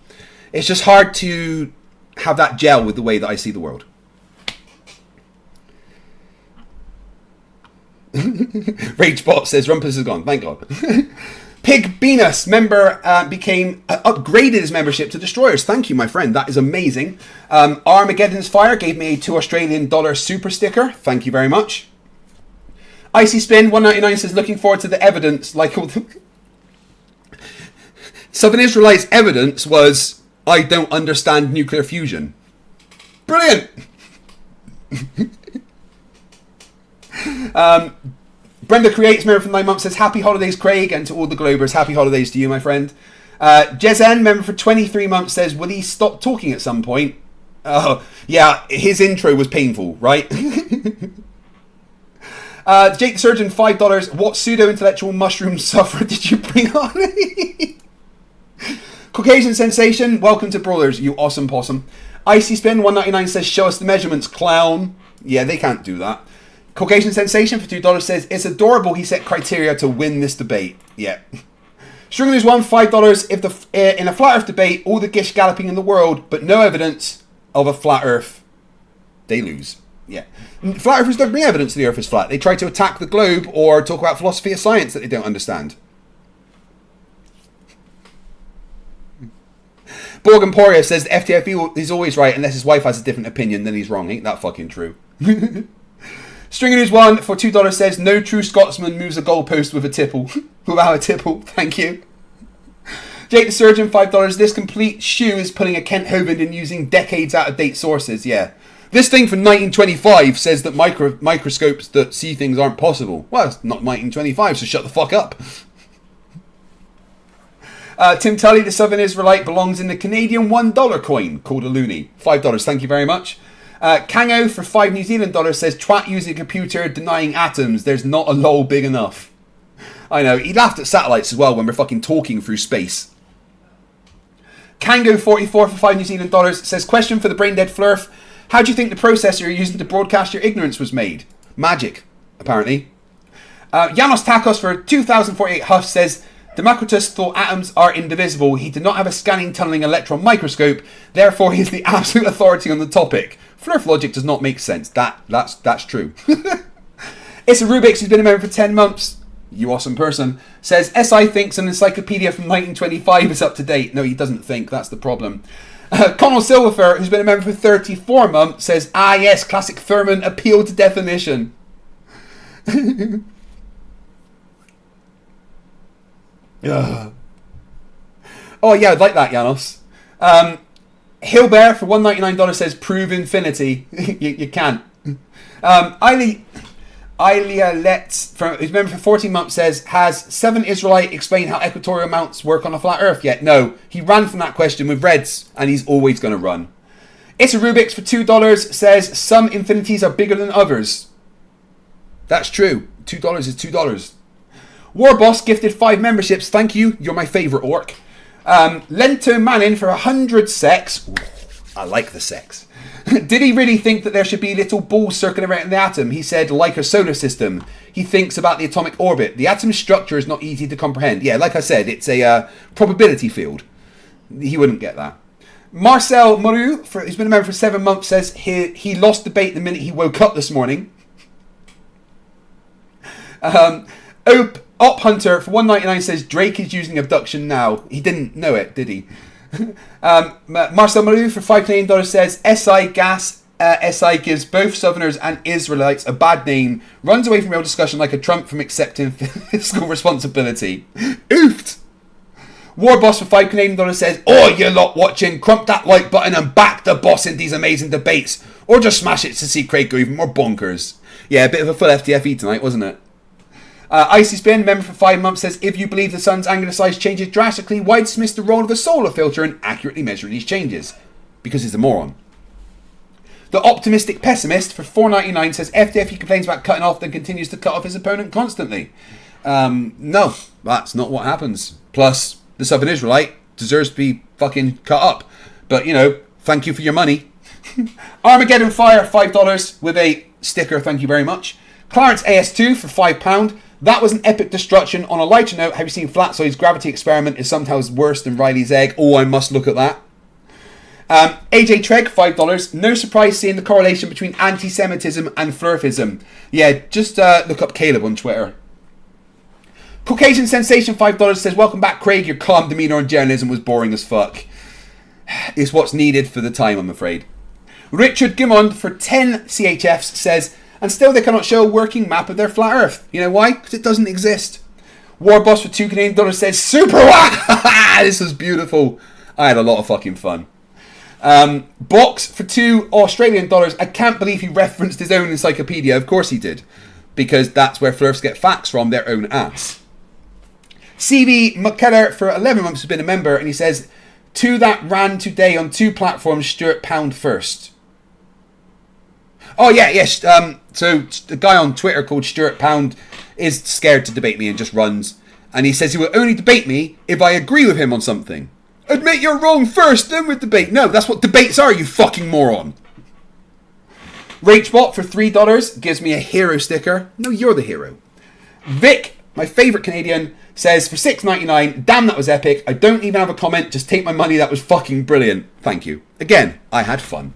It's just hard to have that gel with the way that I see the world. Ragebot says Rumpus is gone. Thank God. Pig Venus member upgraded his membership to Destroyers. Thank you, my friend. That is amazing. Armageddon's Fire gave me a $2 super sticker. Thank you very much. Icy Spin 199 says looking forward to the evidence. Like all the Southern Israelites' evidence was I don't understand nuclear fusion. Brilliant. Brenda Creates member for 9 months says happy holidays, Craig, and to all the Globers, happy holidays to you, my friend. Jezen member for 23 months says will he stop talking at some point? Oh yeah, his intro was painful, right? Jake the Surgeon $5. What pseudo intellectual mushroom sufferer did you bring on? Caucasian Sensation, welcome to Brawlers, you awesome possum. Icy Spin 199 says show us the measurements, clown. Yeah, they can't do that. Caucasian Sensation for $2 says it's adorable he set criteria to win this debate. Yeah. String News 1 $5. If in a flat Earth debate, all the gish galloping in the world, but no evidence of a flat Earth, they lose. Yeah. Flat Earthers don't bring evidence the Earth is flat. They try to attack the globe or talk about philosophy of science that they don't understand. Borg Emporia says the FTFE is always right unless his wife has a different opinion, then he's wrong. Ain't that fucking true? Stringer News 1 for $2 says no true Scotsman moves a goalpost with a tipple. Without a tipple, thank you. Jake the Surgeon $5. This complete shoe is putting a Kent Hovind in using decades out of date sources. Yeah. This thing from 1925 says that microscopes that see things aren't possible. Well, it's not 1925, so shut the fuck up. Tim Tully, the Southern Israelite, belongs in the Canadian $1 coin called a loonie. $5, thank you very much. Kango for $5 New Zealand says twat using a computer denying atoms. There's not a lol big enough. I know, he laughed at satellites as well when we're fucking talking through space. Kango 44 for $5 New Zealand says question for the brain dead Flerf. How do you think the processor you're using to broadcast your ignorance was made? Magic, apparently. Janos Takos for 2048 Huff says Democritus thought atoms are indivisible. He did not have a scanning tunneling electron microscope. Therefore, he is the absolute authority on the topic. Flerf logic does not make sense. That's true. It's a Rubik's who's been a member for 10 months. You awesome person. Says SI thinks an encyclopedia from 1925 is up to date. No, he doesn't think. That's the problem. Connell Silverfer, who's been a member for 34 months, says yes, classic Thurman appeal to definition. Oh yeah, I'd like that, Janos. Hillbear for $199 says prove infinity. you can't. Ilia Let's, who's member for 14 months, says, has 7 Israelite explained how equatorial mounts work on a flat earth yet? No. He ran from that question with Reds, and he's always going to run. It's a Rubik's for $2 says, some infinities are bigger than others. That's true. $2 is $2. Warboss gifted 5 memberships. Thank you. You're my favourite orc. Lento Manning for 100 sex. Ooh, I like the sex. Did he really think that there should be little balls circling around the atom? He said, like a solar system. He thinks about the atomic orbit. The atom's structure is not easy to comprehend. Yeah, like I said, it's a probability field. He wouldn't get that. Marcel Moru, who's been a member for 7 months, says he lost debate the minute he woke up this morning. Op Hunter for $1.99 says Drake is using abduction now. He didn't know it, did he? Marcel Malou for $5 says SI gas. SI gives both Southerners and Israelites a bad name. Runs away from real discussion like a Trump from accepting fiscal responsibility. Oofed. Warboss for $5 says, oh, you lot watching, crump that like button and back the boss in these amazing debates. Or just smash it to see Craig go even more bonkers. Yeah, a bit of a full FTFE tonight, wasn't it? Icy Spin, member for 5 months, says, if you believe the sun's angular size changes drastically, why dismiss the role of a solar filter and accurately measure these changes? Because he's a moron. The Optimistic Pessimist for $4.99 says, FTFE complains about cutting off, then continues to cut off his opponent constantly. No, that's not what happens. Plus, the Southern Israelite deserves to be fucking cut up. But, you know, thank you for your money. Armageddon Fire, $5 with a sticker, thank you very much. Clarence AS2 for £5. That was an epic destruction. On a lighter note, have you seen Flatsoy's gravity experiment is sometimes worse than Riley's egg? Oh, I must look at that. AJ Treg, $5. No surprise seeing the correlation between anti-Semitism and Flerfism. Yeah, just look up Caleb on Twitter. Caucasian Sensation, $5 says, welcome back, Craig. Your calm demeanour on journalism was boring as fuck. It's what's needed for the time, I'm afraid. Richard Gimmond for 10 CHFs says, and still they cannot show a working map of their flat earth. You know why? Because it doesn't exist. Warboss for $2 Canadian says, super wow! This was beautiful. I had a lot of fucking fun. Box for $2 Australian. I can't believe he referenced his own encyclopedia. Of course he did. Because that's where Flerfs get facts from, their own ass. CB McKellar for 11 months has been a member, and he says, to that ran today on 2 platforms, Stuart Pound first. Oh yeah, yes. So a guy on Twitter called Stuart Pound is scared to debate me and just runs. And he says he will only debate me if I agree with him on something. Admit you're wrong first, then we'll debate. No, that's what debates are, you fucking moron. Rachbot for $3 gives me a hero sticker. No, you're the hero. Vic, my favourite Canadian, says for $6.99, damn, that was epic. I don't even have a comment, just take my money, that was fucking brilliant. Thank you. Again, I had fun.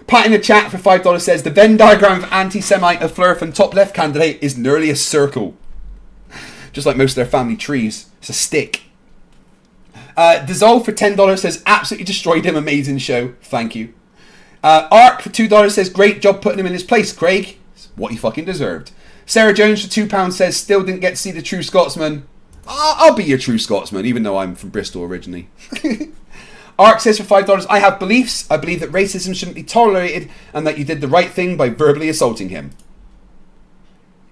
Pat in the chat for $5 says, the Venn diagram of anti-Semite of Flerf and top left candidate is nearly a circle. Just like most of their family trees. It's a stick. Dissolve for $10 says, absolutely destroyed him, amazing show. Thank you. Ark for $2 says, great job putting him in his place, Craig. It's what he fucking deserved. Sarah Jones for £2 says, still didn't get to see the true Scotsman. I'll be your true Scotsman, even though I'm from Bristol originally. Ark says for $5, I have beliefs. I believe that racism shouldn't be tolerated and that you did the right thing by verbally assaulting him.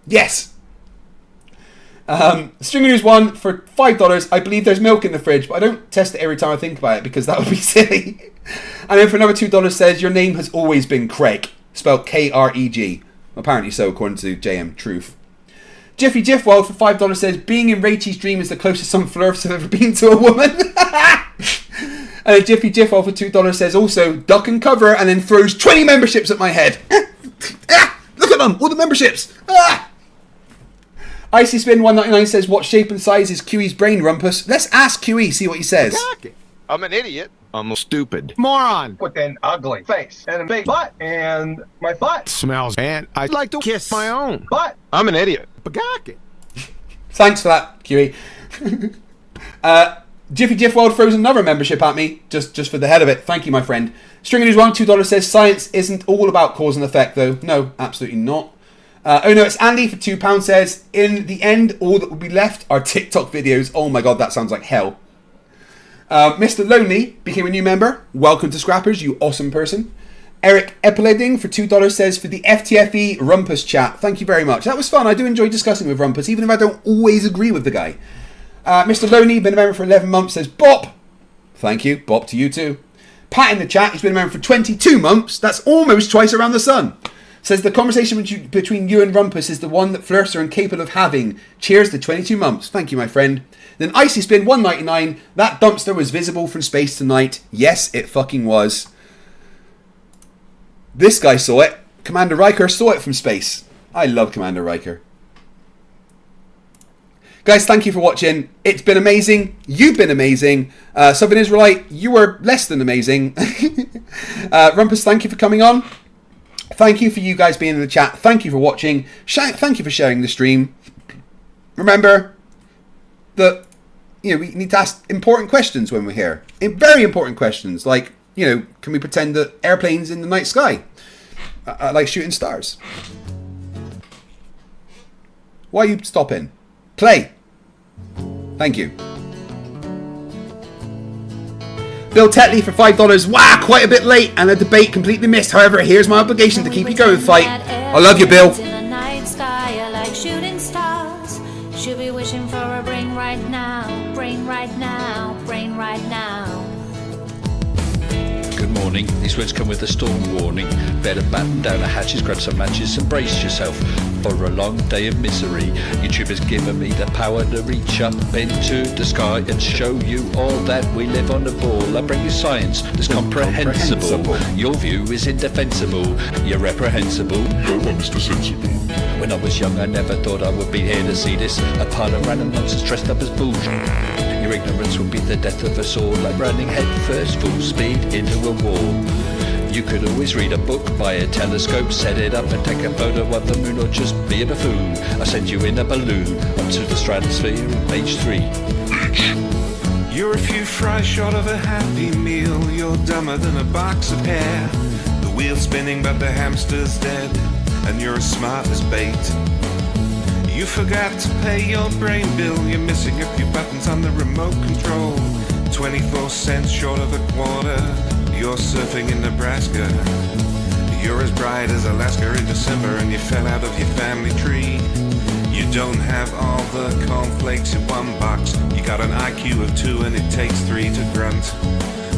Yes. Stringer News 1 for $5. I believe there's milk in the fridge, but I don't test it every time I think about it because that would be silly. And then for another $2 says, your name has always been Craig. Spelled K-R-E-G. Apparently so, according to JM Truth. Jiffy Jiffwald for $5 says, being in Rachel's dream is the closest some Flerfs have ever been to a woman. And Jiffy Jiffwald for $2 says, also, duck and cover, and then throws 20 memberships at my head. Look at them, all the memberships. Icy Spin 199 says, what shape and size is QE's brain, Rumpus? Let's ask QE, see what he says. I'm an idiot. I'm a stupid moron With an ugly face and a big butt, and my butt smells, and I like to kiss my own butt. I'm an idiot. bagaki. Thanks for that, QE. Jiffy Jiffwald throws another membership at me, just for the head of it. Thank you, my friend. Stringer News 1, $2 says, science isn't all about cause and effect, though. No, absolutely not. Oh no, it's Andy for £2 says, in the end, all that will be left are TikTok videos. Oh my god, that sounds like hell. Mr. Lonely became a new member. Welcome to Scrappers, you awesome person. Eric Epileding for $2 says, for the FTFE Rumpus chat. Thank you very much. That was fun. I do enjoy discussing with Rumpus, even if I don't always agree with the guy. Mr. Loney, been a member for 11 months, says, Bop. Thank you. Bop to you too. Pat in the chat, he's been a member for 22 months. That's almost twice around the sun. Says, the conversation between you and Rumpus is the one that Flerfs are incapable of having. Cheers to 22 months. Thank you, my friend. Then Icy Spin 199. That dumpster was visible from space tonight. Yes, it fucking was. This guy saw it. Commander Riker saw it from space. I love Commander Riker. Guys, thank you for watching. It's been amazing. You've been amazing. Southern Israelite, you were less than amazing. Rumpus, thank you for coming on. Thank you for you guys being in the chat. Thank you for watching. Thank you for sharing the stream. Remember that, you know, we need to ask important questions when we're here. Very important questions, like, you know, can we pretend that airplanes in the night sky are like shooting stars? Why are you stopping? Play. Thank you. Bill Tetley for $5. Wow, quite a bit late and a debate completely missed. However, here's my obligation to keep you going, fight. I love you, Bill. In the night sky are like shooting stars. Should be wishing for a brain right now. Brain right now. Brain right now. Good morning. These words come with a storm warning. Better batten down the hatches, grab some matches and brace yourself for a long day of misery. YouTube has given me the power to reach up into the sky and show you all that we live on the ball. I bring you science that's comprehensible. Your view is indefensible. You're reprehensible. Go on, Mr. Sensible. When I was young, I never thought I would be here to see this. A pile of random nonsense dressed up as bullshit. Your ignorance will be the death of us all, like running headfirst full speed into a wall. You could always read a book, buy a telescope, set it up and take a photo of the moon, or just be a buffoon. I send you in a balloon up to the stratosphere on page 3. You're a few fries short of a happy meal. You're dumber than a box of hair. The wheel's spinning but the hamster's dead, and you're as smart as bait. You forgot to pay your brain bill. You're missing a few buttons on the remote control. 24 cents short of a quarter. You're surfing in Nebraska. You're as bright as Alaska in December, and you fell out of your family tree. You don't have all the cornflakes in one box. You got an IQ of 2 and it takes 3 to grunt.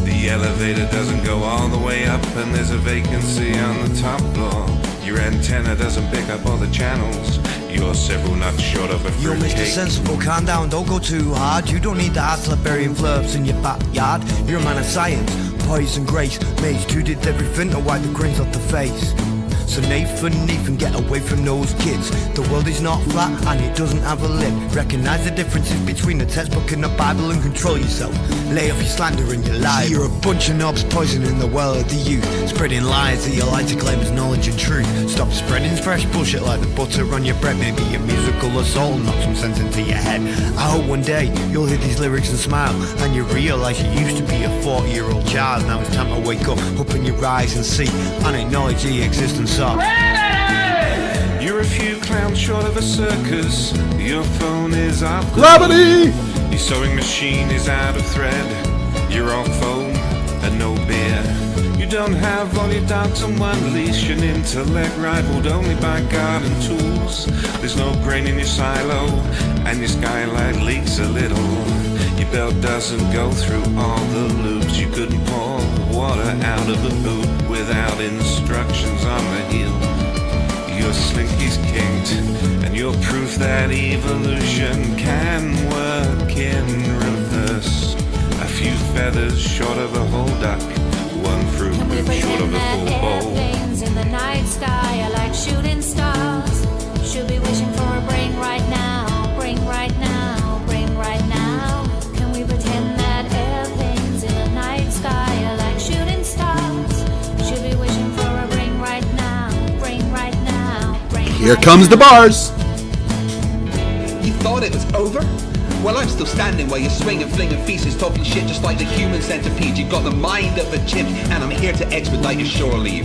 The elevator doesn't go all the way up, and there's a vacancy on the top floor. Your antenna doesn't pick up all the channels. You're several nuts short of a You're Mr. fruitcake. Sensible, calm down, don't go too hard. You don't need the heart to burying Flerfs in your backyard. You're a man of science, poise and grace. Mage 2 did everything to wipe the grins off the face. So Nathan, get away from those kids. The world is not flat and it doesn't have a lip. Recognize the differences between the textbook and the Bible and control yourself. Lay off your slander and your lies. You're a bunch of knobs poisoning the well of the youth, spreading lies that you like to claim as knowledge and truth. Stop spreading fresh bullshit like the butter on your bread. Maybe a musical assault and knock some sense into your head. I hope one day you'll hear these lyrics and smile, and you realise you used to be a 40-year-old child. Now it's time to wake up, open your eyes and see, and acknowledge the existence of. You're a few clowns short of a circus. Your phone is off Gravity! Your sewing machine is out of thread. You're all foam and no beer. You don't have all your dogs on one leash. An intellect rivaled only by garden tools. There's no grain in your silo, and your skylight leaks a little. Your belt doesn't go through all the loops. You couldn't pour water out of a boot without instructions on the heel. Your slinky's kinked, and you're proof that evolution can work in reverse. A few feathers short of a whole duck, one fruit Can we short of pretend a that full bowl. airplanes in the night sky are like shooting stars? Should be wishing for a brain right now. Brain right now. Brain right now. Can we pretend that airplanes in the night sky are like shooting stars? Should be wishing for a brain right now. Brain right now. Brain Here right comes the now. bars. You thought it was over? Well, I'm still standing while you're swinging, flinging feces, talking shit just like the human centipede. You've got the mind of a chimp, and I'm here to expedite your shore leave.